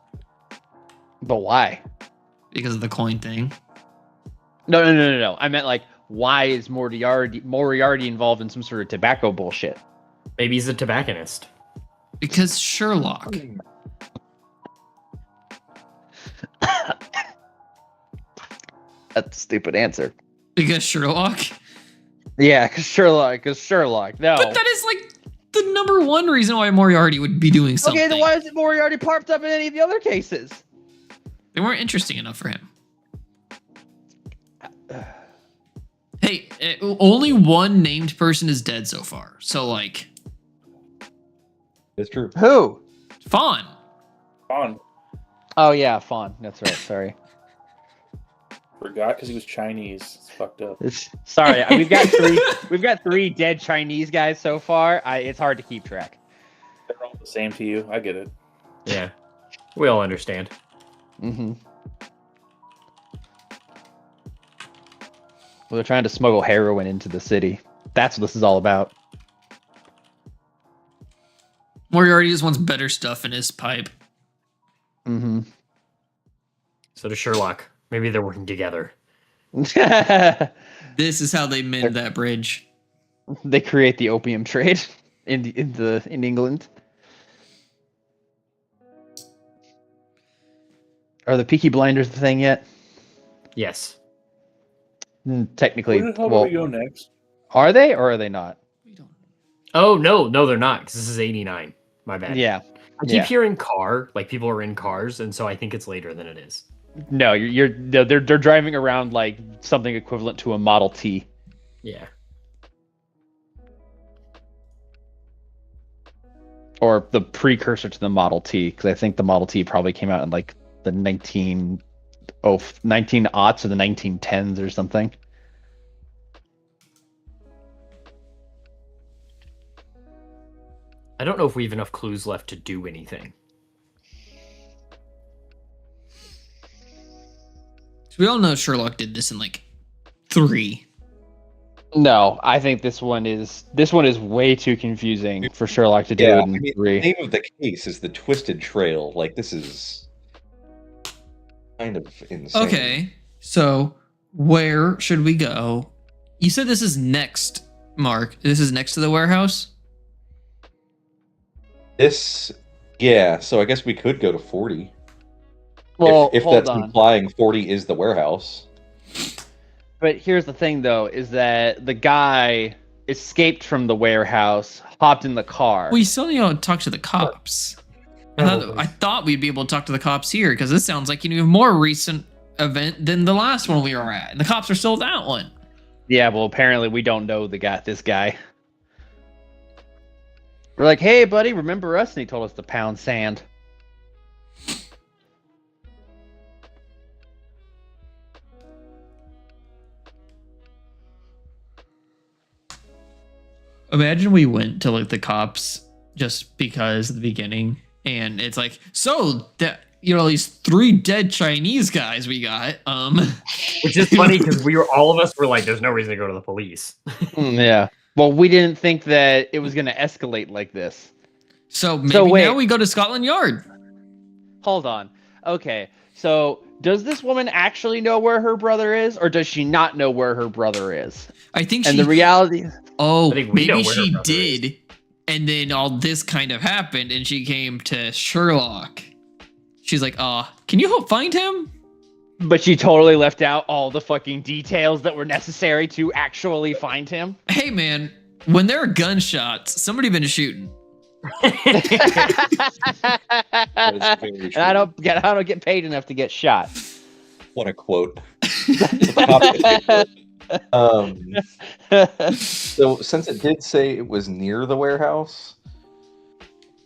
But why? because of the coin thing. No. I meant like, why is Moriarty involved in some sort of tobacco bullshit? Maybe he's a tobacconist. Because Sherlock. That's a stupid answer. Because Sherlock. Yeah, because Sherlock. No. But that is like the number one reason why Moriarty would be doing something. Okay, then why isn't Moriarty popped up in any of the other cases? They weren't interesting enough for him. Hey, only one named person is dead so far. So, like, It's true. Who? Fawn. On. Oh yeah, Fawn. That's right. Sorry. Forgot because he was Chinese. It's fucked up. Sorry, we've got 3 dead Chinese guys so far. It's hard to keep track. They're all the same to you. I get it. Yeah. We all understand. Mm-hmm. Well, they're trying to smuggle heroin into the city. That's what this is all about. Moriarty just wants better stuff in his pipe. Mm-hmm. So does Sherlock. Maybe they're working together. This is how they mend that bridge. They create the opium trade in England. Are the Peaky Blinders the thing yet? Yes. Technically, Where the hell do well, we go next? are they or are they not? We don't. Oh, no, they're not, because this is 89. My bad. Yeah. I keep hearing car, like people are in cars, and so I think it's later than it is. No, they're driving around like something equivalent to a Model T. Yeah. Or the precursor to the Model T, because I think the Model T probably came out in like the 19 aughts or the 1910s or something. I don't know if we have enough clues left to do anything. So we all know Sherlock did this in like 3. No, I think this one is way too confusing for Sherlock to do Yeah, in I mean, 3. the name of the case is the Twisted Trail. Like, this is kind of insane. Okay, so where should we go? You said this is next, Mark. This is next to the warehouse? Yeah, so I guess we could go to 40. Well, if hold that's on. implying 40 is the warehouse. But here's the thing, though, is that the guy escaped from the warehouse, hopped in the car. We still need to talk to the cops. I thought we'd be able to talk to the cops here because this sounds like an even more recent event than the last one we were at, and the cops are still at that one. Yeah, well, apparently we don't know this guy. We're like, hey, buddy, remember us? And he told us to pound sand. Imagine we went to like the cops just because at the beginning, and it's like, so that these 3 dead Chinese guys we got. Which is funny because all of us were like, "There's no reason to go to the police." Yeah. Well, we didn't think that it was going to escalate like this. So maybe wait. now we go to Scotland Yard. Hold on. Okay. So does this woman actually know where her brother is, or does she not know where her brother is? I think And she. the reality. Oh, I think we know maybe where her she brother is. did, and then all this kind of happened, and she came to Sherlock. She's like, can you help find him? But she totally left out all the fucking details that were necessary to actually find him. Hey, man, when there are gunshots, somebody been shooting. That is very true. And I don't get paid enough to get shot. What a quote. So since it did say it was near the warehouse,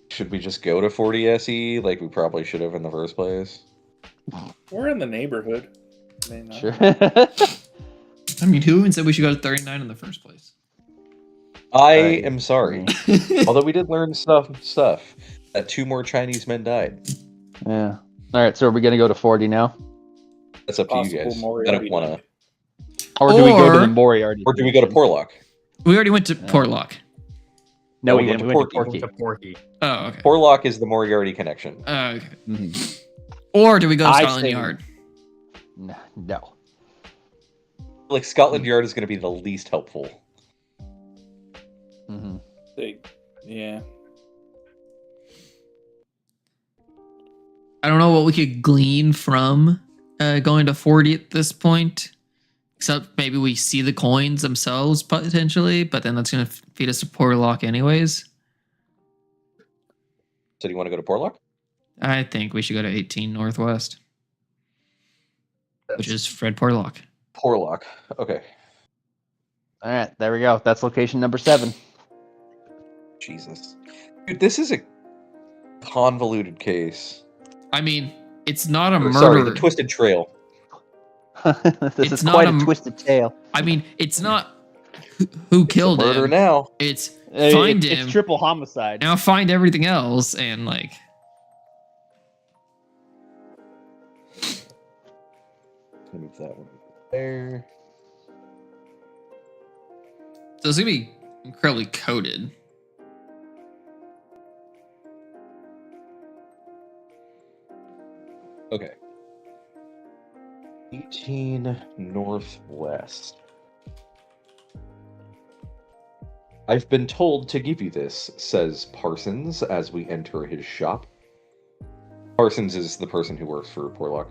should we just go to 40 SE like we probably should have in the first place? We're in the neighborhood. I mean, Sure. I mean, who even said we should go to 39 in the first place? I am sorry. Although we did learn stuff that 2 more Chinese men died. Yeah. All right. So are we gonna go to 40 now, That's up to you possible guys. I Moriarty don't want to. died. or do we go to the Or- Moriarty? Or do we go to Porlock? We already went to Portlock. No, we we went didn't. to We went to Porky. Porky. To Porky. Oh, okay. Porlock is the Moriarty connection. Okay. Mhm. Or do we go to I Scotland say- Yard? No. Like Scotland Yard is going to be the least helpful. Mm-hmm. Yeah. I don't know what we could glean from going to 40 at this point. Except maybe we see the coins themselves potentially, but then that's going to feed us to Porlock anyways. So do you want to go to Porlock? I think we should go to 18 Northwest, which is Fred Porlock. Porlock. Okay. All right. There we go. That's location number 7. Jesus. Dude, this is a convoluted case. I mean, it's not a Or, murder. sorry, the Twisted Trail. This It's is not quite a- a twisted tale. I mean, it's not who killed Murder him. now. It's find him. It's triple homicide. Now find everything else and like. Move that one there. So it's gonna be incredibly coded. Okay. 18 Northwest. I've been told to give you this, says Parsons as we enter his shop. Parsons is the person who works for Porlock.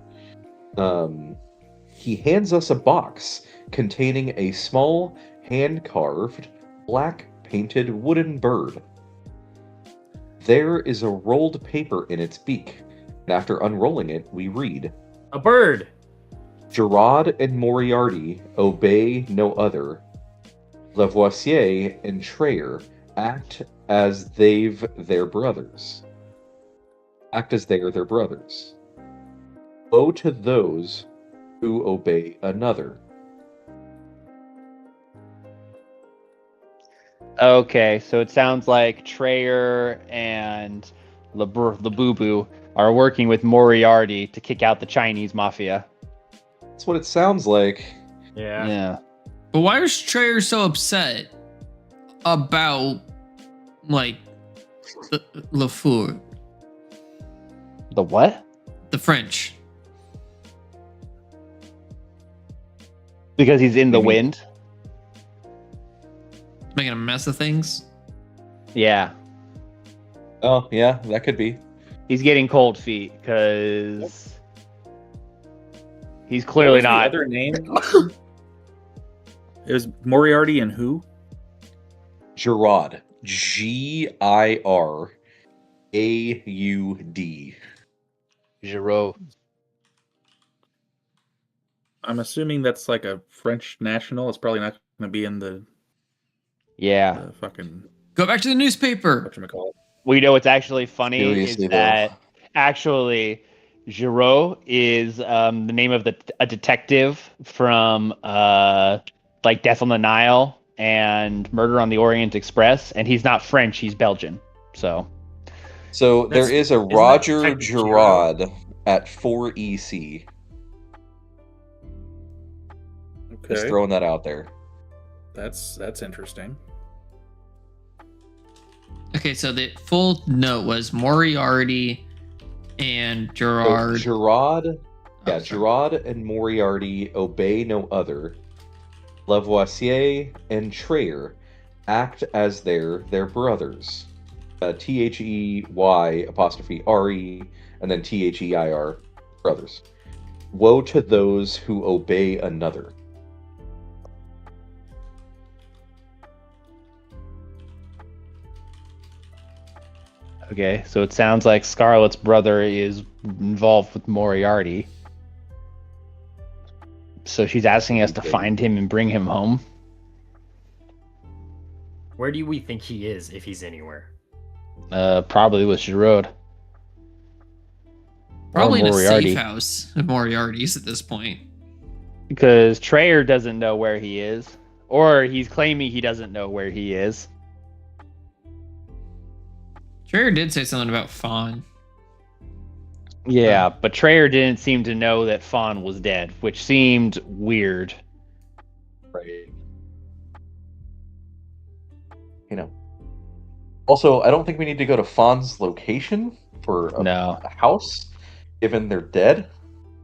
He hands us a box containing a small, hand-carved, black-painted wooden bird. There is a rolled paper in its beak, and after unrolling it, we read, A bird. Gerard and Moriarty obey no other. Lavoisier and Trayer act as they've their brothers. Act as they are their brothers. Woe to those who obey another. Okay, so it sounds like Trayer and Labubu are working with Moriarty to kick out the Chinese mafia. That's what it sounds like. Yeah. Yeah. But why is Trayer so upset about like Lafleur, The what? the French? Because he's in the Mhm. wind? Making a mess of things. Yeah. Oh, yeah, that could be. He's getting cold feet because he's clearly What was not. the other name? It was Moriarty and who? Girard. G-I-R-A-U-D. Giraud. I'm assuming that's like a French national. It's probably not going to be in the Yeah. fucking Go back to the newspaper. whatchamacallit. Well, you know what's actually funny Seriously, is that actually Giraud is the name of a detective from like Death on the Nile and Murder on the Orient Express, and he's not French, he's Belgian. So So That's- there is a isn't that Roger Detective Girard at 4EC. Just Okay, throwing that out there. that's interesting. Okay, so the full note was Moriarty and So Gerard. Girard, yeah, sorry. Girard and Moriarty obey no other. Lavoisier and Trayer act as their brothers. They apostrophe re and then their brothers. Woe to those who obey another. okay, so it sounds like Scarlett's brother is involved with Moriarty. So she's asking us to find him and bring him home. Where do we think he is if he's anywhere? Probably with Giraud. Probably in a Moriarty. safe house of Moriarty's at this point. Because Trayer doesn't know where he is. Or he's claiming he doesn't know where he is. Trayer did say something about Fawn. Yeah, but Trayer didn't seem to know that Fawn was dead, which seemed weird. Right. You know. Also, I don't think we need to go to Fawn's location for No. a house, given they're dead.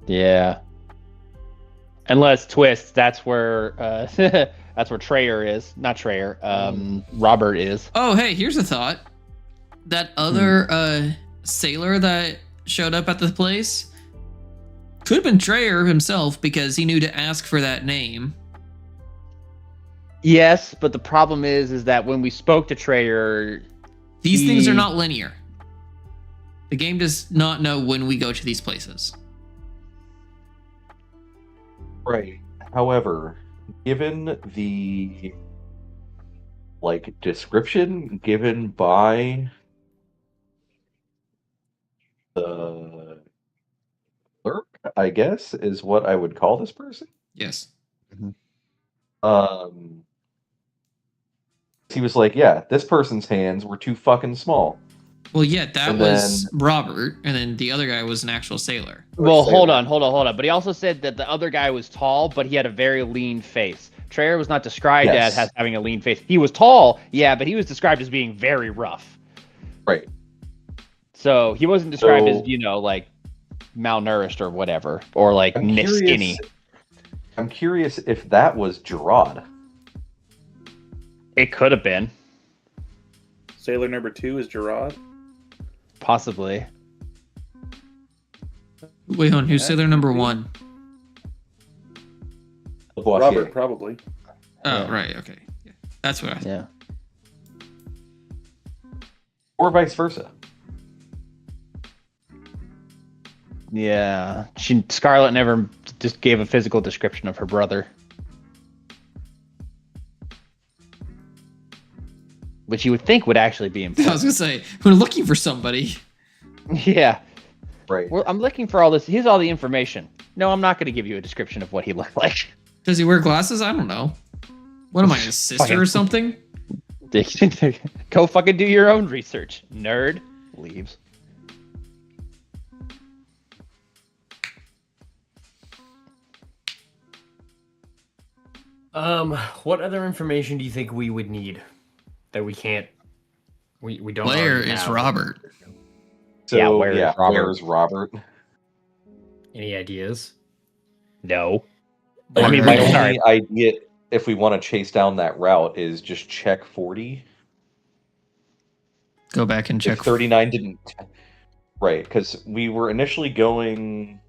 Yeah. Unless Twist, that's where that's where Trayer is. Not Trayer. Robert is. Oh, hey, here's a thought. That other sailor that showed up at the place could have been Trayer himself because he knew to ask for that name. Yes, but the problem is that when we spoke to Trayer, These things are He- not linear. The game does not know when we go to these places. Right. However, given the description given by the clerk, I guess, is what I would call this person. Yes. He was like, yeah, this person's hands were too fucking small. Well, yeah, that And was Robert, and then the other guy was an actual sailor. well, sailor. hold on. But he also said that the other guy was tall, but he had a very lean face. Trayer was not described Yes. as having a lean face. He was tall, yeah, but he was described as being very rough. Right. So he wasn't described So- as, like malnourished or whatever, or like I'm curious- skinny. I'm curious if that was Gerard. It could have been, Sailor number 2 is Gerard. possibly. Wait, hold on, who's sailor number one? Lavoisier. Robert, probably. Oh, Yeah. right, okay. Yeah. That's what I thought. Yeah. Or vice versa. Yeah. Scarlett never just gave a physical description of her brother. Which you would think would actually be I was important. gonna say, we're looking for somebody. Yeah. Right. Well, I'm looking for all this. Here's all the information. No, I'm not going to give you a description of what he looked like. Does he wear glasses? I don't know. What am I, his sister or something? Go fucking do your own research, nerd. Leaves. What other information do you think we would need that we can't? We don't. Blair already is have? Robert. So, Yeah, where is Robert? where's Robert? Any ideas? No. I mean, my we- only idea, if we want to chase down that route, is just check 40. Go back and check. If 39 didn't. Right, because we were initially going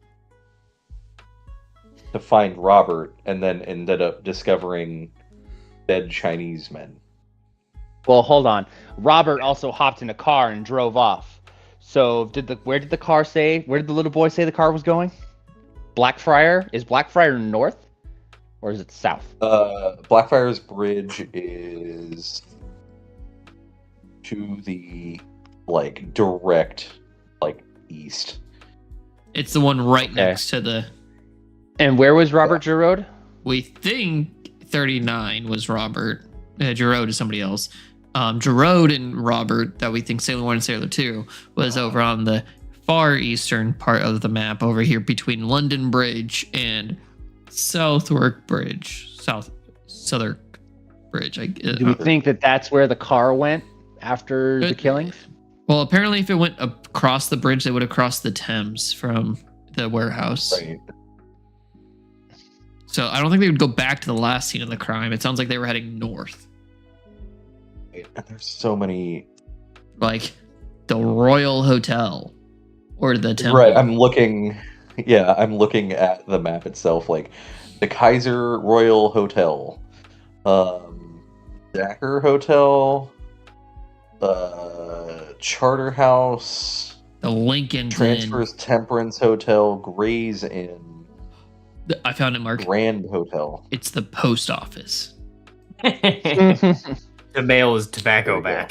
to find Robert and then ended up discovering dead Chinese men. Well, hold on. Robert also hopped in a car and drove off. So where did the car say? Where did the little boy say the car was going? Blackfriar? Is Blackfriar north, or is it south? Blackfriars Bridge is to the direct east. It's the one right Okay. next to the. And where was Robert Giroud? We think 39 was Robert. Giroud is somebody else. Giroud and Robert, that we think Sailor 1 and Sailor 2, was over on the far eastern part of the map, over here between London Bridge and Southwark Bridge. Southwark Bridge. Do we think that that's where the car went after the killings? Well, apparently, if it went across the bridge, they would have crossed the Thames from the warehouse. Right. So I don't think they would go back to the last scene of the crime. It sounds like they were heading north, And there's so many. like the Royal Hotel or the Temple. Right. I'm looking at the map itself, like the Kaiser Royal Hotel, Dacker Hotel, Charterhouse, The Lincoln Transfers Temperance Hotel, Gray's Inn, I found it, Mark. Grand Hotel. It's the post office. The mail is tobacco There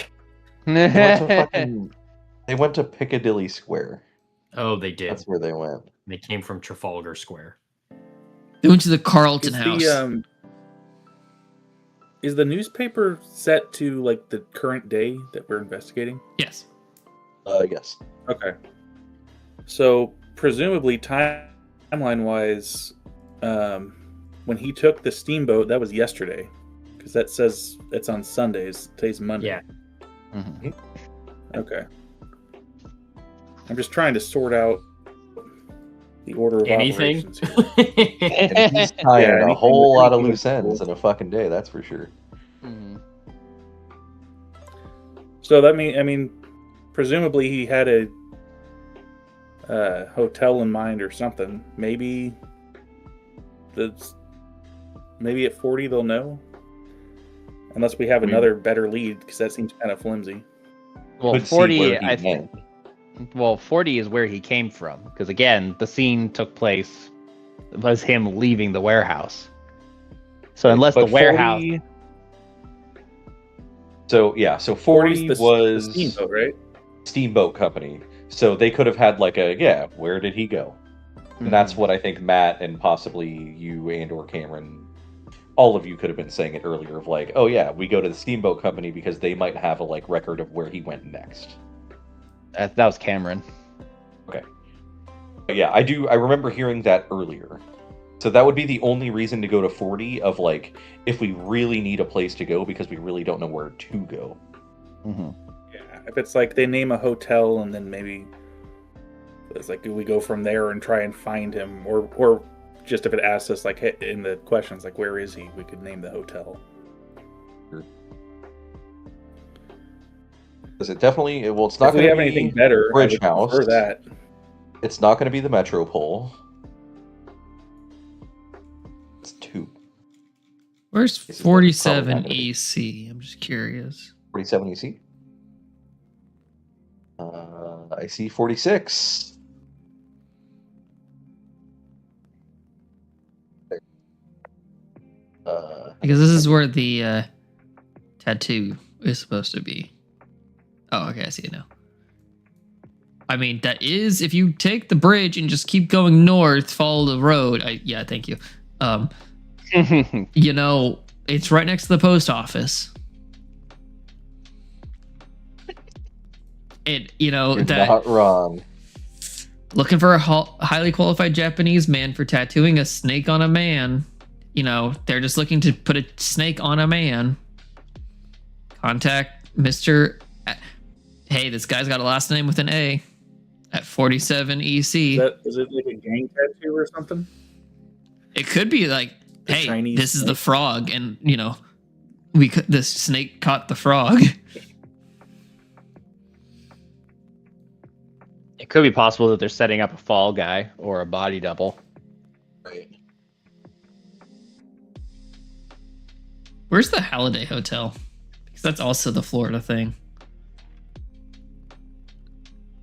you back. They went to Piccadilly Square. Oh, they did. That's where they went. They came from Trafalgar Square. They went to the Carlton Is House. is the newspaper set to the current day that we're investigating? Yes. Yes. Okay. So presumably timeline-wise, when he took the steamboat, that was yesterday, because that says it's on Sundays. Today's Monday. Yeah. Mhm. Okay. I'm just trying to sort out the order of Anything? operations here. And he's tying Yeah, a anything whole that- lot of loose ends in a fucking day, that's for sure. Mhm. So that presumably he had a hotel in mind or something. Maybe at 40 they'll know, unless we have another better lead, because that seems kind of flimsy. Well, Could see 40, where he I think. went. Well, 40 is where he came from, because again, the scene took place was him leaving the warehouse. So unless But the warehouse, 40 So 40's forty the was steamboat, right? Steamboat Company. So they could have had where did he go? And that's what I think Matt and possibly you and or Cameron, all of you could have been saying it earlier of we go to the Steamboat Company because they might have a record of where he went next. that was Cameron. But yeah, I remember hearing that earlier. So that would be the only reason to go to 40 of if we really need a place to go because we really don't know where to go. Mm-hmm. Yeah. If it's they name a hotel and then maybe it's do we go from there and try and find him, or just if it asks us hey, in the questions where is he, we could name the hotel. Because it definitely it's not If we going to have be anything better, Bridge I would House. prefer that. It's not going to be the Metropole. It's 2. Where's This is what it's 47 probably not EC? I'm just curious. 47 EC. I see 46. Because this is where the tattoo is supposed to be. Oh, okay, I see it now. I mean, that is, if you take the bridge and just keep going north, follow the road. Yeah, thank you. It's right next to the post office. You're that not wrong. looking for a highly qualified Japanese man for tattooing a snake on a man. They're just looking to put a snake on a man. Contact Mr. Hey, this guy's got a last name with an A at 47 EC. Is it a gang tattoo or something? It could be The hey, Chinese this is the snake? frog, and the snake caught the frog. It could be possible that they're setting up a fall guy or a body double. Right. Where's the Halliday Hotel? Because that's also the Florida thing.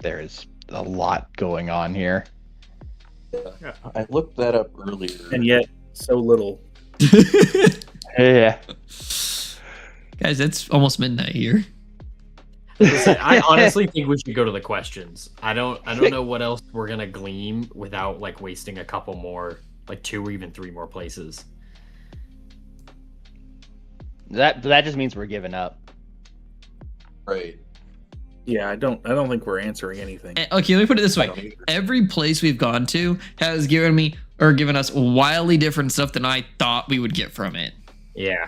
There is a lot going on here. I looked that up earlier. And yet, so little. Yeah. Guys, it's almost midnight here. Listen, I honestly think we should go to the questions. I don't know what else we're gonna glean without like wasting a couple more, like 2 or even 3 more places. That just means we're giving up. Right. Yeah, I don't think we're answering anything. Okay, let me put it this I don't way. either. Every place we've gone to has given us wildly different stuff than I thought we would get from it. Yeah.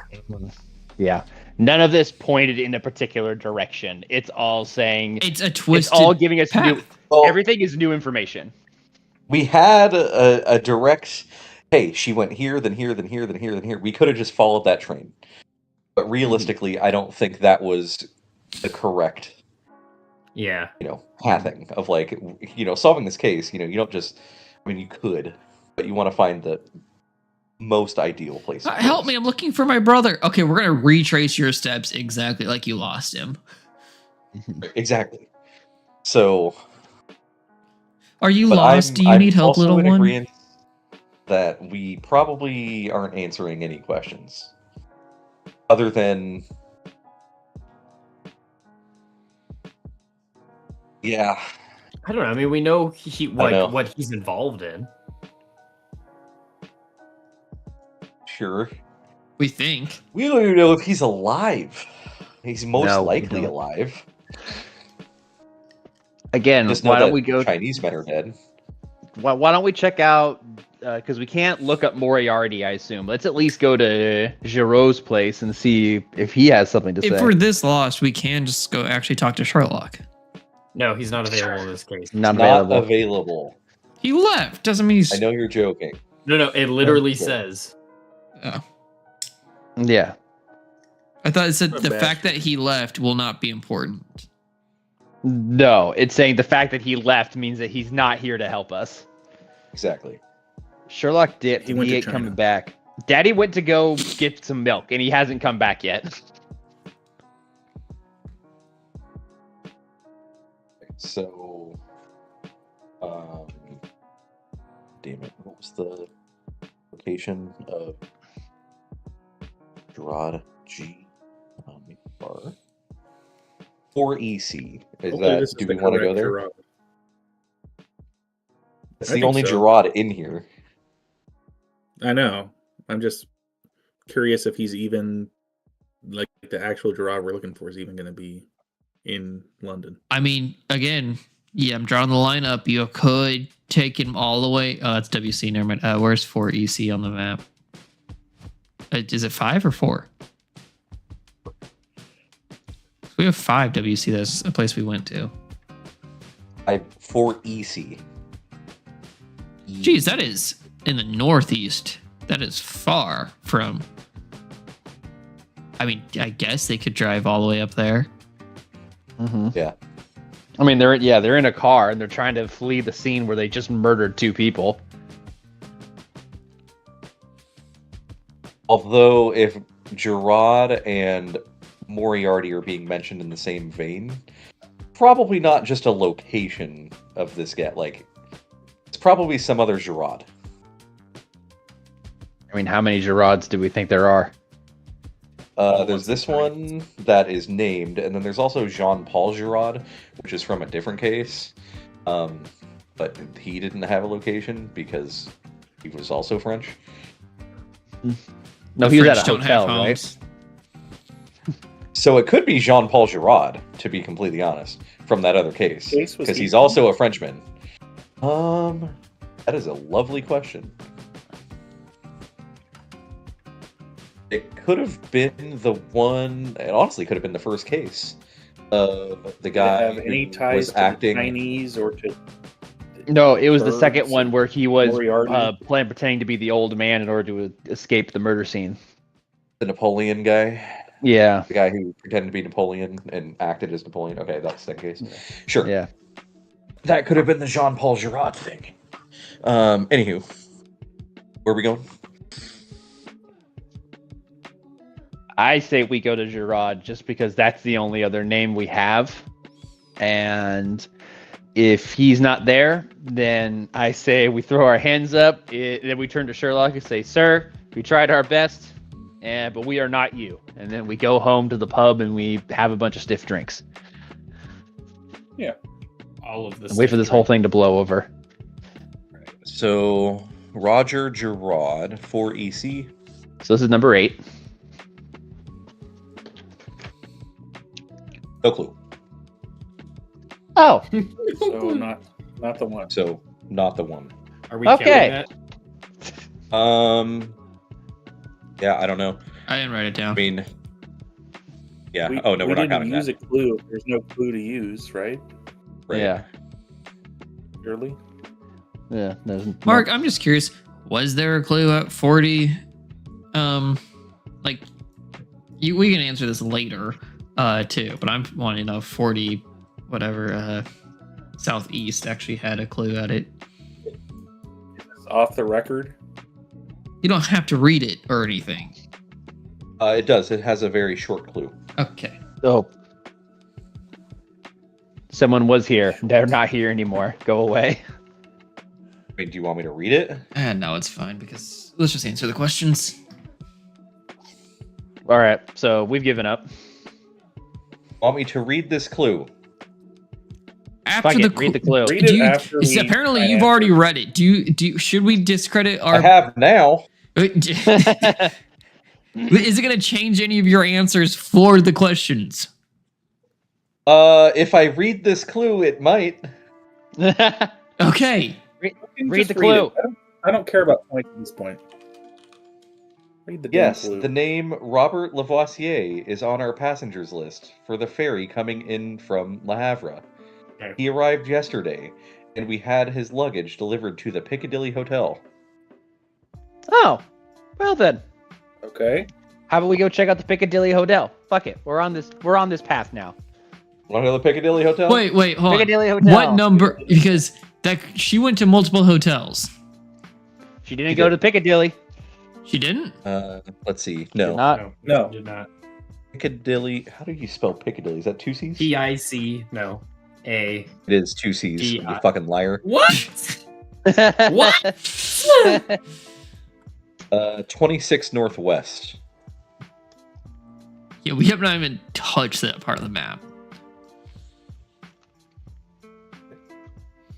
Yeah. None of this pointed in a particular direction. It's all saying It's a it's twisted all giving us new. path. Well, Everything is new information. we had a direct, hey, she went here, then here, then here, then here, then here. We could have just followed that train. But realistically, I don't think that was the correct, Yeah. pathing of like, solving this case. You don't just, I mean, you could, but you want to find the most ideal place. Help me, I'm looking for my brother. Okay, we're going to retrace your steps exactly like you lost him. Exactly. So, Are you but lost? Do you I'm need help, also little in one? agreement that we probably aren't answering any questions other than, yeah, I don't know. I mean, we know know. what he's involved in. sure. We think. We don't even know if he's alive. He's most No, we likely don't. alive. Again, Just know why don't that we go? Chinese men are dead. Why don't we check out? Because we can't look up Moriarty, I assume. Let's at least go to Giraud's place and see if he has something to If say. we're this lost, we can just go actually talk to Sherlock. No, he's not available in this case. Not Not available. available. He left. Doesn't mean he's. I know you're joking. No, it literally Okay. says. Oh. Yeah. I thought it said What a the bastard. fact that he left will not be important. No, it's saying the fact that he left means that he's not here to help us. Exactly. Sherlock dipped. He And went he to ain't China. coming back. Daddy went to go get some milk, and he hasn't come back yet. So, damn it, what was the location of Gerard G. Bar? 4EC. Is Hopefully that? this is Do the we want to go correct there? Gerard. It's I the think only so. Gerard in here. I know. I'm just curious if he's even like the actual Gerard we're looking for is even going to be in London. I mean, again, yeah, I'm drawing the line up. You could take him all the way. Oh, that's WC. Never mind. Where's 4EC on the map? Is it 5 or 4? We have 5 WC. That's a place we went to. 4EC. Geez, that is in the northeast. That is far from. I mean, I guess they could drive all the way up there. Mm-hmm. Yeah. I mean, they're in a car and they're trying to flee the scene where they just murdered 2 people. Although, if Gerard and Moriarty are being mentioned in the same vein, probably not just a location of this guy. Like, it's probably some other Gerard. I mean, how many Gerards do we think there are? There's this one that is named, and then there's also Jean-Paul Gerard, which is from a different case. But he didn't have a location because he was also French. No, The he was French at a don't have hotel, right? homes. So it could be Jean-Paul Gerard, to be completely honest, from that other case. Case was Because he's equal? also a Frenchman. That is a lovely question. It could have been the one. It honestly could have been the first case of the Did it guy have any who ties was to acting. the Chinese or to No, it was the Birds second one where he was Moriarty? pretending to be the old man in order to escape the murder scene. The Napoleon guy, Yeah, the guy who pretended to be Napoleon and acted as Napoleon. Okay, that's the case. Sure, yeah. that could have been the Jean-Paul Gerard thing. Anywho, where are we going? I say we go to Gerard just because that's the only other name we have. And if he's not there, then I say we throw our hands up. Then we turn to Sherlock and say, "Sir, we tried our best, but we are not you." And then we go home to the pub and we have a bunch of stiff drinks. All of this. And wait for this whole thing to blow over. So Roger Gerard for EC. So this is number 8. No clue. Oh, So not the one. So not the one. Are we Okay. counting Yeah, I don't know. I didn't write it down. I mean, yeah. We, Oh no, we we're not didn't counting use that. a clue. If there's no clue to use, right? Right. yeah. Surely. Yeah. Mark, I'm just curious. Was there a clue at 40? Like, we can answer this later, too. But I'm wanting to know 40, whatever, southeast actually had a clue at it. It's off the record. You don't have to read it or anything. It does. It has a very short clue. Okay. Oh. Someone was here. They're not here anymore. Go away. Wait, do you want me to read it? No, it's fine because let's just answer the questions. All right. So we've given up. Want me to read this clue? After Fuck the it. Read the clue. Read it after we apparently try you've to already answer. read it. Should we discredit I our? have now. Is it going to change any of your answers for the questions? If I read this clue, it might. Okay. You can Read just the clue. it. I don't care about points at this point. Read the damn Yes, clue. the name Robert Lavoisier is on our passengers list for the ferry coming in from Le Havre. Okay. He arrived yesterday, and we had his luggage delivered to the Piccadilly Hotel. Oh. Well then. Okay. How about we go check out the Piccadilly Hotel? Fuck it. We're on this path now. Want to know the Piccadilly Hotel? Wait, hold on. Piccadilly Hotel. What number? Because she went to multiple hotels. She didn't go to Piccadilly. She didn't? Let's see. Did No. not. No. Did not. Piccadilly. How do you spell Piccadilly? Is that 2 C's? PIC. No. A. It is 2 C's. You P-I- fucking liar. What? What? 26 Northwest. Yeah, we have not even touched that part of the map.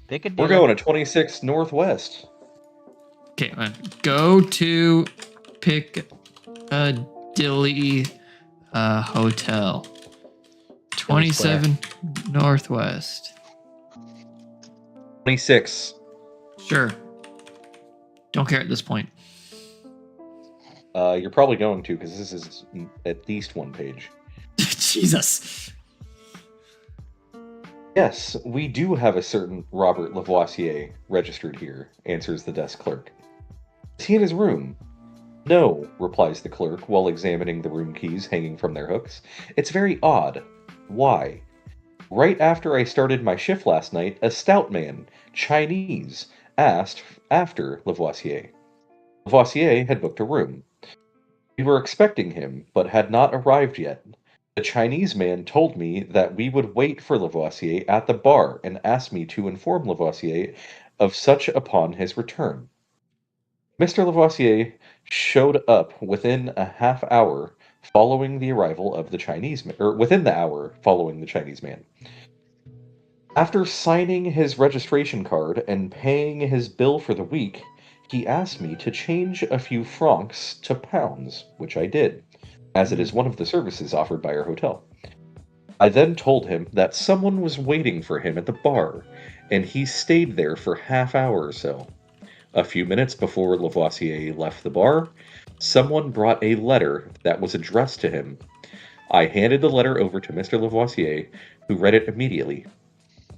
Piccadilly. We're going to 26 Northwest. Okay, go to Piccadilly Hotel. 27 Northwest. 26. Sure. Don't care at this point. You're probably going to, because this is at least one page. Jesus. Yes, we do have a certain Robert Lavoisier registered here, answers the desk clerk. Is he in his room? No, replies the clerk while examining the room keys hanging from their hooks. It's very odd. Why? Right after I started my shift last night, a stout man, Chinese, asked after Lavoisier. Lavoisier had booked a room. We were expecting him, but had not arrived yet. The Chinese man told me that we would wait for Lavoisier at the bar and asked me to inform Lavoisier of such upon his return. Mr. Lavoisier showed up within a half hour following the arrival of the Chinese man, or within the hour following the Chinese man. After signing his registration card and paying his bill for the week, he asked me to change a few francs to pounds, which I did, as it is one of the services offered by our hotel. I then told him that someone was waiting for him at the bar, and he stayed there for half hour or so. A few minutes before Lavoisier left the bar, someone brought a letter that was addressed to him. I handed the letter over to Mr. Lavoisier, who read it immediately.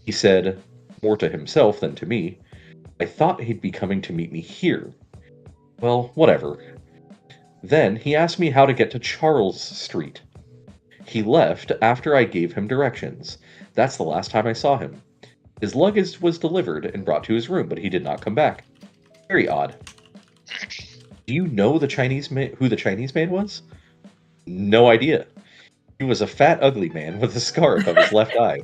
He said, more to himself than to me, I thought he'd be coming to meet me here. Well, whatever. Then he asked me how to get to Charles Street. He left after I gave him directions. That's the last time I saw him. His luggage was delivered and brought to his room, but he did not come back. Very odd. Do you know the Chinese man, who the Chinese man was? No idea. He was a fat, ugly man with a scar above his left eye.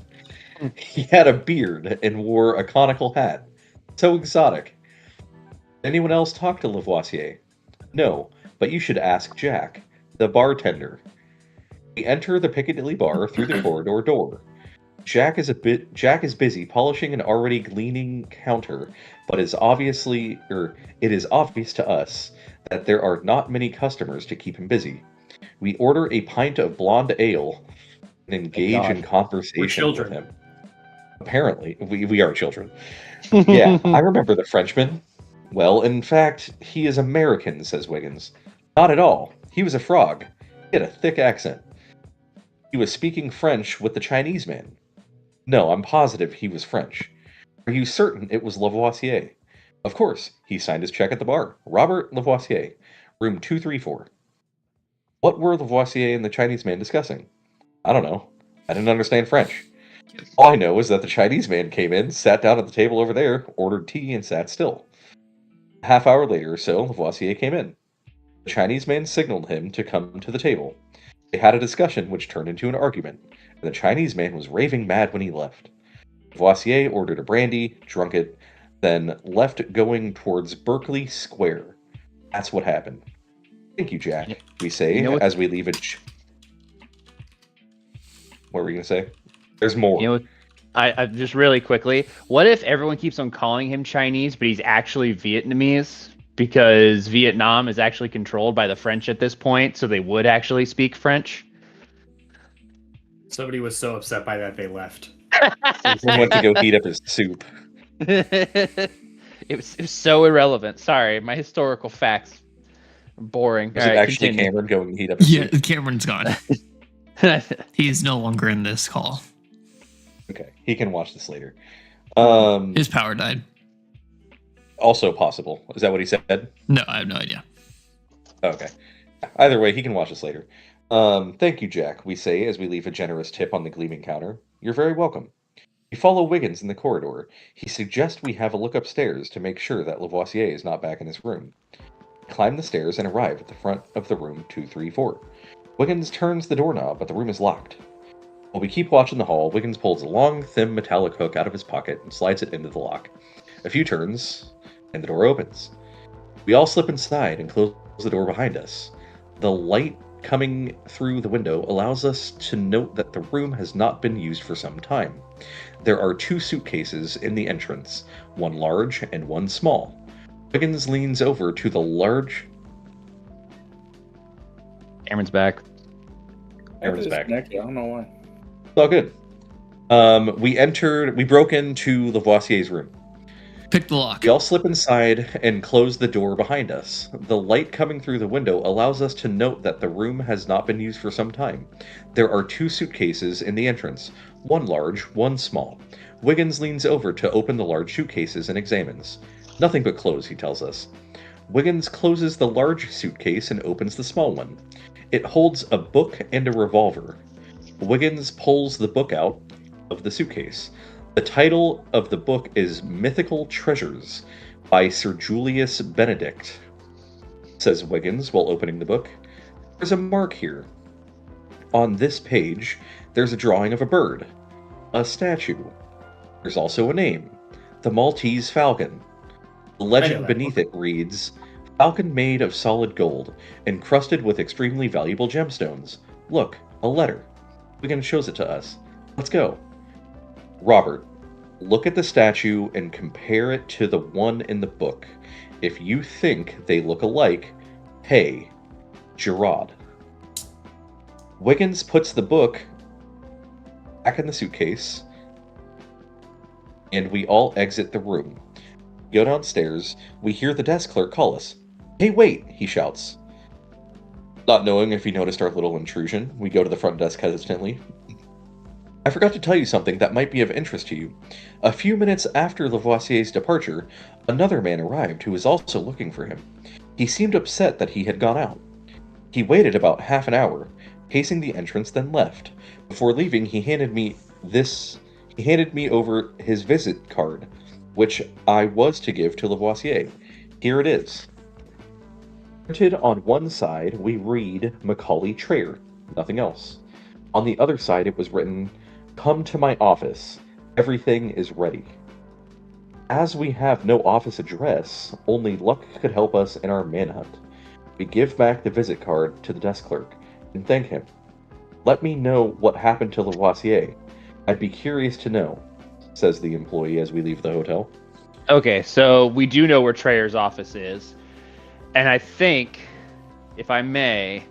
He had a beard and wore a conical hat. So exotic. Anyone else talk to Lavoisier? No, but you should ask Jack, the bartender. We enter the Piccadilly bar through the corridor door. Jack is busy polishing an already gleaming counter, but it is obvious to us that there are not many customers to keep him busy. We order a pint of blonde ale and engage in conversation with him. Apparently, we are children. Yeah, I remember the Frenchman. Well, in fact, he is American, says Wiggins. Not at all. He was a frog. He had a thick accent. He was speaking French with the Chinese man. No, I'm positive he was French. Are you certain it was Lavoisier? Of course. He signed his check at the bar. Robert Lavoisier, room 234. What were Lavoisier and the Chinese man discussing? I don't know. I didn't understand French. All I know is that the Chinese man came in, sat down at the table over there, ordered tea, and sat still. A half hour later or so, Lavoisier came in. The Chinese man signaled him to come to the table. They had a discussion which turned into an argument, and the Chinese man was raving mad when he left. Lavoisier ordered a brandy, drunk it, then left going towards Berkeley Square. That's what happened. Thank you, Jack, we say as we leave it. What were you going to say? There's more. I just really quickly, what if everyone keeps on calling him Chinese, but he's actually Vietnamese? Because Vietnam is actually controlled by the French at this point, so they would actually speak French. Somebody was so upset by that they left. Someone went to go heat up his soup. It was so irrelevant. Sorry, my historical facts are boring. Was it actually continue. Cameron going to heat up his soup? Yeah, Cameron's gone. He's no longer in this call. Okay, he can watch this later. His power died. Also possible. Is that what he said? No, I have no idea. Okay. Either way, he can watch this later. Thank you, Jack, we say as we leave a generous tip on the gleaming counter. You're very welcome. We follow Wiggins in the corridor. He suggests we have a look upstairs to make sure that Lavoisier is not back in his room. We climb the stairs and arrive at the front of the room 234. Wiggins turns the doorknob, but the room is locked. While we keep watching the hall, Wiggins pulls a long, thin metallic hook out of his pocket and slides it into the lock. A few turns, and the door opens. We all slip inside and close the door behind us. The light coming through the window allows us to note that the room has not been used for some time. There are 2 suitcases in the entrance, one large and one small. Wiggins leans over to the large... Cameron's back. Cameron's back. I don't know why. It's all good. We broke into Lavoisier's room. Pick the lock. We all slip inside and close the door behind us. The light coming through the window allows us to note that the room has not been used for some time. There are 2 suitcases in the entrance, one large, one small. Wiggins leans over to open the large suitcases and examines. Nothing but clothes, he tells us. Wiggins closes the large suitcase and opens the small one. It holds a book and a revolver. Wiggins pulls the book out of the suitcase. The title of the book is Mythical Treasures by Sir Julius Benedict, says Wiggins while opening the book. There's a mark here. On this page, there's a drawing of a bird, a statue. There's also a name, the Maltese Falcon. The legend beneath it reads, Falcon made of solid gold, encrusted with extremely valuable gemstones. Look, a letter. Wiggins shows it to us. Let's go. Robert, look at the statue and compare it to the one in the book. If you think they look alike, hey, Gerard. Wiggins puts the book back in the suitcase, and we all exit the room. We go downstairs, we hear the desk clerk call us. Hey, wait, he shouts. Not knowing if he noticed our little intrusion, we go to the front desk hesitantly. I forgot to tell you something that might be of interest to you. A few minutes after Lavoisier's departure, another man arrived who was also looking for him. He seemed upset that he had gone out. He waited about half an hour, pacing the entrance, then left. Before leaving, he handed me over his visit card, which I was to give to Lavoisier. Here it is. Printed on one side, we read Macaulay Trayer, nothing else. On the other side, it was written, "Come to my office. Everything is ready." As we have no office address, only luck could help us in our manhunt. We give back the visit card to the desk clerk and thank him. "Let me know what happened to Lavoisier. I'd be curious to know," says the employee as we leave the hotel. Okay, so we do know where Trayer's office is. And I think, if I may,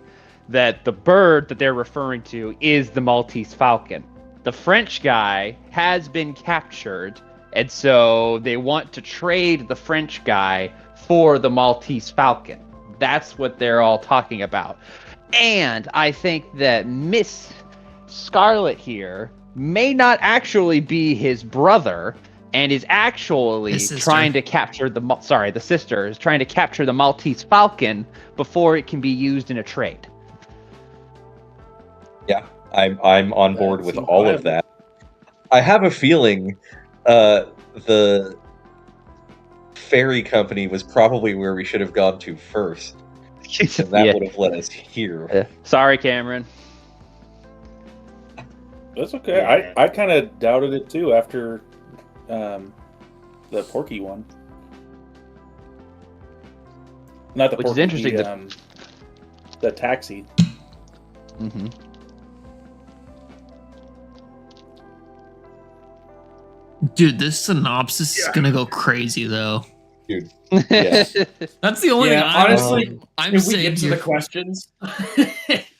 that the bird that they're referring to is the Maltese Falcon. The French guy has been captured, and so they want to trade the French guy for the Maltese Falcon. That's what they're all talking about. And I think that Miss Scarlet here may not actually be his brother, and is actually His sister. trying to capture the sister is trying to capture the Maltese Falcon before it can be used in a trade. Yeah, I'm on board with seems all viable. of that. I have a feeling the ferry company was probably where we should have gone to first, and that Yeah. would have led us here. Sorry, Cameron. That's okay. Yeah. I kind of doubted it too after the Porky one. Not the Which is Porky, interesting the taxi. Mm-hmm. Dude, this synopsis is gonna go crazy though. Dude, yeah. That's the only Yeah, thing I'm, honestly, I'm If we saying get to the here. questions.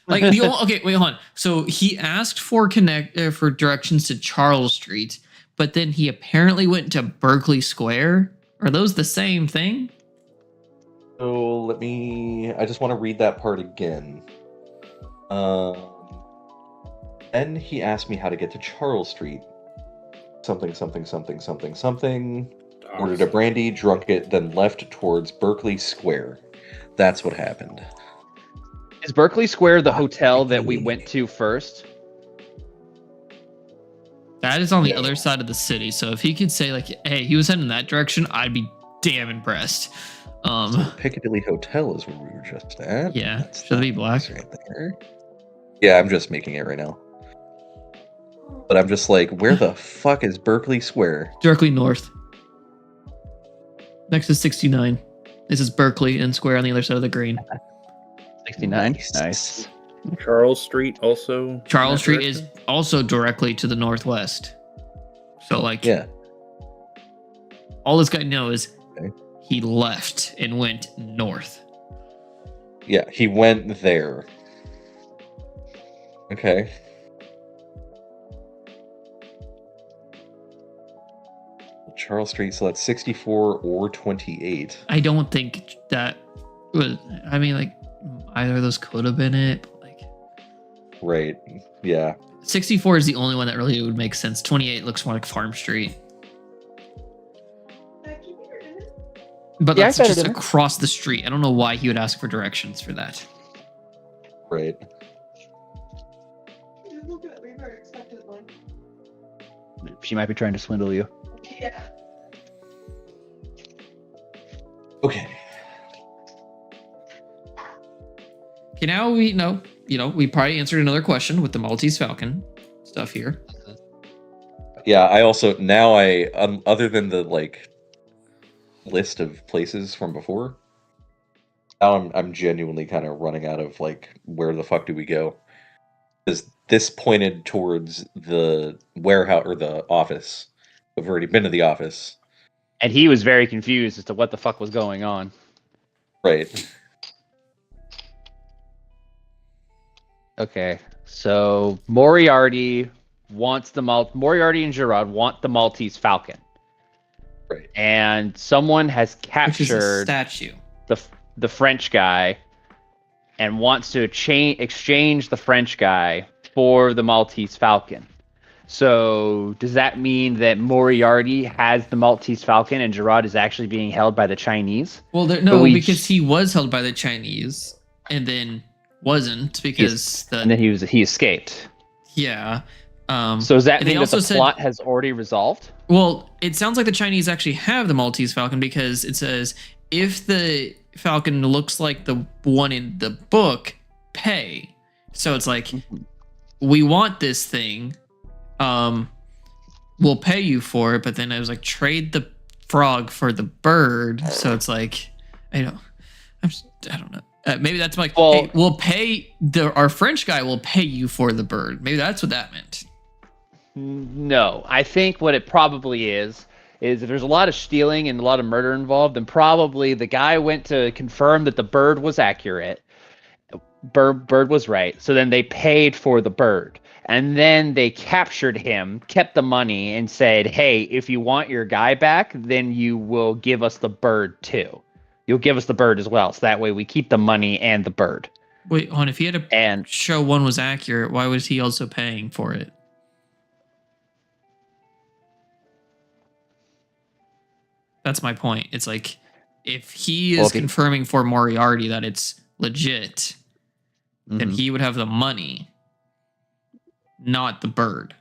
Like the only, okay, wait, hold on. So he asked for for directions to Charles Street, but then he apparently went to Berkeley Square. Are those the same thing? So I just want to read that part again. Then he asked me how to get to Charles Street. Something, something, something, something, something. Ordered a brandy, drunk it, then left towards Berkeley Square. That's what happened. Is Berkeley Square the hotel that we went to first? That is on the Yeah. other side of the city. So if he could say like, "Hey, he was heading in that direction," I'd be damn impressed. Piccadilly Hotel is where we were just at. Yeah. That's Should it be that black? place right there. Yeah, I'm just making it right now. But I'm just like, where the fuck is Berkeley Square? Directly north, next to 69. This is Berkeley and Square on the other side of the green. 69. Nice. Nice. Charles Street also. Charles in that Street is direction? also directly to the northwest. So like, Yeah. all this guy knows, Okay. he left and went north. Yeah, he went there. Okay. Charles Street, so that's 64 or 28. I don't think that was. I mean, like either of those could have been it. But like Right. Yeah. 64 is the only one that really would make sense. 28 looks more like Farm Street. But Yeah, I that's said it just in there. across the street. I don't know why he would ask for directions for that. Right. She might be trying to swindle you. Okay. Okay, now we know. We probably answered another question with the Maltese Falcon stuff here. Yeah, I also other than the like list of places from before, now I'm genuinely kind of running out of like where the fuck do we go? Because this pointed towards the warehouse or the office. We've already been to the office. And he was very confused as to what the fuck was going on. Right. Okay, so Moriarty and Gerard want the Maltese Falcon, Right. and someone has Which is a captured statue. the French guy and wants to exchange the French guy for the Maltese Falcon. So does that mean that Moriarty has the Maltese Falcon and Gerard is actually being held by the Chinese? Well, But we- because he was held by the Chinese and then wasn't because And then he escaped. yeah. So does that they mean that also the said- plot has already resolved? Well, it sounds like the Chinese actually have the Maltese Falcon because it says if the falcon looks like the one in the book, pay. So it's like, we want this thing. We'll pay you for it. But then I was like, trade the frog for the bird. So it's like, I don't know. Maybe that's like, Well- hey, we'll pay our French guy will pay you for the bird. Maybe that's what that meant. No, I think what it probably is if there's a lot of stealing and a lot of murder involved, then probably the guy went to confirm that the bird was accurate. Bird was right. So then they paid for the bird. And then they captured him, kept the money, and said, hey, if you want your guy back, then you will give us the bird too. You'll give us the bird as well. So that way we keep the money and the bird. Wait, hold on. If he had to And show one was accurate, why was he also paying for it? That's my point. It's like, if he is Well, if he- confirming for Moriarty that it's legit, then Mhm. he would have the money, not the bird.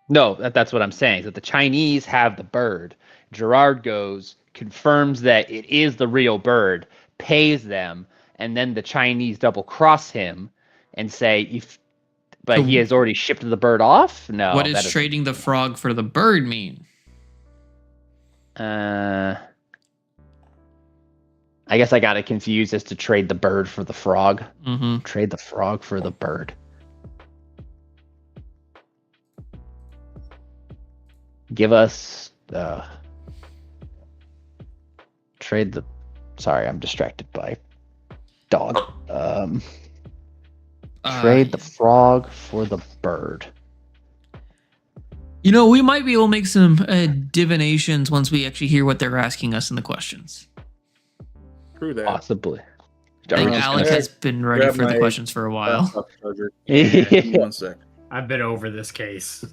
No, that's what I'm saying. Is that the Chinese have the bird. Gerard goes, confirms that it is the real bird, pays them, and then the Chinese double cross him and say, but So- he has already shipped the bird off? No. What that does isn't- trading the frog for the bird mean? I guess I got it confused as to trade the bird for the frog. Mm-hmm. Trade the frog for the bird. Give us trade the. Sorry, I'm distracted by dog. Trade the frog for the bird. You know, we might be able to make some divinations once we actually hear what they're asking us in the questions. True that. Possibly. I think Darren's Alex gonna- has been ready grab for the my questions for a while. Laptop charger. Give me 1 sec. I've been over this case.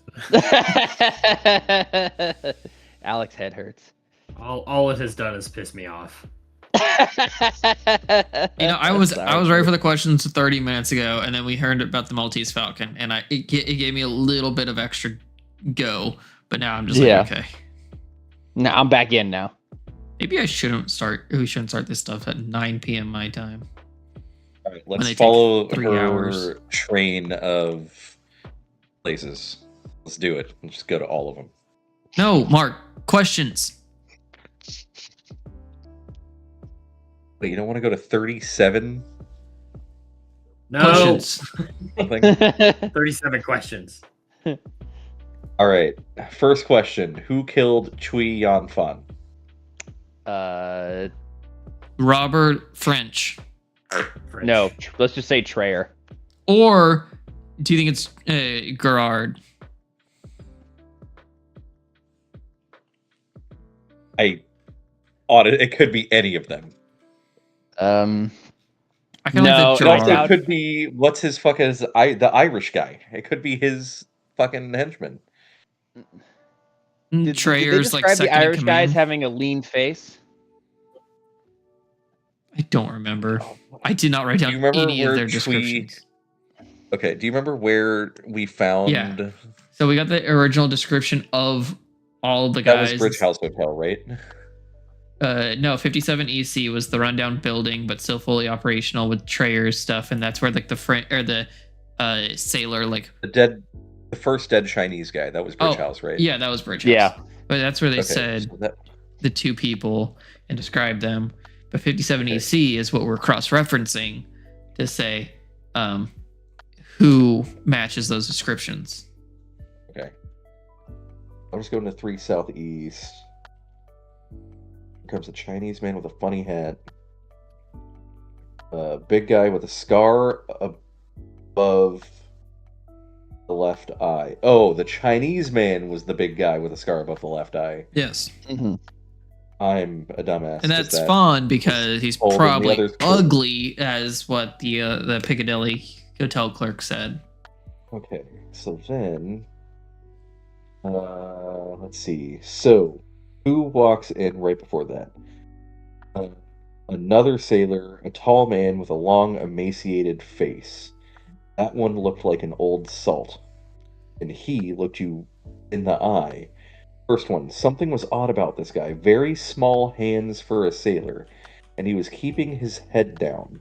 Alex head hurts. All it has done is piss me off. You know, I was ready for the questions 30 minutes ago, and then we heard about the Maltese Falcon, and it gave me a little bit of extra go, but now I'm just like, Yeah. okay, No, I'm back in now. maybe we shouldn't start this stuff at 9 p.m. my time. All right, they let's take follow 3 her hours. train of places. Let's do it. Let's just go to all of them. No, Mark, questions. Wait, you don't want to go to 37? No, Questions. Something? 37 questions. All right. First question: who killed Cui Yanfan? Robert French. French. No, let's just say Trayer. Or do you think it's Gerard? It could be any of them. I kind of No, like the it Also, Gerard. it could be what's his fucking the Irish guy. It could be his fucking henchman. Did they Trayer's like describe second the in Irish command. guys having a lean face? I don't remember. I did not write Do down you remember any of where their Tweed- descriptions. Okay, do you remember where we found Yeah. So we got the original description of all the that guys. was Bridge House Hotel, right? No, 57 EC was the rundown building, but still fully operational with Trayer's stuff, and that's where like the sailor The first dead Chinese guy. That was Bridge Oh, House, right? yeah, that was Bridge House. Yeah. But that's where they Okay, said so that- the two people and described them. But 57 Okay. EC is what we're cross-referencing to say who matches those descriptions. Okay. I'm just going to 3 Southeast. Here comes a Chinese man with a funny hat. Big guy with a scar above the left eye. Oh, the Chinese man was the big guy with a scar above the left eye. Yes. Mm-hmm. I'm a dumbass. And Is that's that- fun because he's Holding the probably others close. ugly, as what the Piccadilly hotel clerk said. Okay, so then, let's see. So, who walks in right before that? Another sailor, a tall man with a long, emaciated face. That one looked like an old salt, and he looked you in the eye. First one, something was odd about this guy. Very small hands for a sailor. and he was keeping his head down.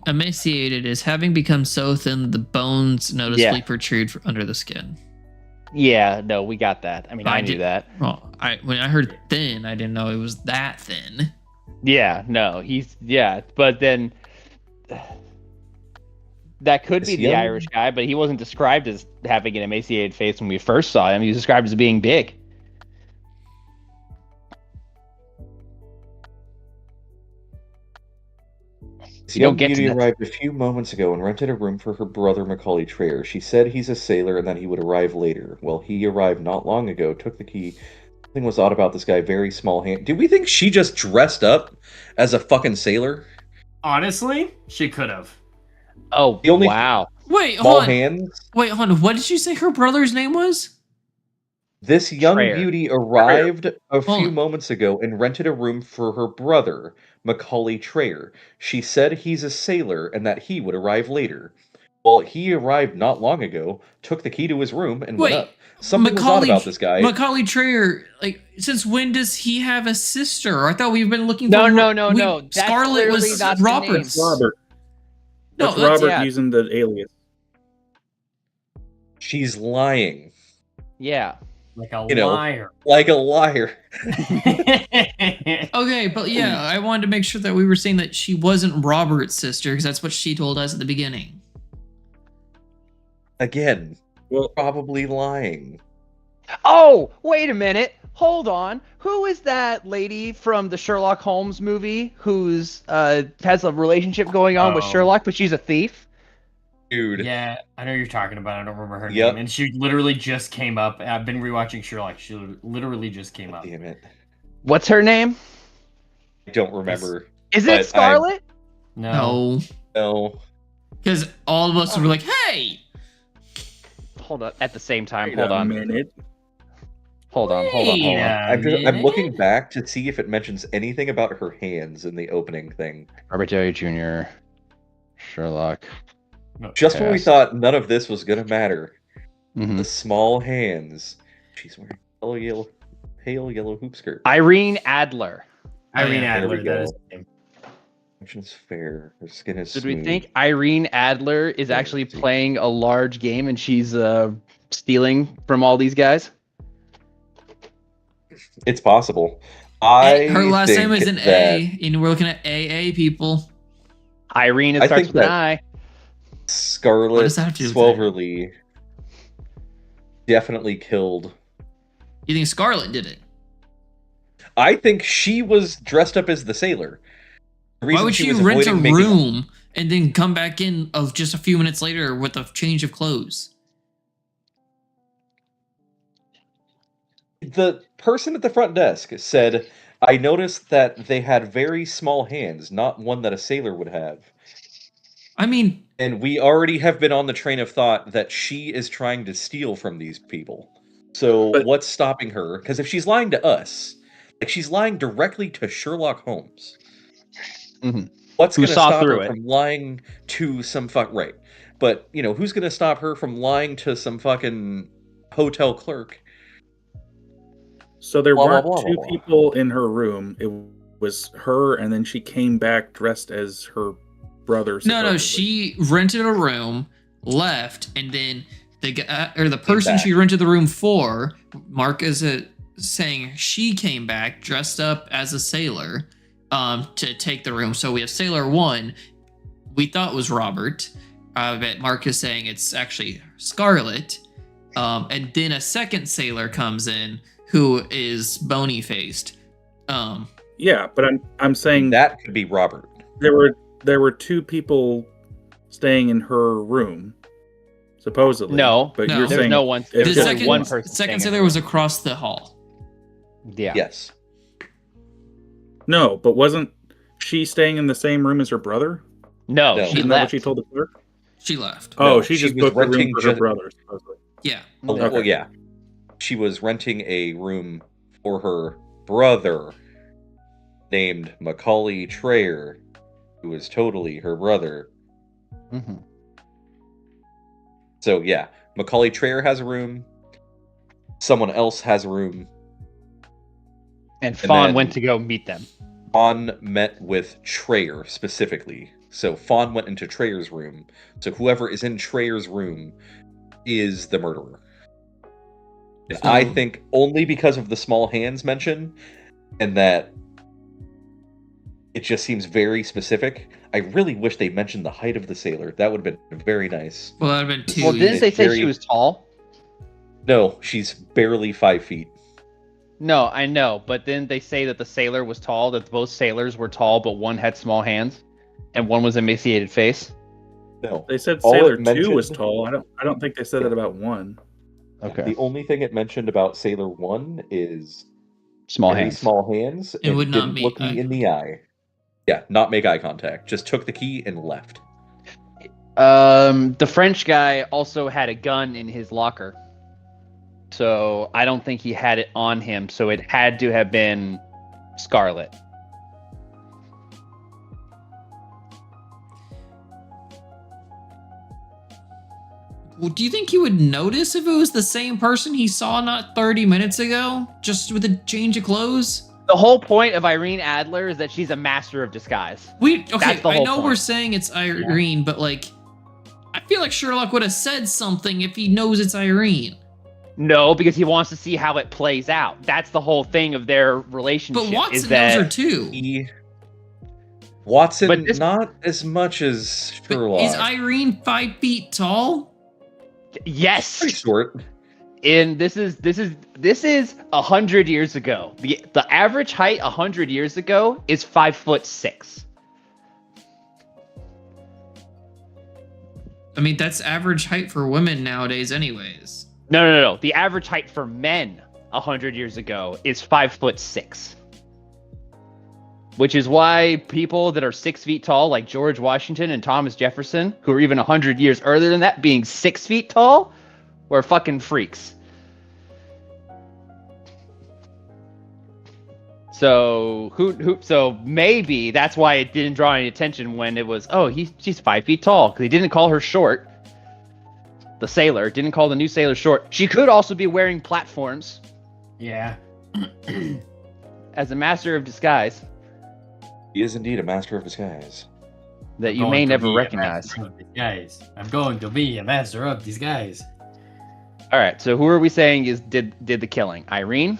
Emaciated is having become so thin the bones noticeably protrude under the skin. Yeah, no, we got that. I mean, I knew did- that. Well, when I heard thin, I didn't know it was that thin. Yeah, no, but then that could Is be he the young? Irish guy, but he wasn't described as having an emaciated face when we first saw him. He was described as being big. This You don't young get to beauty that. arrived a few moments ago and rented a room for her brother Macaulay Trayer. She said he's a sailor and that he would arrive later. Well, he arrived not long ago, took the key. Something was odd about this guy, very small hand. Do we think she just dressed up as a fucking sailor? Honestly, she could have. Oh, The only- wow. Wait, Small hold on. hands? Wait, hold on. What did you say her brother's name was? This young Trayer. beauty arrived a Hold few on. moments ago and rented a room for her brother, Macaulay Trayer. She said he's a sailor and that he would arrive later. Well, he arrived not long ago, took the key to his room, and went Wait, up. Something was odd about this guy. Macaulay Trayer, like, since when does he have a sister? I thought we've been looking No, for... no. That's Scarlet clearly was not the Robert's. name. Robert. No, That's that's... Robert yeah. using the alias. She's lying. Yeah. Like a You know. liar. Like a liar. Okay, but yeah, I wanted to make sure that we were saying that she wasn't Robert's sister, because that's what she told us at the beginning. Again, Well, probably lying. Oh, wait a minute. Hold on. Who is that lady from the Sherlock Holmes movie who's has a relationship going on with Oh. Sherlock, but she's a thief? Dude. Yeah, I know who you're talking about. I don't remember her Yep. name. And she literally just came up. I've been rewatching Sherlock. She literally just came up. Damn it. What's her name? I don't remember. Is But it Scarlet? No. No. No. Because all of us were like, hey! Hold on. At the same time, wait hold a on. minute. Hold on. Wait a I'm looking minute. back to see if it mentions anything about her hands in the opening thing. Robert Downey Jr. Sherlock. Just when we Yes. thought none of this was gonna matter, Mhm. the small hands. She's wearing pale yellow hoop skirt. Irene Adler. Irene Yeah, there we Adler, that go. is the name. Complection's fair. Her skin is Did we smooth. think Irene Adler is Yeah, actually let's see. playing a large game and she's stealing from all these guys? It's possible. I Her last name think is an that- A, and we're looking at AA people. Irene, it I starts think with an that- I. What Scarlet does that have to do with Swelverly definitely killed. You think Scarlet did it? I think she was dressed up as the sailor. The Why reason would she was rent a avoiding making- room and then come back in of just a few minutes later with a change of clothes? The person at the front desk said, I noticed that they had very small hands, not one that a sailor would have. I mean, And we already have been on the train of thought that she is trying to steal from these people. So But- what's stopping her? Because if she's lying to us, like she's lying directly to Sherlock Holmes. Mhm. What's Who going to saw stop through her it. from lying to some right? But who's going to stop her from lying to some fucking hotel clerk? So there Blah, blah, weren't blah, two blah, blah. people in her room. It was her, and then she came back dressed as her brother. no, supposedly. she rented a room, left, and then the guy or the person back. she rented the room for, Mark is saying she came back dressed up as a sailor to take the room. So we have Sailor 1, we thought was Robert, but Mark is saying it's actually Scarlet. And then a second sailor comes in who is bony faced. Yeah, but I'm saying That could be Robert. there were two people staying in her room, supposedly. No, but No. you're There's saying no one. if The There's just only second, one person. second staying in sailor the was room. across the hall. Yeah. Yes. no, but wasn't she staying in the same room as her brother? No, No. she Isn't that what left. she told the clerk? She left. Oh, No, she she just was booked the room renting for her just- brother, supposedly. Yeah. Oh, Yeah. well, yeah. She was renting a room for her brother named Macaulay Trayer, who was totally her brother. Mhm. So, yeah, Macaulay Trayer has a room. Someone else has a room. And Fawn then- went to go meet them. Fawn met with Treyer specifically. So Fawn went into Treyer's room. So whoever is in Treyer's room is the murderer. And So- I think only because of the small hands mentioned, and that it just seems very specific. I really wish they mentioned the height of the sailor. That would have been very nice. Well, that'd have been 2. Well, didn't they say very- she was tall? No, she's barely 5 feet. No, I know, but didn't they say that the sailor was tall? That both sailors were tall, but one had small hands, and one was emaciated face. No. They said All it Sailor 2 mentioned- was tall. I don't think they said that about 1. Okay, The only thing it mentioned about Sailor 1 is small very hands. small hands, It would not didn't make look me in the eye. Yeah, not make eye contact. Just took the key and left. The French guy also had a gun in his locker, so I don't think he had it on him. So it had to have been Scarlet. Well, do you think he would notice if it was the same person he saw not 30 minutes ago, just with a change of clothes? The whole point of Irene Adler is that she's a master of disguise. Okay, That's the I whole know point. we're saying it's Irene, but like, I feel like Sherlock would have said something if he knows it's Irene. No, because he wants to see how it plays out. That's the whole thing of their relationship. But is Watson that knows her too. Watson, But this- not as much as But Sherlock. is Irene 5 feet tall? yes, Pretty short. and this is 100 years ago. The average height 100 years ago is 5'6". I mean, that's average height for women nowadays, anyways. No. The average height for men 100 years ago is 5'6". Which is why people that are 6 feet tall, like George Washington and Thomas Jefferson, who are even 100 years earlier than that, being 6 feet tall, were fucking freaks. So so maybe that's why it didn't draw any attention when it was, she's 5 feet tall, because he didn't call her short. The sailor didn't call the new sailor short. She could also be wearing platforms Yeah. as a master of disguise He is indeed a master of disguise. that you may never recognize. Disguise. I'm going to be a master of disguise. All right, so who are we saying did the killing? Irene?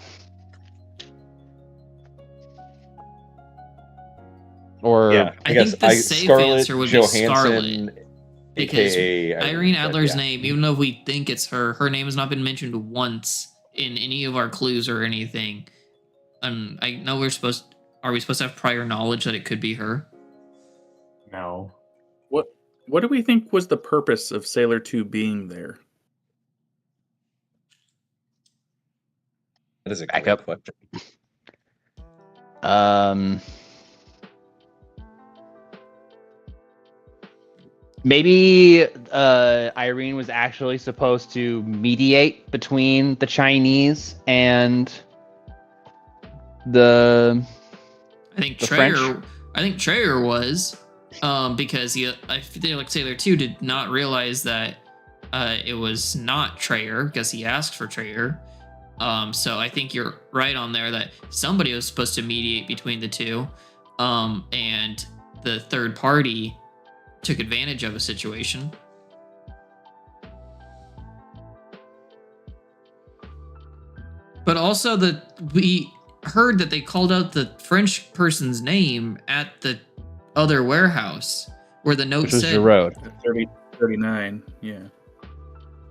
Or Yeah, I think the safe Scarlett answer would be Johansson, Scarlett, because aka Irene Adler's yeah. name, even though we think it's her name has not been mentioned once in any of our clues or anything. I know are we supposed to have prior knowledge that it could be her? No. What do we think was the purpose of Sailor 2 being there? That is a Back great up. question. Maybe Irene was actually supposed to mediate between the Chinese and the I think The Treyer. French? I think Treyer was, because I feel like Sailor 2 did not realize that it was not Treyer because he asked for Treyer. So I think you're right on there that somebody was supposed to mediate between the two, and the third party took advantage of a situation. But also we heard that they called out the French person's name at the other warehouse where the note which was said, Giroud. 39, yeah.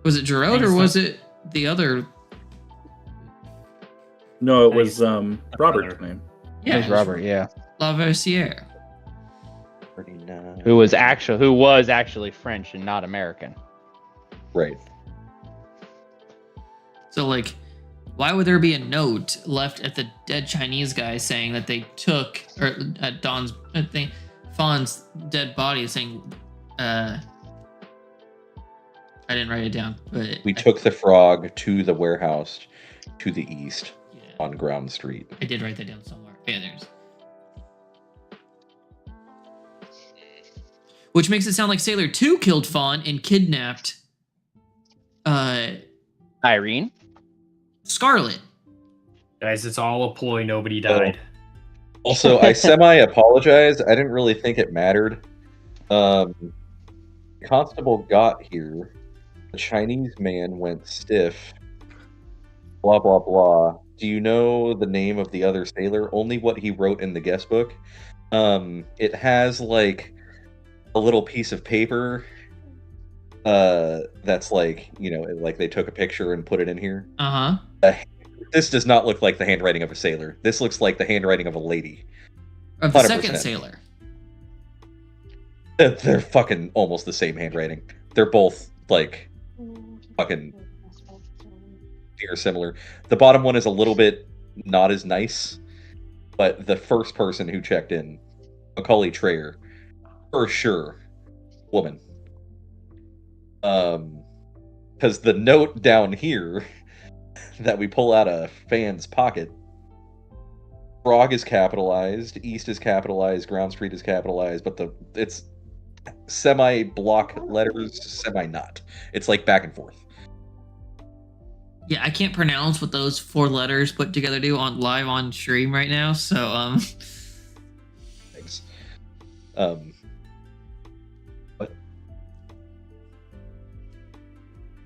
was it Giroud or was it the other? No, it Nice. was Robert's name. It was Robert, yeah. Lavoisier. 39. Who was actually French and not American. Right. So like, why would there be a note left at the dead Chinese guy saying that they took, or at Fawn's dead body saying, I didn't write it down, but We took the frog to the warehouse to the east yeah, on Ground Street. I did write that down somewhere. Yeah, there's. Which makes it sound like Sailor 2 killed Fawn and kidnapped Irene? Scarlet. Guys, it's all a ploy. Nobody died. Also, I semi-apologize. I didn't really think it mattered. Constable got here. The Chinese man went stiff. Blah, blah, blah. Do you know the name of the other sailor? Only what he wrote in the guest book. It has, like, a little piece of paper that's, like, you know, like they took a picture and put it in here. Uh-huh. This does not look like the handwriting of a sailor. This looks like the handwriting of a lady. Of the 100%. second sailor. They're fucking almost the same handwriting. They're both, like, fucking near similar. The bottom one is a little bit not as nice, but the first person who checked in, Macaulay Trayer, for sure, woman. Because the note down here that we pull out of Fan's pocket, Frog is capitalized, East is capitalized, Ground Street is capitalized, but it's semi-block letters, semi-not. It's like back and forth. Yeah, I can't pronounce what those 4 letters put together do on live on stream right now, so Thanks. I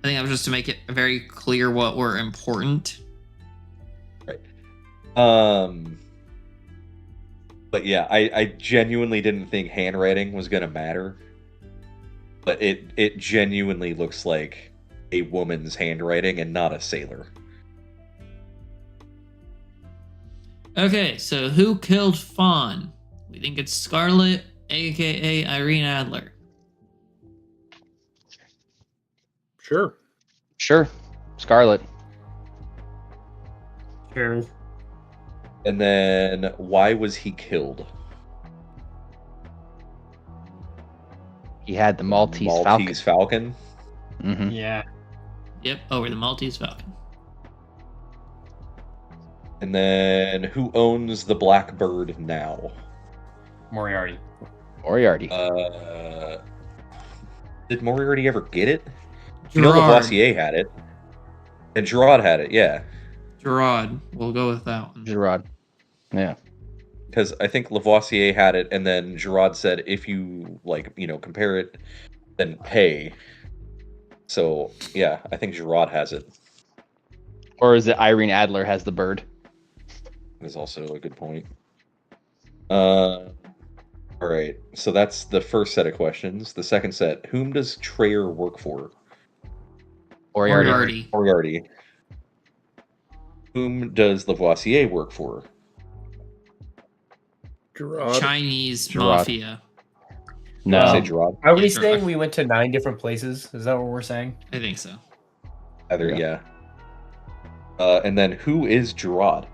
think that was just to make it very clear what were important. Right. But yeah, I genuinely didn't think handwriting was gonna matter. But it genuinely looks like a woman's handwriting and not a sailor. Okay, so who killed Fawn? We think it's Scarlet, aka Irene Adler. Sure. Scarlet. Sure. And then why was he killed? He had the Maltese Falcon. Mm-hmm. Yeah. Yep, over the Maltese Falcon. And then who owns the Blackbird now? Moriarty. Moriarty. Did Moriarty ever get it? You know Gerard. Lavoisier had it. And Gerard had it, yeah. Gerard. We'll go with that one. Gerard. Yeah. Because I think Lavoisier had it, and then Gerard said, if you, like, you know, compare it, then pay. So, yeah, I think Gerard has it. Or is it Irene Adler has the bird? Is also a good point. All right, so that's the first set of questions. The second set, whom does Trayer work for? Moriarty. Moriarty. Whom does Lavoisier work for? Gerard. Chinese Gerard. mafia. No. Say Gerard. Are we Yeah, sure. saying we went to 9 different places? Is that what we're saying? I think so. Either, yeah. And then who is Gerard?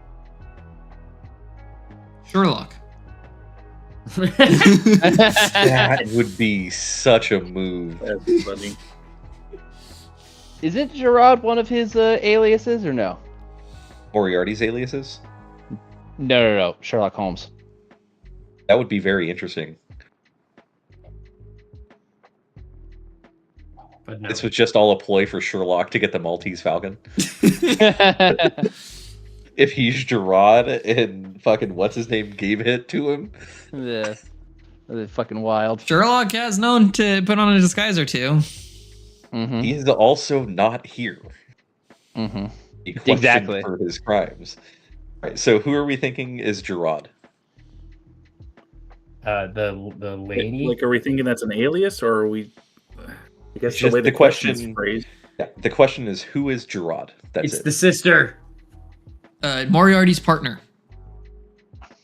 Sherlock. That would be such a move. That's funny. Isn't Gerard one of his aliases or no? Moriarty's aliases? No. Sherlock Holmes. That would be very interesting. But no. This was just all a ploy for Sherlock to get the Maltese Falcon. If he's Gerard and fucking what's his name gave it to him. Yeah. That's fucking wild. Sherlock has known to put on a disguise or two. Mm-hmm. He's also not here. Mm-hmm. He questioned Exactly. for his crimes. Right, so who are we thinking is Gerard? The lady. Like, are we thinking that's an alias, or are we? I guess It's the just way the the question is question- phrased. Yeah, the question is who is Gerard? That's It's it. the sister. Moriarty's partner.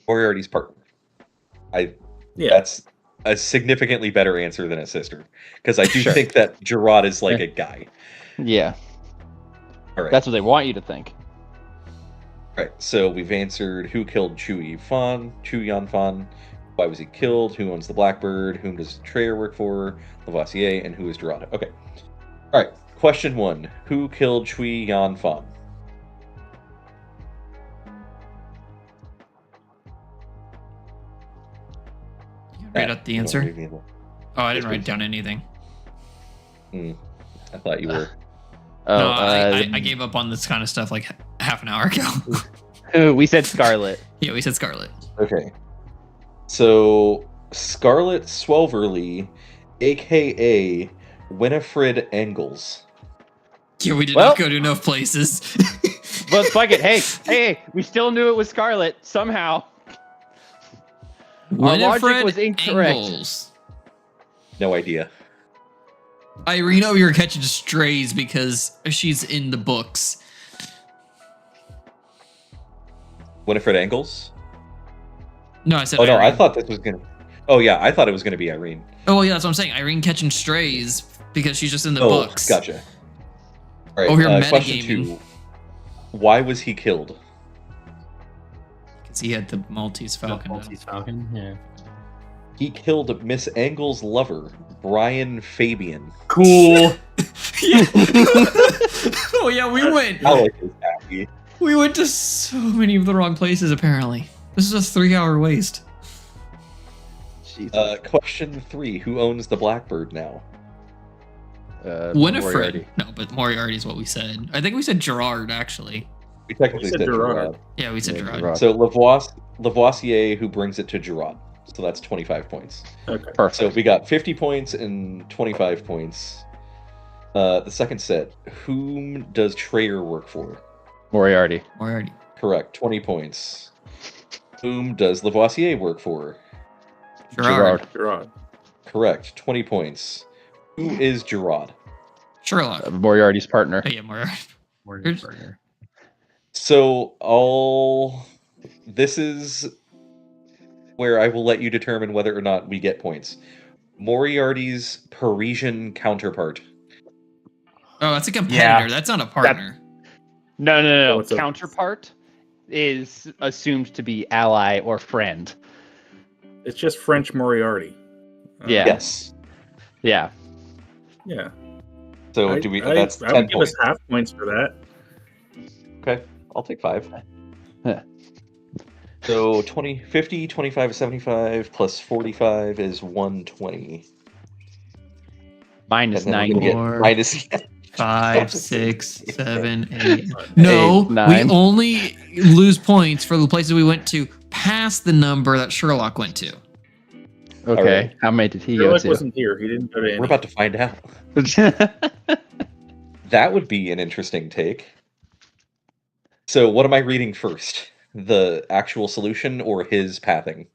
Moriarty's partner. Yeah, That's a significantly better answer than a sister. Because I do Sure. think that Gerard is like a guy. Yeah. All right. That's what they want you to think. Right, so we've answered who killed Chu Yan Fan, why was he killed, who owns the Blackbird, whom does Trayer work for, Lavoisier, and who is Gerard. Okay. All right, question 1. Who killed Chui Yan Fan? Write out the answer. Oh, I didn't write down anything. I thought you were. Oh, No, I gave up on this kind of stuff like half an hour ago. We said Scarlet. Yeah, we said Scarlet. Okay. So Scarlet Swelverly, aka Winifred Engels. Yeah, we did Well- not go to enough places. But fuck it. Hey, we still knew it was Scarlet somehow. Our logic Winifred was incorrect. Engels. No idea. Irene over here catching strays because she's in the books. Winifred Engels? No, I said Oh no, I Irene. thought this was gonna. Oh yeah, I thought it was gonna be Irene. Oh, well, yeah, that's what I'm saying. Irene catching strays because she's just in the Oh, books. gotcha. All right. Over here Question metagaming. 2. Why was he killed? Because he had the Maltese Falcon. Maltese Falcon. Yeah. He killed Miss Engel's lover, Brian Fabian. Cool. Yeah. Oh, yeah, we went. Alec is happy. We went to so many of the wrong places, apparently. This is a 3-hour waste. Jesus. Question 3. Who owns the Blackbird now? Winifred. Moriarty. No, but Moriarty is what we said. I think we said Gerard, actually. We technically You said said Gerard. Gerard. Yeah, we said Yeah, Gerard. Gerard. So Lavoisier, who brings it to Gerard. So that's 25 points. Okay. Perfect. So we got 50 points and 25 points. The second set. Whom does Trayer work for? Moriarty. Moriarty. Correct. 20 points. Whom does Lavoisier work for? Gerard. Gerard. Correct. 20 points. Who is Gerard? Sherlock. Moriarty's partner. Oh, yeah, Moriarty. Morgan's partner. So this is where I will let you determine whether or not we get points. Moriarty's Parisian counterpart. Oh, that's a competitor. Yeah. That's not a partner. No. What's up? Counterpart is assumed to be ally or friend. It's just French Moriarty. Yeah. Yes. Yeah. Yeah. So I do we? I- That's I 10 would give points. us half points for that. Okay, I'll take 5. Yeah. So 20, 50, 25, 75 plus 45 is 120. Minus And then we're gonna 90. get More. minus 5, 6, 7, 8. No, 8, 9. we only lose points for the places we went to past the number that Sherlock went to. Okay. Alright. How many did he go Sherlock to? wasn't here. He didn't go to any. We're about to find out. That would be an interesting take. So what am I reading first? The actual solution or his pathing?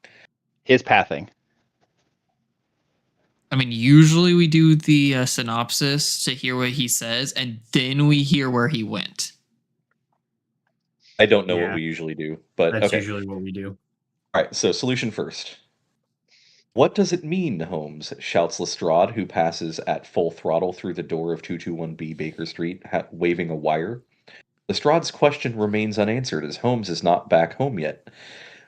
His pathing. I mean, usually we do the synopsis to hear what he says, and then we hear where he went. I don't know what Yeah. we usually do, but That's okay. usually what we do. All right, so solution first. What does it mean, Holmes? Shouts Lestrade, who passes at full throttle through the door of 221B Baker Street, waving a wire. Lestrade's question remains unanswered as Holmes is not back home yet.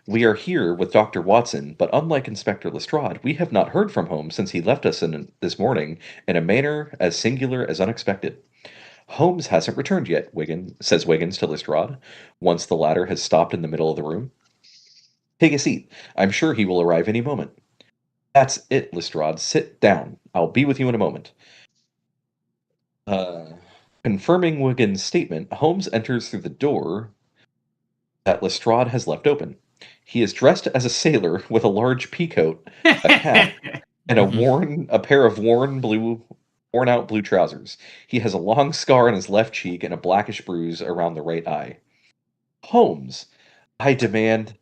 We are here with Dr. Watson, but unlike Inspector Lestrade, we have not heard from Holmes since he left us this morning in a manner as singular as unexpected. Holmes hasn't returned yet, says Wiggins to Lestrade, once the latter has stopped in the middle of the room. Take a seat. I'm sure he will arrive any moment. That's it, Lestrade. Sit down. I'll be with you in a moment. Confirming Wiggins' statement, Holmes enters through the door that Lestrade has left open. He is dressed as a sailor with a large peacoat, a cap, and a pair of worn out blue trousers. He has a long scar on his left cheek and a blackish bruise around the right eye. Holmes, I demand.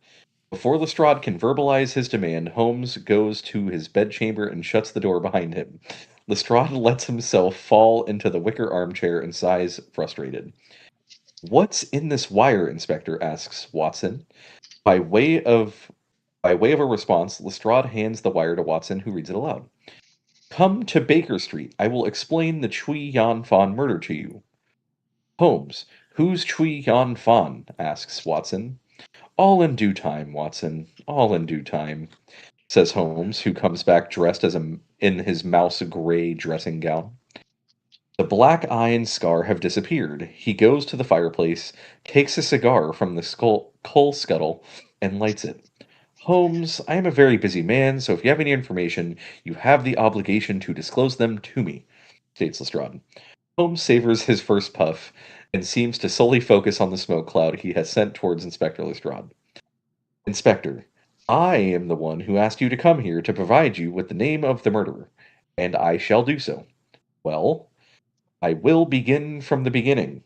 Before Lestrade can verbalize his demand, Holmes goes to his bedchamber and shuts the door behind him. Lestrade lets himself fall into the wicker armchair and sighs frustrated. What's in this wire, Inspector? Asks Watson. By way of a response, Lestrade hands the wire to Watson, who reads it aloud. Come to Baker Street. I will explain the Chui Yan Fan murder to you. Holmes, who's Chui Yan Fan? Asks Watson. All in due time, Watson. All in due time, says Holmes, who comes back dressed in his mouse gray dressing gown. The black eye and scar have disappeared. He goes to the fireplace, takes a cigar from the coal scuttle, and lights it. Holmes, I am a very busy man, so if you have any information, you have the obligation to disclose them to me, states Lestrade. Holmes savors his first puff and seems to solely focus on the smoke cloud he has sent towards Inspector Lestrade. Inspector, I am the one who asked you to come here to provide you with the name of the murderer, and I shall do so. Well, I will begin from the beginning.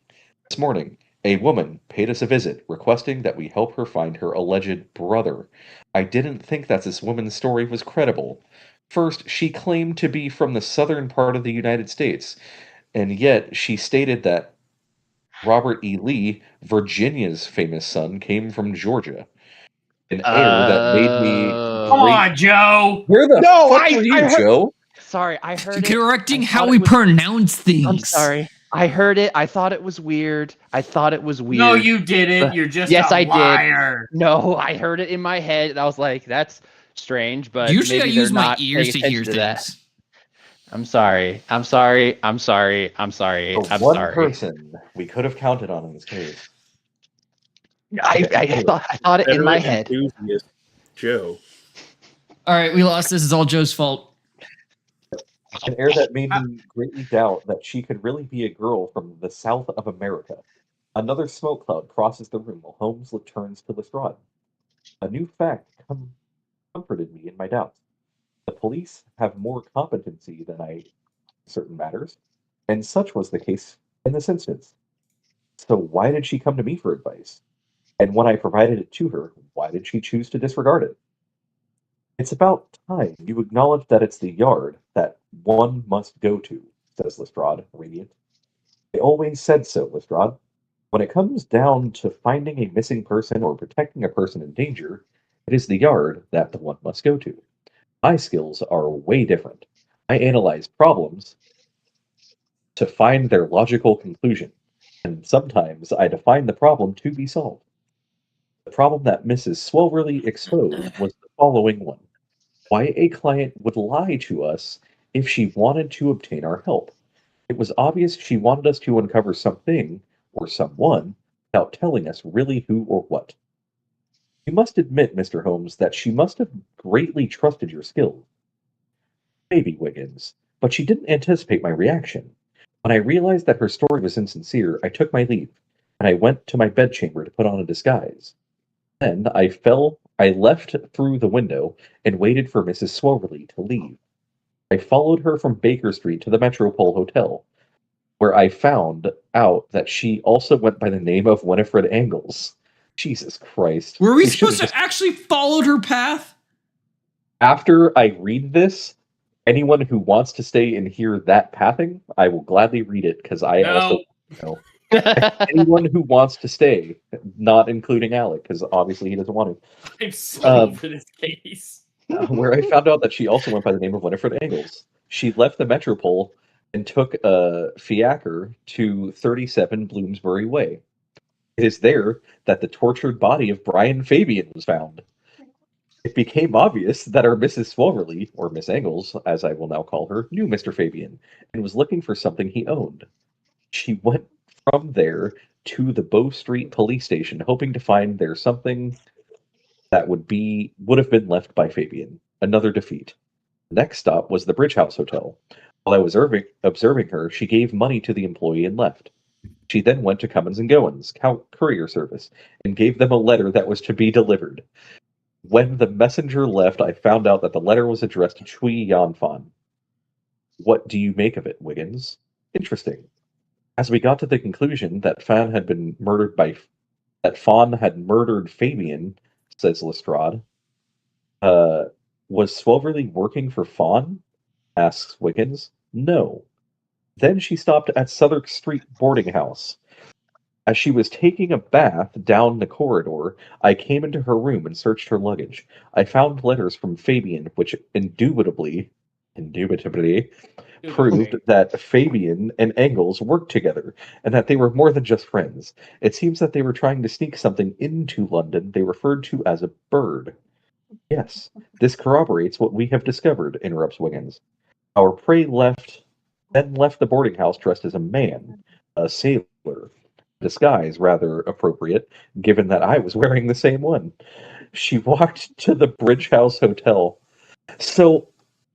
This morning, a woman paid us a visit, requesting that we help her find her alleged brother. I didn't think that this woman's story was credible. First, she claimed to be from the southern part of the United States, and yet she stated that Robert E. Lee, Virginia's famous son, came from Georgia. An error that made me Come great. on, Joe. Where the No, fuck I were you, heard- Joe? Sorry, I heard it. Correcting I how thought we it was- pronounce things. I'm sorry. I heard it. I thought it was weird. No, you didn't. You're just Yes, a I did. liar. No, I heard it in my head, and I was like, "That's strange." But Usually I maybe use they're my not ears to paying hear attention that. things. I'm sorry. I'm sorry. I'm sorry. I'm sorry. The I'm one sorry. person we could have counted on in this case. I thought it in my Veteran head. enthusiast Joe. All right, we lost. This is all Joe's fault. An error that made me greatly doubt that she could really be a girl from the south of America. Another smoke cloud crosses the room while Holmes turns to Lestrade. A new fact comforted me in my doubts. The police have more competency than I in certain matters, and such was the case in this instance. So why did she come to me for advice? And when I provided it to her, why did she choose to disregard it? It's about time you acknowledge that it's the yard that one must go to, says Lestrade, radiant. I always said so, Lestrade. When it comes down to finding a missing person or protecting a person in danger, it is the yard that the one must go to. My skills are way different. I analyze problems to find their logical conclusion, and sometimes I define the problem to be solved. The problem that Mrs. Swelverly exposed was the following one. Why a client would lie to us if she wanted to obtain our help. It was obvious she wanted us to uncover something or someone without telling us really who or what. You must admit, Mr. Holmes, that she must have greatly trusted your skills. Maybe, Wiggins, but she didn't anticipate my reaction. When I realized that her story was insincere, I took my leave, and I went to my bedchamber to put on a disguise. Then I left through the window and waited for Mrs. Swelverly to leave. I followed her from Baker Street to the Metropole Hotel, where I found out that she also went by the name of Winifred Angles. Jesus Christ. Were we should've supposed to just- actually follow her path? After I read this, anyone who wants to stay and hear that pathing, I will gladly read it, because I also know. Anyone who wants to stay, not including Alec, because obviously he doesn't want I'm so Um, over this case. to, where I found out that she also went by the name of Winifred Angles. She left the Metropole and took a fiacre to 37 Bloomsbury Way. It is there that the tortured body of Brian Fabian was found. It became obvious that our Mrs. Swelverly, or Miss Angles, as I will now call her, knew Mr. Fabian and was looking for something he owned. She went from there to the Bow Street police station, hoping to find there something that would have been left by Fabian. Another defeat. The next stop was the Bridge House Hotel. While I was observing her, she gave money to the employee and left. She then went to Cummins and Goins, courier service, and gave them a letter that was to be delivered. When the messenger left, I found out that the letter was addressed to Chui Yanfan. What do you make of it, Wiggins? Interesting. As we got to the conclusion that Fawn had murdered Fabian, says Lestrade. Was Swelverly working for Fawn? Asks Wiggins. No. Then she stopped at Southwark Street boarding house. As she was taking a bath down the corridor, I came into her room and searched her luggage. I found letters from Fabian, which indubitably proved that Fabian and Engels worked together, and that they were more than just friends. It seems that they were trying to sneak something into London they referred to as a bird. Yes, this corroborates what we have discovered, interrupts Wiggins. Our prey then left the boarding house dressed as a man, a sailor. Disguise rather appropriate, given that I was wearing the same one. She walked to the Bridge House Hotel. So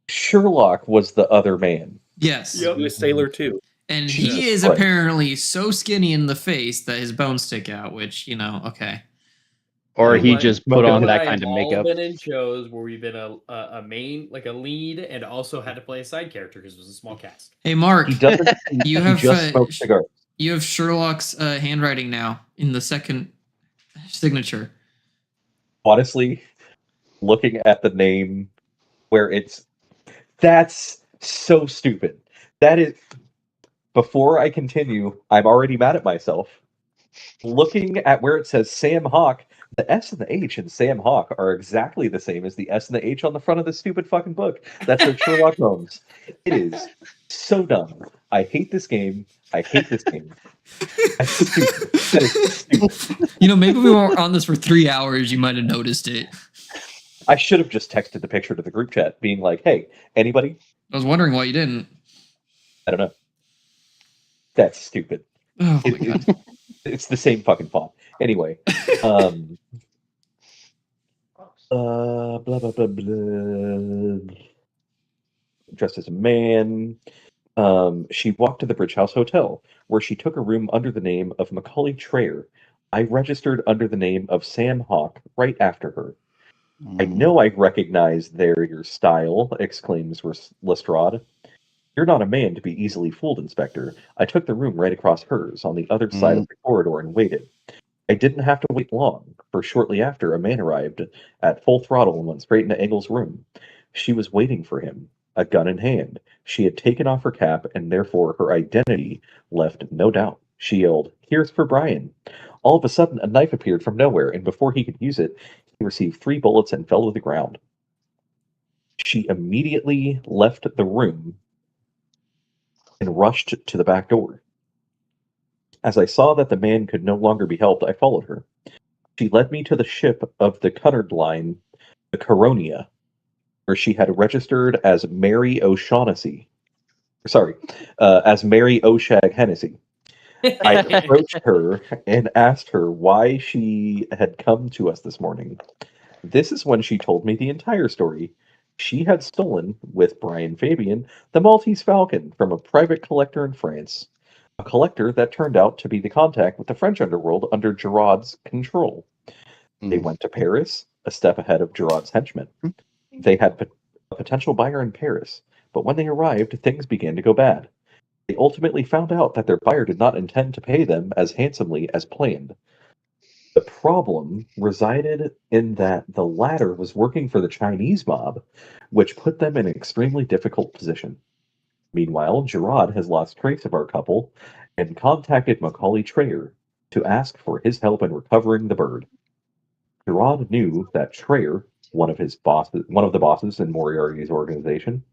Sherlock was the other man. Yes. Yep. He was sailor too. And Jesus he is Christ. apparently so skinny in the face that his bones stick out, which, okay. Or he Like, just Smoke put him on to that I've kind of all makeup. been in shows where we've been a main, like a lead, and also had to play a side character because it was a small cast. Hey, Mark, He doesn't. You he have, just smokes cigars. you have Sherlock's handwriting now in the second signature. Honestly, looking at the name where that's so stupid. That is, before I continue, I'm already mad at myself. Looking at where it says Sam Hawk, the S and the H in Sam Hawk are exactly the same as the S and the H on the front of the stupid fucking book. That says Sherlock Holmes. It is so dumb. I hate this game. I hate this game. That's stupid. That is stupid. Maybe we weren't on this for 3 hours. You might have noticed it. I should have just texted the picture to the group chat, being like, "Hey, anybody?" I was wondering why you didn't. I don't know. That's stupid. Oh my god. It's the same fucking font. Anyway, blah blah blah blah. Dressed as a man. She walked to the Bridge House Hotel, where she took a room under the name of Macaulay Trayer. I registered under the name of Sam Hawk right after her. I know I recognize your style, exclaims Lestrade. You're not a man to be easily fooled, Inspector. I took the room right across hers, on the other side of the corridor, and waited. I didn't have to wait long, for shortly after, a man arrived at full throttle and went straight into Engel's room. She was waiting for him, a gun in hand. She had taken off her cap, and therefore her identity left no doubt. She yelled, "Here's for Brian." All of a sudden, a knife appeared from nowhere, and before he could use it, he received 3 bullets and fell to the ground. She immediately left the room and rushed to the back door. As I saw that the man could no longer be helped, I followed her. She led me to the ship of the Cunard Line, the Coronia, where she had registered as Mary O'Shaughnessy. As Mary O'Shag Hennessy. I approached her and asked her why she had come to us this morning. This is when she told me the entire story. She had stolen, with Brian Fabian, the Maltese Falcon from a private collector in France. A collector that turned out to be the contact with the French underworld under Gerard's control. They went to Paris, a step ahead of Gerard's henchmen. They had a potential buyer in Paris, but when they arrived, things began to go bad. They ultimately found out that their buyer did not intend to pay them as handsomely as planned. The problem resided in that the latter was working for the Chinese mob, which put them in an extremely difficult position. Meanwhile, Gerard has lost trace of our couple and contacted Macaulay Trayer to ask for his help in recovering the bird. Gerard knew that Trayer, one of the bosses in Moriarty's organization,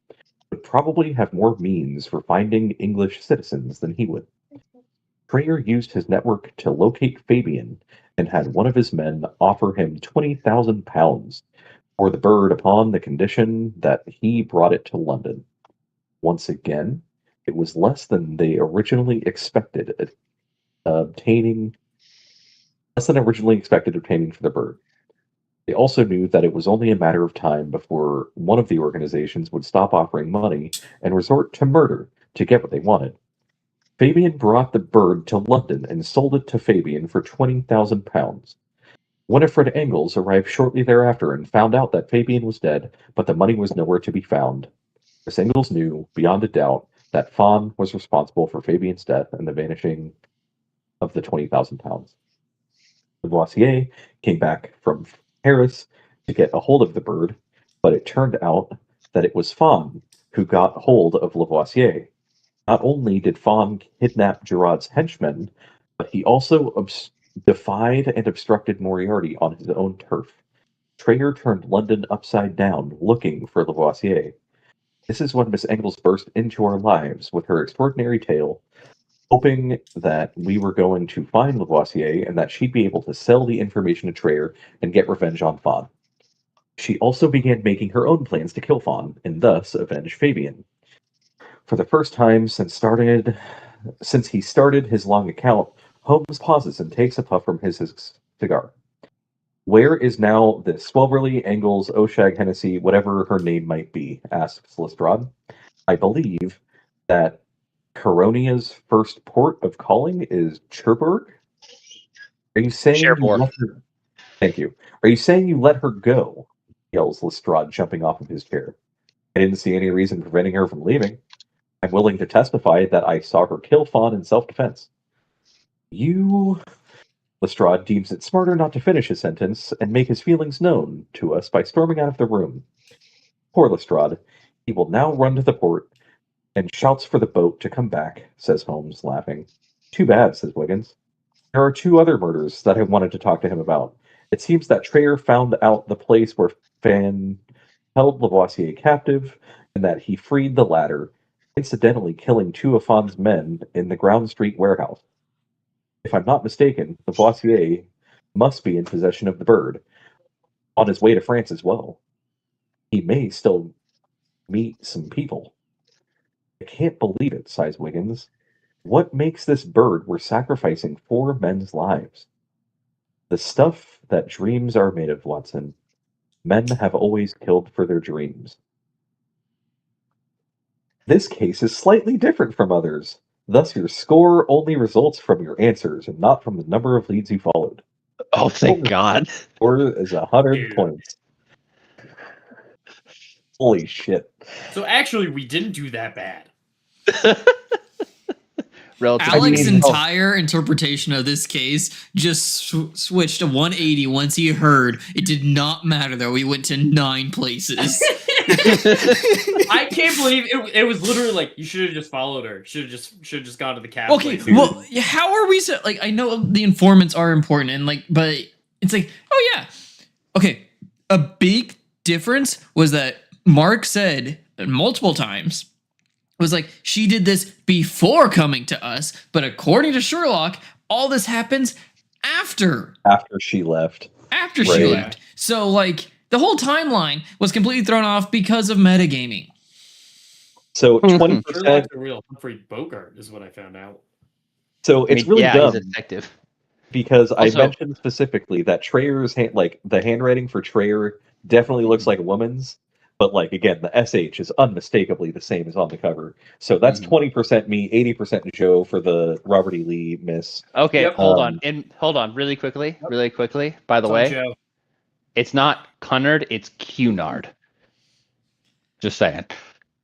would probably have more means for finding English citizens than he would. Trayer used his network to locate Fabian and had one of his men offer him £20,000 for the bird upon the condition that he brought it to London. Once again, it was less than they originally expected obtaining for the bird. They also knew that it was only a matter of time before one of the organizations would stop offering money and resort to murder to get what they wanted. Fabian brought the bird to London and sold it to Fabian for £20,000. Winifred Engels arrived shortly thereafter and found out that Fabian was dead, but the money was nowhere to be found. Miss Engels knew, beyond a doubt, that Fawn was responsible for Fabian's death and the vanishing of the £20,000. Lavoisier came back from Paris to get a hold of the bird, but it turned out that it was Fawn who got hold of Lavoisier. Not only did Fawn kidnap Gerard's henchmen, but he also defied and obstructed Moriarty on his own turf. Trayer turned London upside down, looking for Lavoisier. This is when Miss Engels burst into our lives with her extraordinary tale, hoping that we were going to find Lavoisier and that she'd be able to sell the information to Trayer and get revenge on Fawn. She also began making her own plans to kill Fawn and thus avenge Fabian. For the first time since he started his long account, Holmes pauses and takes a puff from his cigar. Where is now this Swelverly, Engels, O'Shag, Hennessy, whatever her name might be? Asks Lestrade. I believe that Coronia's first port of calling is Cherbourg. Are you saying you Cherbourg. let her... Thank you. Are you saying you let her go? Yells Lestrade, jumping off of his chair. I didn't see any reason preventing her from leaving. I'm willing to testify that I saw her kill Fawn in self-defense. You... Lestrade deems it smarter not to finish his sentence and make his feelings known to us by storming out of the room. Poor Lestrade. He will now run to the port and shouts for the boat to come back, says Holmes, laughing. Too bad, says Wiggins. There are 2 other murders that I wanted to talk to him about. It seems that Trayer found out the place where Fan held Lavoisier captive, and that he freed the latter, incidentally killing 2 of Fawn's men in the Ground Street warehouse. If I'm not mistaken, Lavoisier must be in possession of the bird, on his way to France as well. He may still meet some people. I can't believe it, sighs Wiggins. What makes this bird worth sacrificing 4 men's lives? The stuff that dreams are made of, Watson. Men have always killed for their dreams. This case is slightly different from others. Thus, your score only results from your answers and not from the number of leads you followed. Oh, thank God. Score is 100 Dude. points. Holy shit. So actually, we didn't do that bad. Relative. Alex's I mean, entire interpretation of this case just switched to 180 once he heard it did not matter that we went to 9 places. I can't believe it was literally like you should have just followed her. Should have just gone to the cab. Okay, place. well, how are we so like? I know the informants are important, and like, but it's like, oh yeah, okay. A big difference was that Mark said multiple times was like she did this before coming to us, but according to Sherlock, all this happens after She left. after she Right. left. So like the whole timeline was completely thrown off because of metagaming. So Mhm. 20%. Sherlock's the real Humphrey Bogart is what I found out. So it's really yeah, dumb he's a detective. because I Also- mentioned specifically that Trayer's the handwriting for Trayer definitely looks like a woman's, but like again, the SH is unmistakably the same as on the cover. So that's Mhm. 20% me, 80% Joe for the Robert E. Lee miss. Okay, Yep. hold Um, on, really quickly. By the It's on way, Joe. it's not Cunard, it's Cunard. Just saying.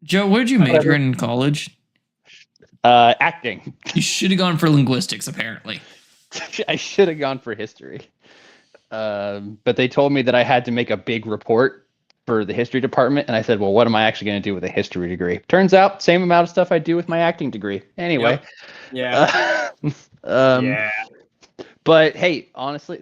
Joe, what did you major in college? Acting. You should have gone for linguistics, apparently. I should have gone for history. But they told me that I had to make a big report for the history department, and I said, well, what am I actually going to do with a history degree? Turns out, same amount of stuff I do with my acting degree. Anyway. Yeah. Yeah. But hey, honestly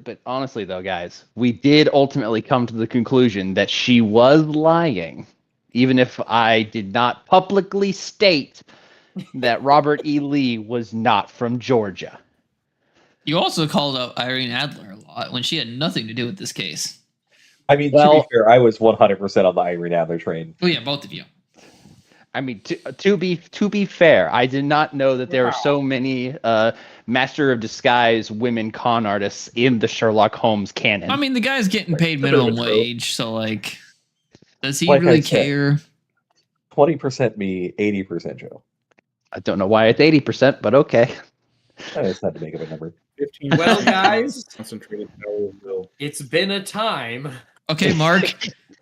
though, guys, we did ultimately come to the conclusion that she was lying, even if I did not publicly state that Robert E. Lee was not from Georgia. You also called up Irene Adler a lot when she had nothing to do with this case. I mean, to Well- be fair, I was 100% on the Irene Adler train. Oh yeah, both of you. I mean, to be fair, I did not know that there were so many Master of Disguise women con artists in the Sherlock Holmes canon. I mean, the guy's getting paid It's a bit of a minimum trope. wage, so like, does he Like I really said. care? 20% me, 80% Joe. I don't know why it's 80%, but okay. I just had to make up a number. 15 Well, guys, concentrated power of will. it's been a time. Okay, Mark,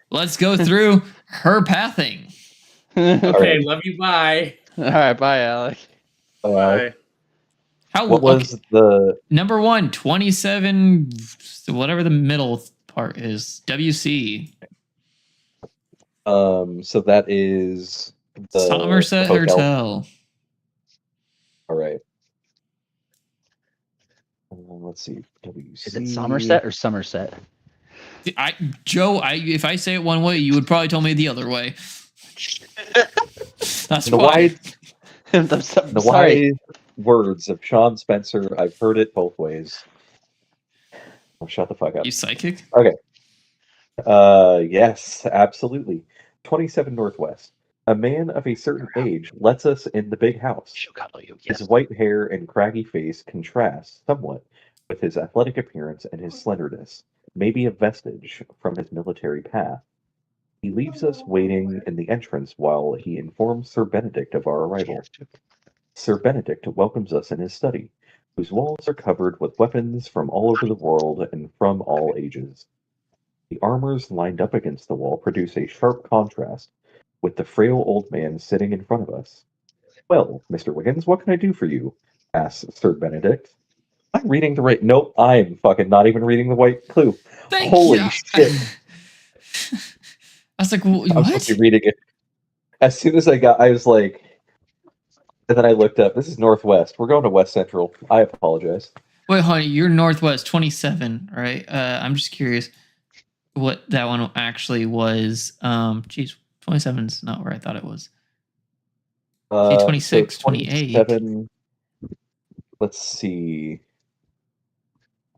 let's go through her pathing. Okay, right. love you. Bye. All right, bye, Alec. Bye. How What was the number 1, 27, whatever the middle part is, WC, so that is the Somerset Hotel. All right. Let's see. WC. Is it Somerset or Somerset? Joe, if I say it one way, you would probably tell me the other way. That's The why. wide, I'm the sorry. wise words of Sean Spencer. I've heard it both ways. Oh, shut the fuck up. You psychic? Yes, absolutely. 27 Northwest. A man of a certain age lets us in the big house. She'll cuddle you. His Yes. white hair and craggy face contrast somewhat with his athletic appearance and his slenderness, maybe a vestige from his military path. He leaves us waiting in the entrance while he informs Sir Benedict of our arrival. Sir Benedict welcomes us in his study, whose walls are covered with weapons from all over the world and from all ages. The armors lined up against the wall produce a sharp contrast with the frail old man sitting in front of us. Well, Mr. Wiggins, what can I do for you? Asks Sir Benedict. I'm reading the right. Nope, I'm fucking not even reading the white clue. Thank Holy you. shit. I was like, I'm supposed what? to be reading it. As soon as I was like, and then I looked up. This is Northwest. We're going to West Central. I apologize. Wait, honey, you're Northwest 27, right? I'm just curious what that one actually was. Geez, 27 is not where I thought it was. See, 26, 28. 27, let's see.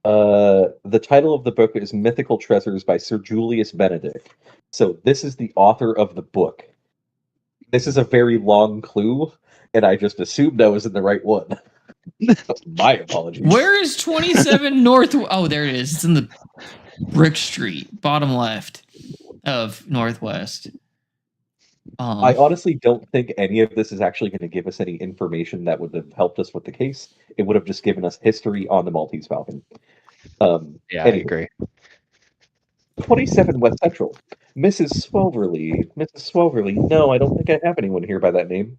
The title of the book is Mythical Treasures by Sir Julius Benedict. So this is the author of the book. This is a very long clue, and I just assumed I was in the right one. My apologies. Where is 27 North? Oh, there it is. It's in the Brick Street, bottom left of Northwest. I honestly don't think any of this is actually going to give us any information that would have helped us with the case. It would have just given us history on the Maltese Falcon. Yeah, I agree. 27 West Central. Mrs. Swoverly. No, I don't think I have anyone here by that name,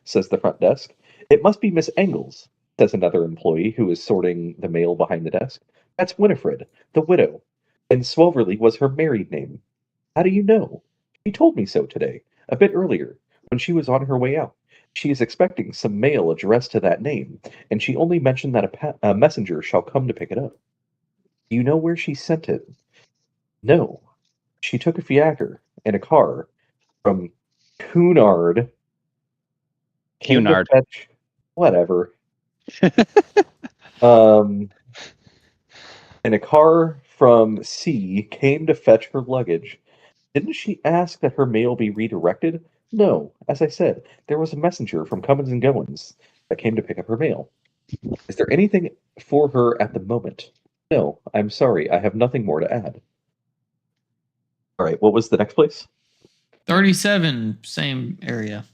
says the front desk. It must be Miss Engels, says another employee who is sorting the mail behind the desk. That's Winifred, the widow. And Swoverly was her married name. How do you know? She told me so today, a bit earlier, when she was on her way out. She is expecting some mail addressed to that name, and she only mentioned that a messenger shall come to pick it up. Do you know where she sent it? No. She took a fiacre and a car from Cunard. Cunard. Whatever. And a car from C came to fetch her luggage. Didn't she ask that her mail be redirected? No. As I said, there was a messenger from Cummins and Goins that came to pick up her mail. Is there anything for her at the moment? No. I'm sorry. I have nothing more to add. All right. What was the next place? 37, same area.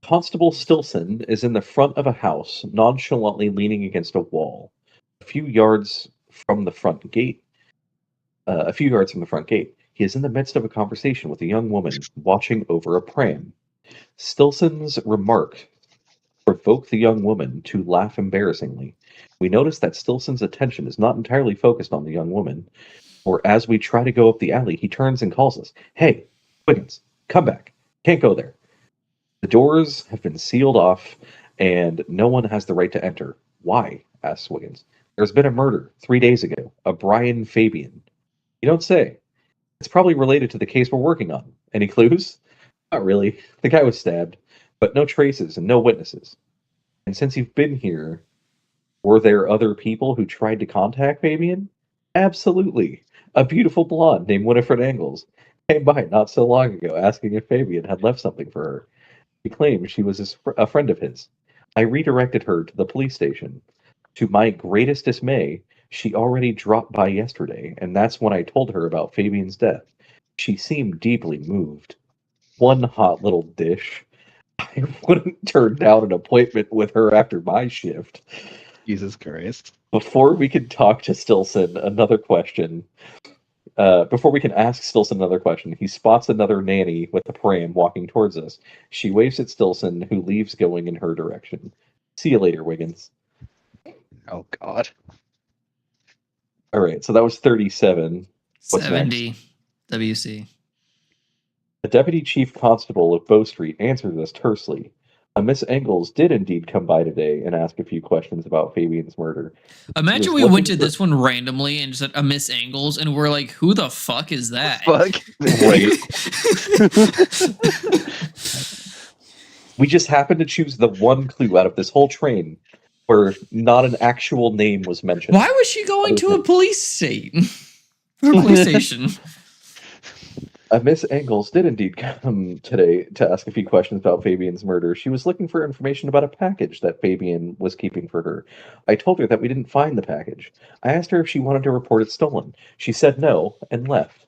Constable Stilson is in the front of a house, nonchalantly leaning against a wall. A few yards from the front gate, he is in the midst of a conversation with a young woman watching over a pram. Stilson's remark provoked the young woman to laugh embarrassingly. We notice that Stilson's attention is not entirely focused on the young woman, for as we try to go up the alley, he turns and calls us. Hey, Wiggins, come back. Can't go there. The doors have been sealed off, and no one has the right to enter. Why? Asks Wiggins. There's been a murder 3 days ago, a Brian Fabian. You don't say. It's probably related to the case we're working on. Any clues? Not really. The guy was stabbed, but no traces and no witnesses. And since you've been here, were there other people who tried to contact Fabian? Absolutely. A beautiful blonde named Winifred Engels came by not so long ago asking if Fabian had left something for her. She claimed she was a friend of his. I redirected her to the police station. To my greatest dismay, she already dropped by yesterday, and that's when I told her about Fabian's death. She seemed deeply moved. One hot little dish. I wouldn't turn down an appointment with her after my shift. Jesus Christ. Before we can talk to Stilson, another question. Before we can ask Stilson another question, he spots another nanny with a pram walking towards us. She waves at Stilson, who leaves going in her direction. See you later, Wiggins. Oh, God. All right, so that was 37. What's 70 WC. The deputy chief constable of Bow Street answers us tersely. A Miss Engels did indeed come by today and ask a few questions about Fabian's murder. Imagine was we went to looking for- this one randomly and just said a Miss Angles, and we're like, who the fuck is that? Fuck. We just happened to choose the one clue out of this whole train where not an actual name was mentioned. Why was she going to a police station? Or a police station. A Miss Engels did indeed come today to ask a few questions about Fabian's murder. She was looking for information about a package that Fabian was keeping for her. I told her that we didn't find the package. I asked her if she wanted to report it stolen. She said no and left.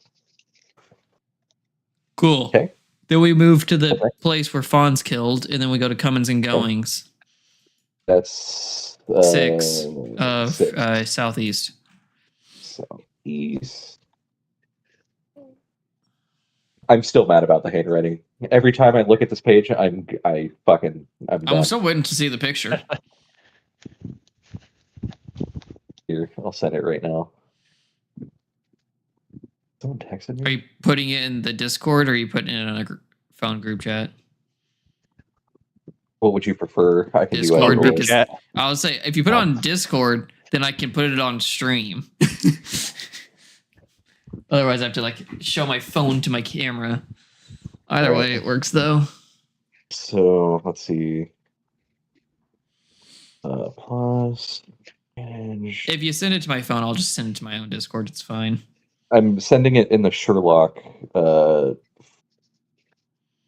Cool. Okay. Then we move to the Okay. place where Fawn's killed, and then we go to Comings and Goings. That's 6 of 6. southeast. Southeast. I'm still mad about the handwriting. Every time I look at this page, I'm done. I'm still waiting to see the picture. Here, I'll send it right now. Someone texted Are me. you putting it in the Discord or are you putting it on a phone group chat? What would you prefer? I can Discord, do either. because Chat. I would say if you put it on Discord, then I can put it on stream. Otherwise, I have to like show my phone to my camera. Either way, it works though. So let's see. Plus, and If you send it to my phone, I'll just send it to my own Discord. It's fine. I'm sending it in the Sherlock,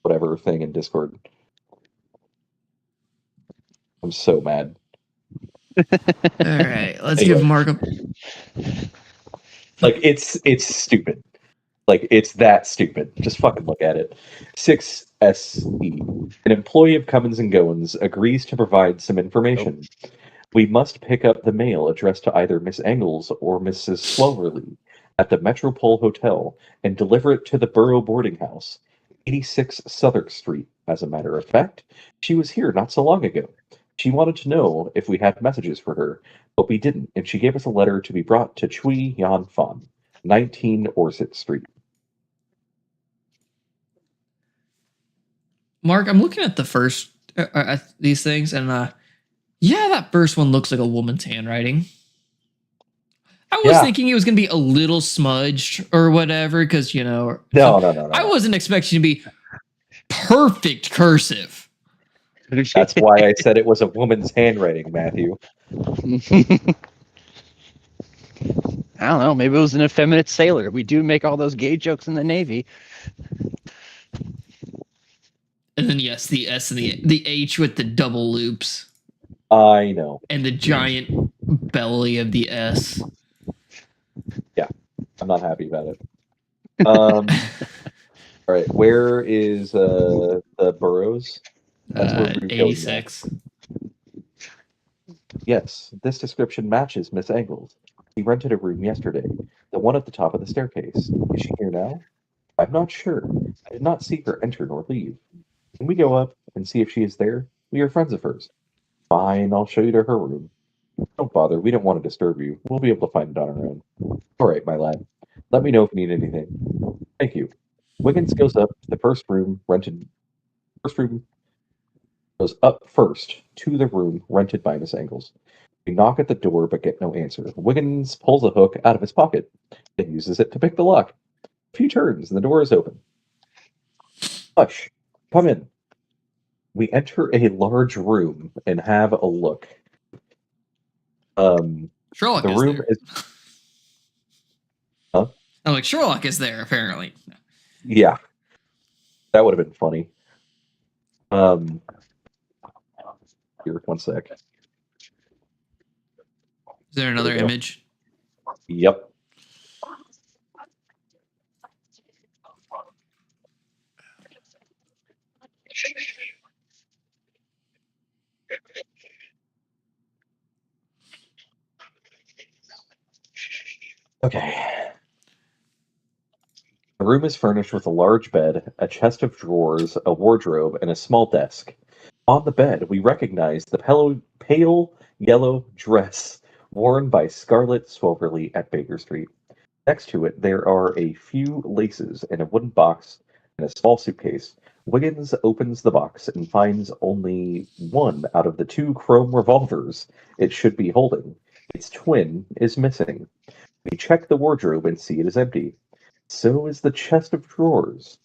whatever thing in Discord. I'm so mad. All right, let's Anyway. give Mark a. Like it's stupid. Like it's that stupid. Just fucking look at it. 6SE. An employee of Cummins and Goins agrees to provide some information. We must pick up the mail addressed to either Miss Engels or Mrs. Sloverly at the Metropole Hotel and deliver it to the Borough Boarding House, 86 Southwark Street. As a matter of fact, she was here not so long ago. She wanted to know if we had messages for her, but we didn't, and she gave us a letter to be brought to Chui Yan Fan, 19 Orset Street. Mark, I'm looking at the first these things, and yeah, that first one looks like a woman's handwriting. I was Yeah. thinking it was gonna be a little smudged or whatever, because No. I wasn't expecting to be perfect cursive. That's why I said it was a woman's handwriting, Matthew. I don't know. Maybe it was an effeminate sailor. We do make all those gay jokes in the Navy. And then yes, the S and the H with the double loops I know. and the giant belly of the S. I'm not happy about it. All right, where is the boroughs? That's where we killed 86. Yes, this description matches Miss Engels. She rented a room yesterday, the one at the top of the staircase. Is she here now? I'm not sure. I did not see her enter nor leave. Can we go up and see if she is there? We are friends of hers. Fine, I'll show you to her room. Don't bother, we don't want to disturb you. We'll be able to find it on our own. All right, my lad. Let me know if you need anything. Thank you. Wiggins goes up to the first room goes up first to the room rented by Miss Engels. We knock at the door but get no answer. Wiggins pulls a hook out of his pocket and uses it to pick the lock. A few turns and the door is open. Hush, come in. We enter a large room and have a look. Sherlock The is room there. is Huh? I'm like, Sherlock is there, apparently. Yeah. That would have been funny. Here, one sec. Is there another There we go. image? Yep. Okay. The room is furnished with a large bed, a chest of drawers, a wardrobe, and a small desk. On the bed, we recognize the pale yellow dress worn by Scarlett Swoverly at Baker Street. Next to it, there are a few laces in a wooden box and a small suitcase. Wiggins opens the box and finds only one out of the two chrome revolvers it should be holding. Its twin is missing. We check the wardrobe and see it is empty. So is the chest of drawers.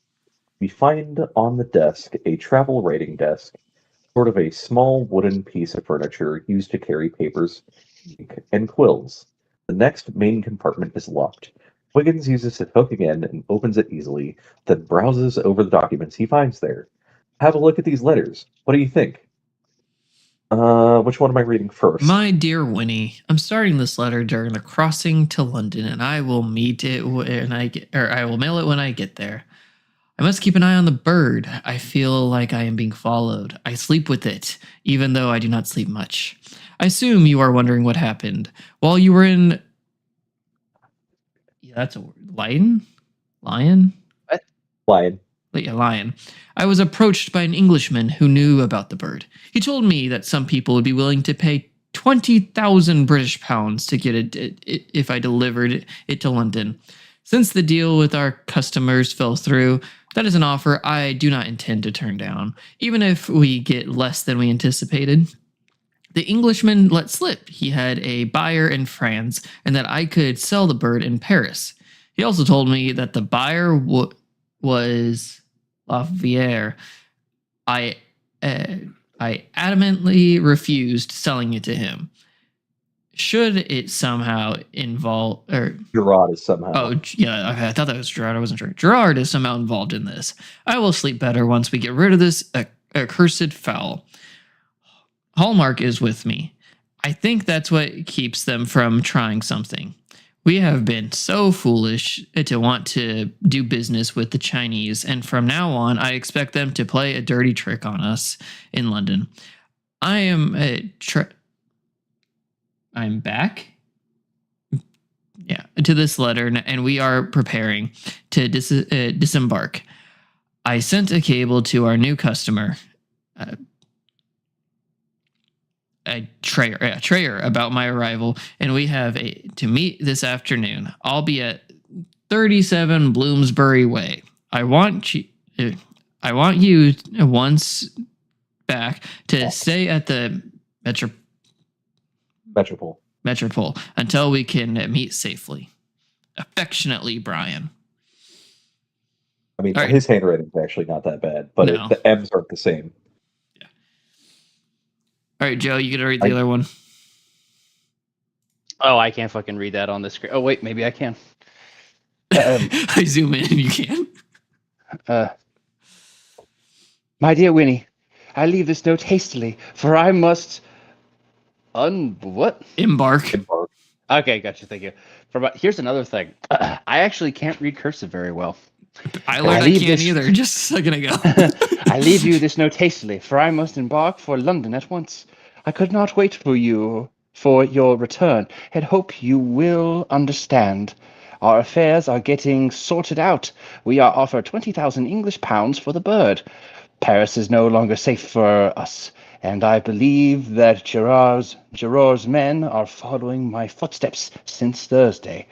We find on the desk a travel writing desk, sort of a small wooden piece of furniture used to carry papers, ink, and quills. The next main compartment is locked. Wiggins uses his hook again and opens it easily, then browses over the documents he finds there. Have a look at these letters. What do you think? Which one am I reading first? My dear Winnie, I'm starting this letter during the crossing to London, and I will meet it when I will mail it when I get there. I must keep an eye on the bird. I feel like I am being followed. I sleep with it, even though I do not sleep much. I assume you are wondering what happened. While you were in... Yeah, that's a word. Lion? Lion? Lion. Yeah, lion. I was approached by an Englishman who knew about the bird. He told me that some people would be willing to pay 20,000 British pounds to get it if I delivered it to London. Since the deal with our customers fell through, that is an offer I do not intend to turn down, even if we get less than we anticipated. The Englishman let slip he had a buyer in France and that I could sell the bird in Paris. He also told me that the buyer was Lavier. I adamantly refused selling it to him. Should it somehow involve... Gerard is somehow. Oh, yeah, okay, I thought that was Gerard. I wasn't sure. Gerard is somehow involved in this. I will sleep better once we get rid of this accursed fowl. Hallmark is with me. I think that's what keeps them from trying something. We have been so foolish to want to do business with the Chinese, and from now on, I expect them to play a dirty trick on us in London. I'm back. Yeah, to this letter, and we are preparing to disembark. I sent a cable to our new customer, Trayer, about my arrival, and we have to meet this afternoon. I'll be at 37 Bloomsbury Way. I want you once back to stay at the Metropole until we can meet safely. Affectionately, Brian. I mean, All right. his handwriting's actually not that bad, but No. the M's aren't the same. Yeah. All right, Joe, you get to read the other one. Oh, I can't fucking read that on the screen. Oh, wait, maybe I can. I zoom in and you can. My dear Winnie, I leave this note hastily, for I must what? Embark. Okay, gotcha. Thank you. Here's another thing. I actually can't read cursive very well. I learned I can't either just a second ago. I leave you this note hastily, for I must embark for London at once. I could not wait for your return, and hope you will understand. Our affairs are getting sorted out. We are offered 20,000 English pounds for the bird. Paris is no longer safe for us, and I believe that Gerard's men are following my footsteps since Thursday.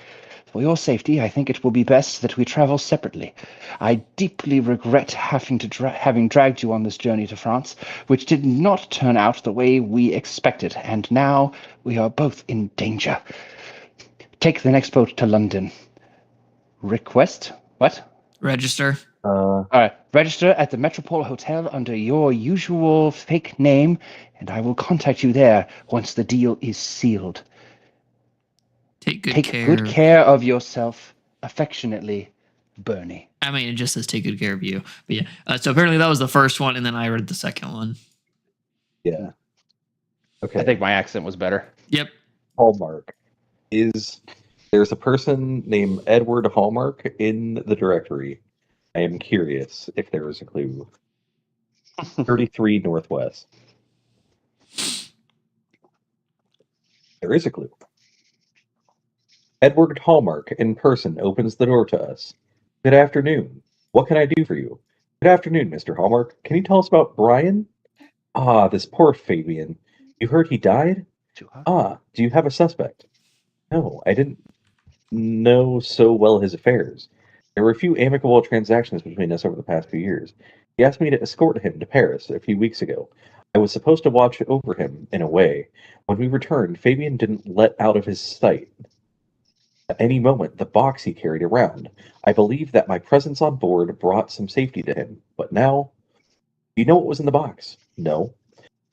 For your safety, I think it will be best that we travel separately. I deeply regret having dragged you on this journey to France, which did not turn out the way we expected, and now we are both in danger. Take the next boat to London. Request? What? Register. All right. Register at the Metropole Hotel under your usual fake name, and I will contact you there once the deal is sealed. Take good care of yourself. Affectionately, Bernie. I mean, it just says take good care of you. But yeah, so apparently that was the first one, and then I read the second one. Yeah. Okay. I think my accent was better. Yep. Hallmark. There's a person named Edward Hallmark in the directory. I am curious if there is a clue. 33 Northwest. There is a clue. Edward Hallmark in person opens the door to us. Good afternoon. What can I do for you? Good afternoon, Mr. Hallmark. Can you tell us about Brian? Ah, this poor Fabian. You heard he died? Ah, do you have a suspect? No, I didn't know so well his affairs. There were a few amicable transactions between us over the past few years. He asked me to escort him to Paris a few weeks ago. I was supposed to watch over him, in a way. When we returned, Fabian didn't let out of his sight at any moment the box he carried around. I believe that my presence on board brought some safety to him. But now... Do you know what was in the box? No.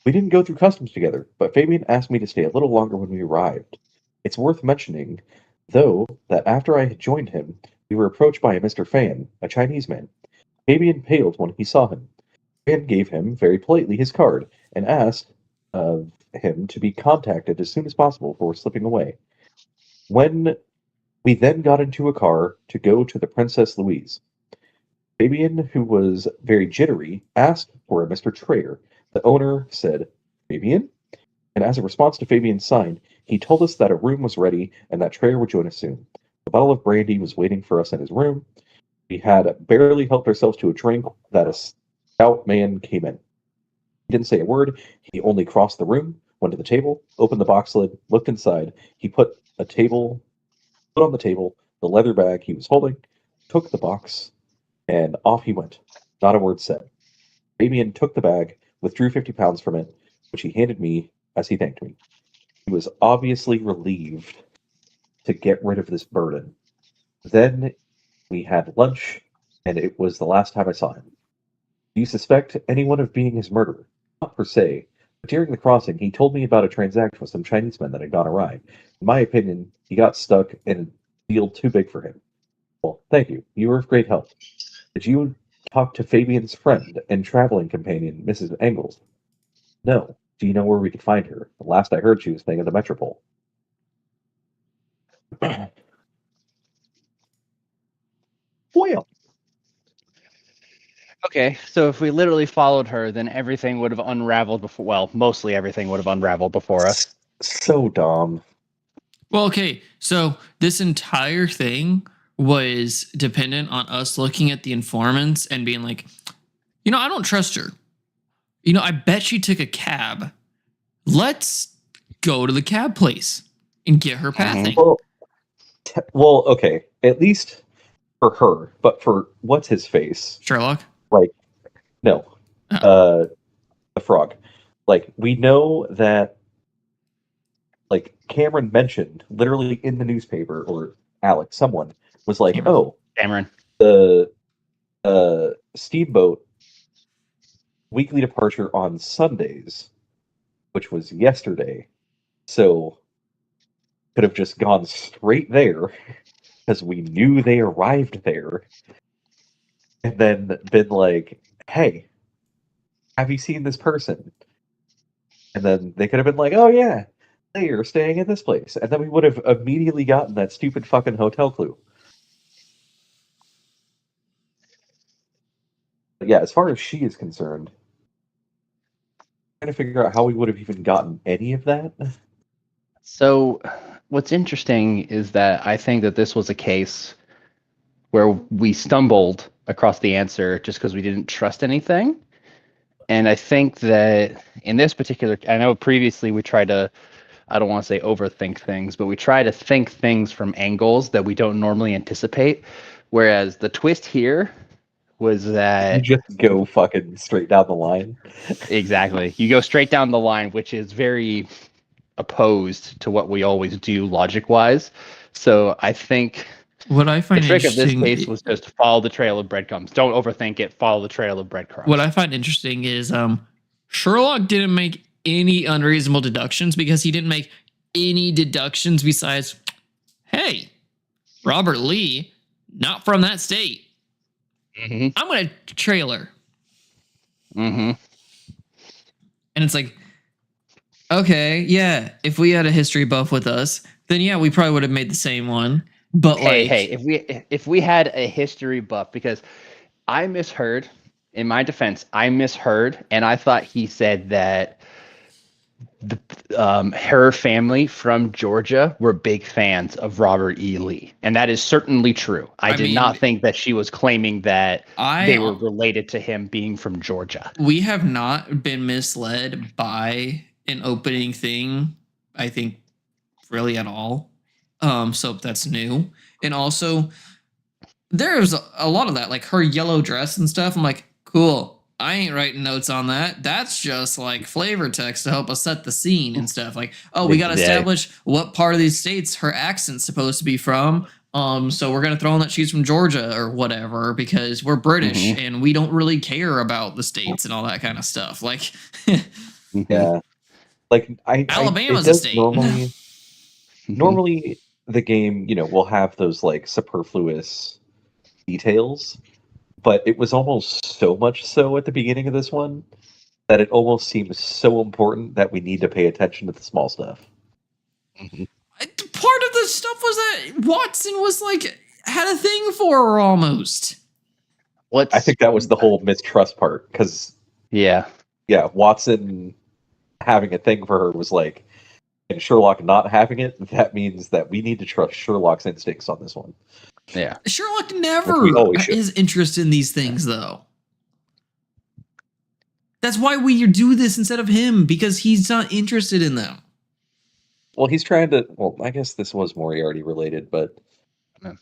We didn't go through customs together, but Fabian asked me to stay a little longer when we arrived. It's worth mentioning, though, that after I had joined him, we were approached by a Mr. Fan, a Chinese man. Fabian paled when he saw him. Fan gave him, very politely, his card, and asked of him to be contacted as soon as possible before slipping away. When we then got into a car to go to the Princess Louise. Fabian, who was very jittery, asked for a Mr. Trader. The owner said, Fabian? And as a response to Fabian's sign, he told us that a room was ready and that Trader would join us soon. The bottle of brandy was waiting for us in his room. We had barely helped ourselves to a drink that a stout man came in. He didn't say a word. He only crossed the room, went to the table, opened the box lid, looked inside. He put on the table the leather bag he was holding, took the box, and off he went. Not a word said. Fabian took the bag, withdrew 50 pounds from it, which he handed me as he thanked me. He was obviously relieved to get rid of this burden. Then we had lunch, and it was the last time I saw him. Do you suspect anyone of being his murderer? Not per se, but during the crossing, he told me about a transaction with some Chinese men that had gone awry. In my opinion, he got stuck in a deal too big for him. Well, thank you. You were of great help. Did you talk to Fabian's friend and traveling companion, Mrs. Engels? No. Do you know where we could find her? The last I heard, she was staying at the Metropole. Well, Okay, so if we literally followed her, then everything would have unraveled before. Well, mostly everything would have unraveled before us. so dumb. Well, okay. So this entire thing was dependent on us looking at the informants and being like, I don't trust her. I bet she took a cab. Let's go to the cab place and get her pathing. Well, okay. At least for her, but for what's his face? Sherlock? No. Oh. The frog. We know that Cameron mentioned literally in the newspaper, or Alex, someone was like, Cameron. oh, Cameron. the steamboat weekly departure on Sundays, which was yesterday. So could have just gone straight there because we knew they arrived there, and then been like, hey, have you seen this person? And then they could have been like, oh yeah, they are staying at this place. And then we would have immediately gotten that stupid fucking hotel clue. But yeah, as far as she is concerned, I'm trying to figure out how we would have even gotten any of that. So, what's interesting is that I think that this was a case where we stumbled across the answer just because we didn't trust anything. And I think that in this particular, I know previously we tried to, I don't want to say overthink things, but we try to think things from angles that we don't normally anticipate. Whereas the twist here was that You just go fucking straight down the line. exactly, you go straight down the line, which is very opposed to what we always do logic wise. So I think What I the find trick of this interesting case was just follow the trail of breadcrumbs. Don't overthink it. Follow the trail of breadcrumbs. What I find interesting is Sherlock didn't make any unreasonable deductions because he didn't make any deductions besides, hey, Robert Lee, not from that state. Mm-hmm. I'm going to trailer. Mm-hmm. And it's like, okay, yeah, if we had a history buff with us, then yeah, we probably would have made the same one. But Hey, if we had a history buff, because I misheard, in my defense, and I thought he said that her family from Georgia were big fans of Robert E. Lee, and that is certainly true. I did not think that she was claiming that they were related to him being from Georgia. We have not been misled by an opening thing, I think, really at all. So that's new. And also, there's a lot of that, like her yellow dress and stuff. I'm like, cool. I ain't writing notes on that. That's just like flavor text to help us set the scene and stuff. Like, oh, we got to establish what part of these states her accent's supposed to be from. So we're gonna throw in that she's from Georgia or whatever because we're British and we don't really care about the states and all that kind of stuff. Like, Yeah. Alabama's it a does state. Normally, the game, will have those superfluous details, but it was almost so much so at the beginning of this one that it almost seems so important that we need to pay attention to the small stuff. Part of the stuff was that Watson was had a thing for her almost. What's I think that was the whole mistrust part because yeah. Watson having a thing for her was like, and Sherlock not having it. That means that we need to trust Sherlock's instincts on this one. Yeah. Sherlock Which never we always should. is interested in these things, though. That's why we do this instead of him, because he's not interested in them. Well, he's trying to. Well, I guess this was Moriarty related, but Yeah.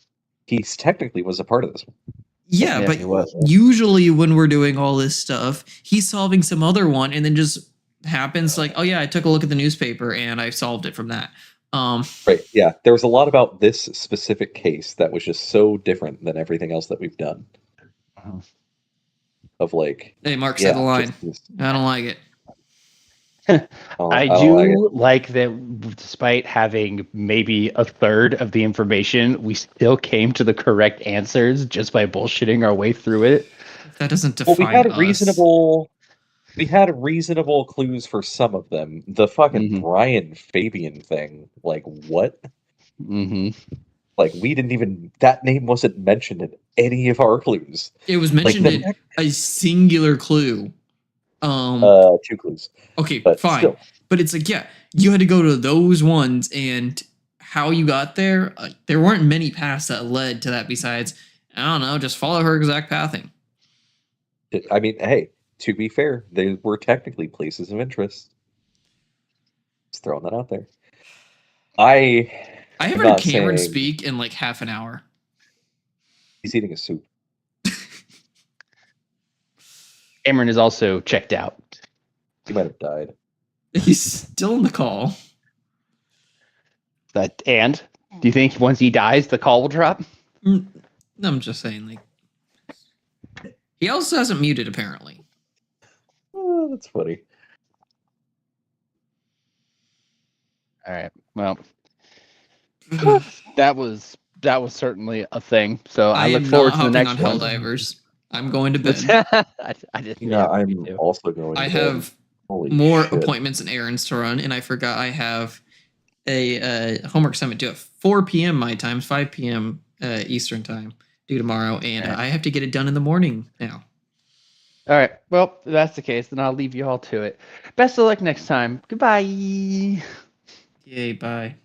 he's technically was a part of this one. Yeah, Yeah, but he was. usually when we're doing all this stuff, he's solving some other one, and then just happens like, oh yeah, I took a look at the newspaper and I solved it from that. Right. Yeah. There was a lot about this specific case that was just so different than everything else that we've done. Uh-huh. Of like, Hey, Mark said the line. just this- I don't like it. I don't do like that despite having maybe a third of the information, we still came to the correct answers just by bullshitting our way through it. That doesn't Well, define we had us. reasonable clues for some of them. The fucking Mhm. Brian Fabian thing, like what? Mm-hmm. Like we didn't even that name wasn't mentioned in any of our clues. It was Like mentioned in a singular clue. 2 clues, Okay, but fine. still, But it's like, yeah, you had to go to those ones, and how you got there, there weren't many paths that led to that besides, I don't know, just follow her exact pathing. I mean, hey, to be fair, they were technically places of interest. Just throwing that out there. I haven't heard not Cameron saying- speak in like half an hour. He's eating a soup. Cameron is also checked out. He might have died. He's still in the call. And do you think once he dies, the call will drop? I'm just saying, like, he also hasn't muted apparently. Oh, that's funny. All right. Well, that was certainly a thing. So I look am forward not to the hopping next on one. Helldivers. I'm going to bed. I didn't. Yeah, me I'm too. also going. I to bed. have Holy more shit. appointments and errands to run, and I forgot I have a homework assignment due at 4 p.m. my time, 5 p.m. Eastern time due tomorrow, and Right. I have to get it done in the morning now. All right. Well, if that's the case, then I'll leave you all to it. Best of luck next time. Goodbye. Yay, bye.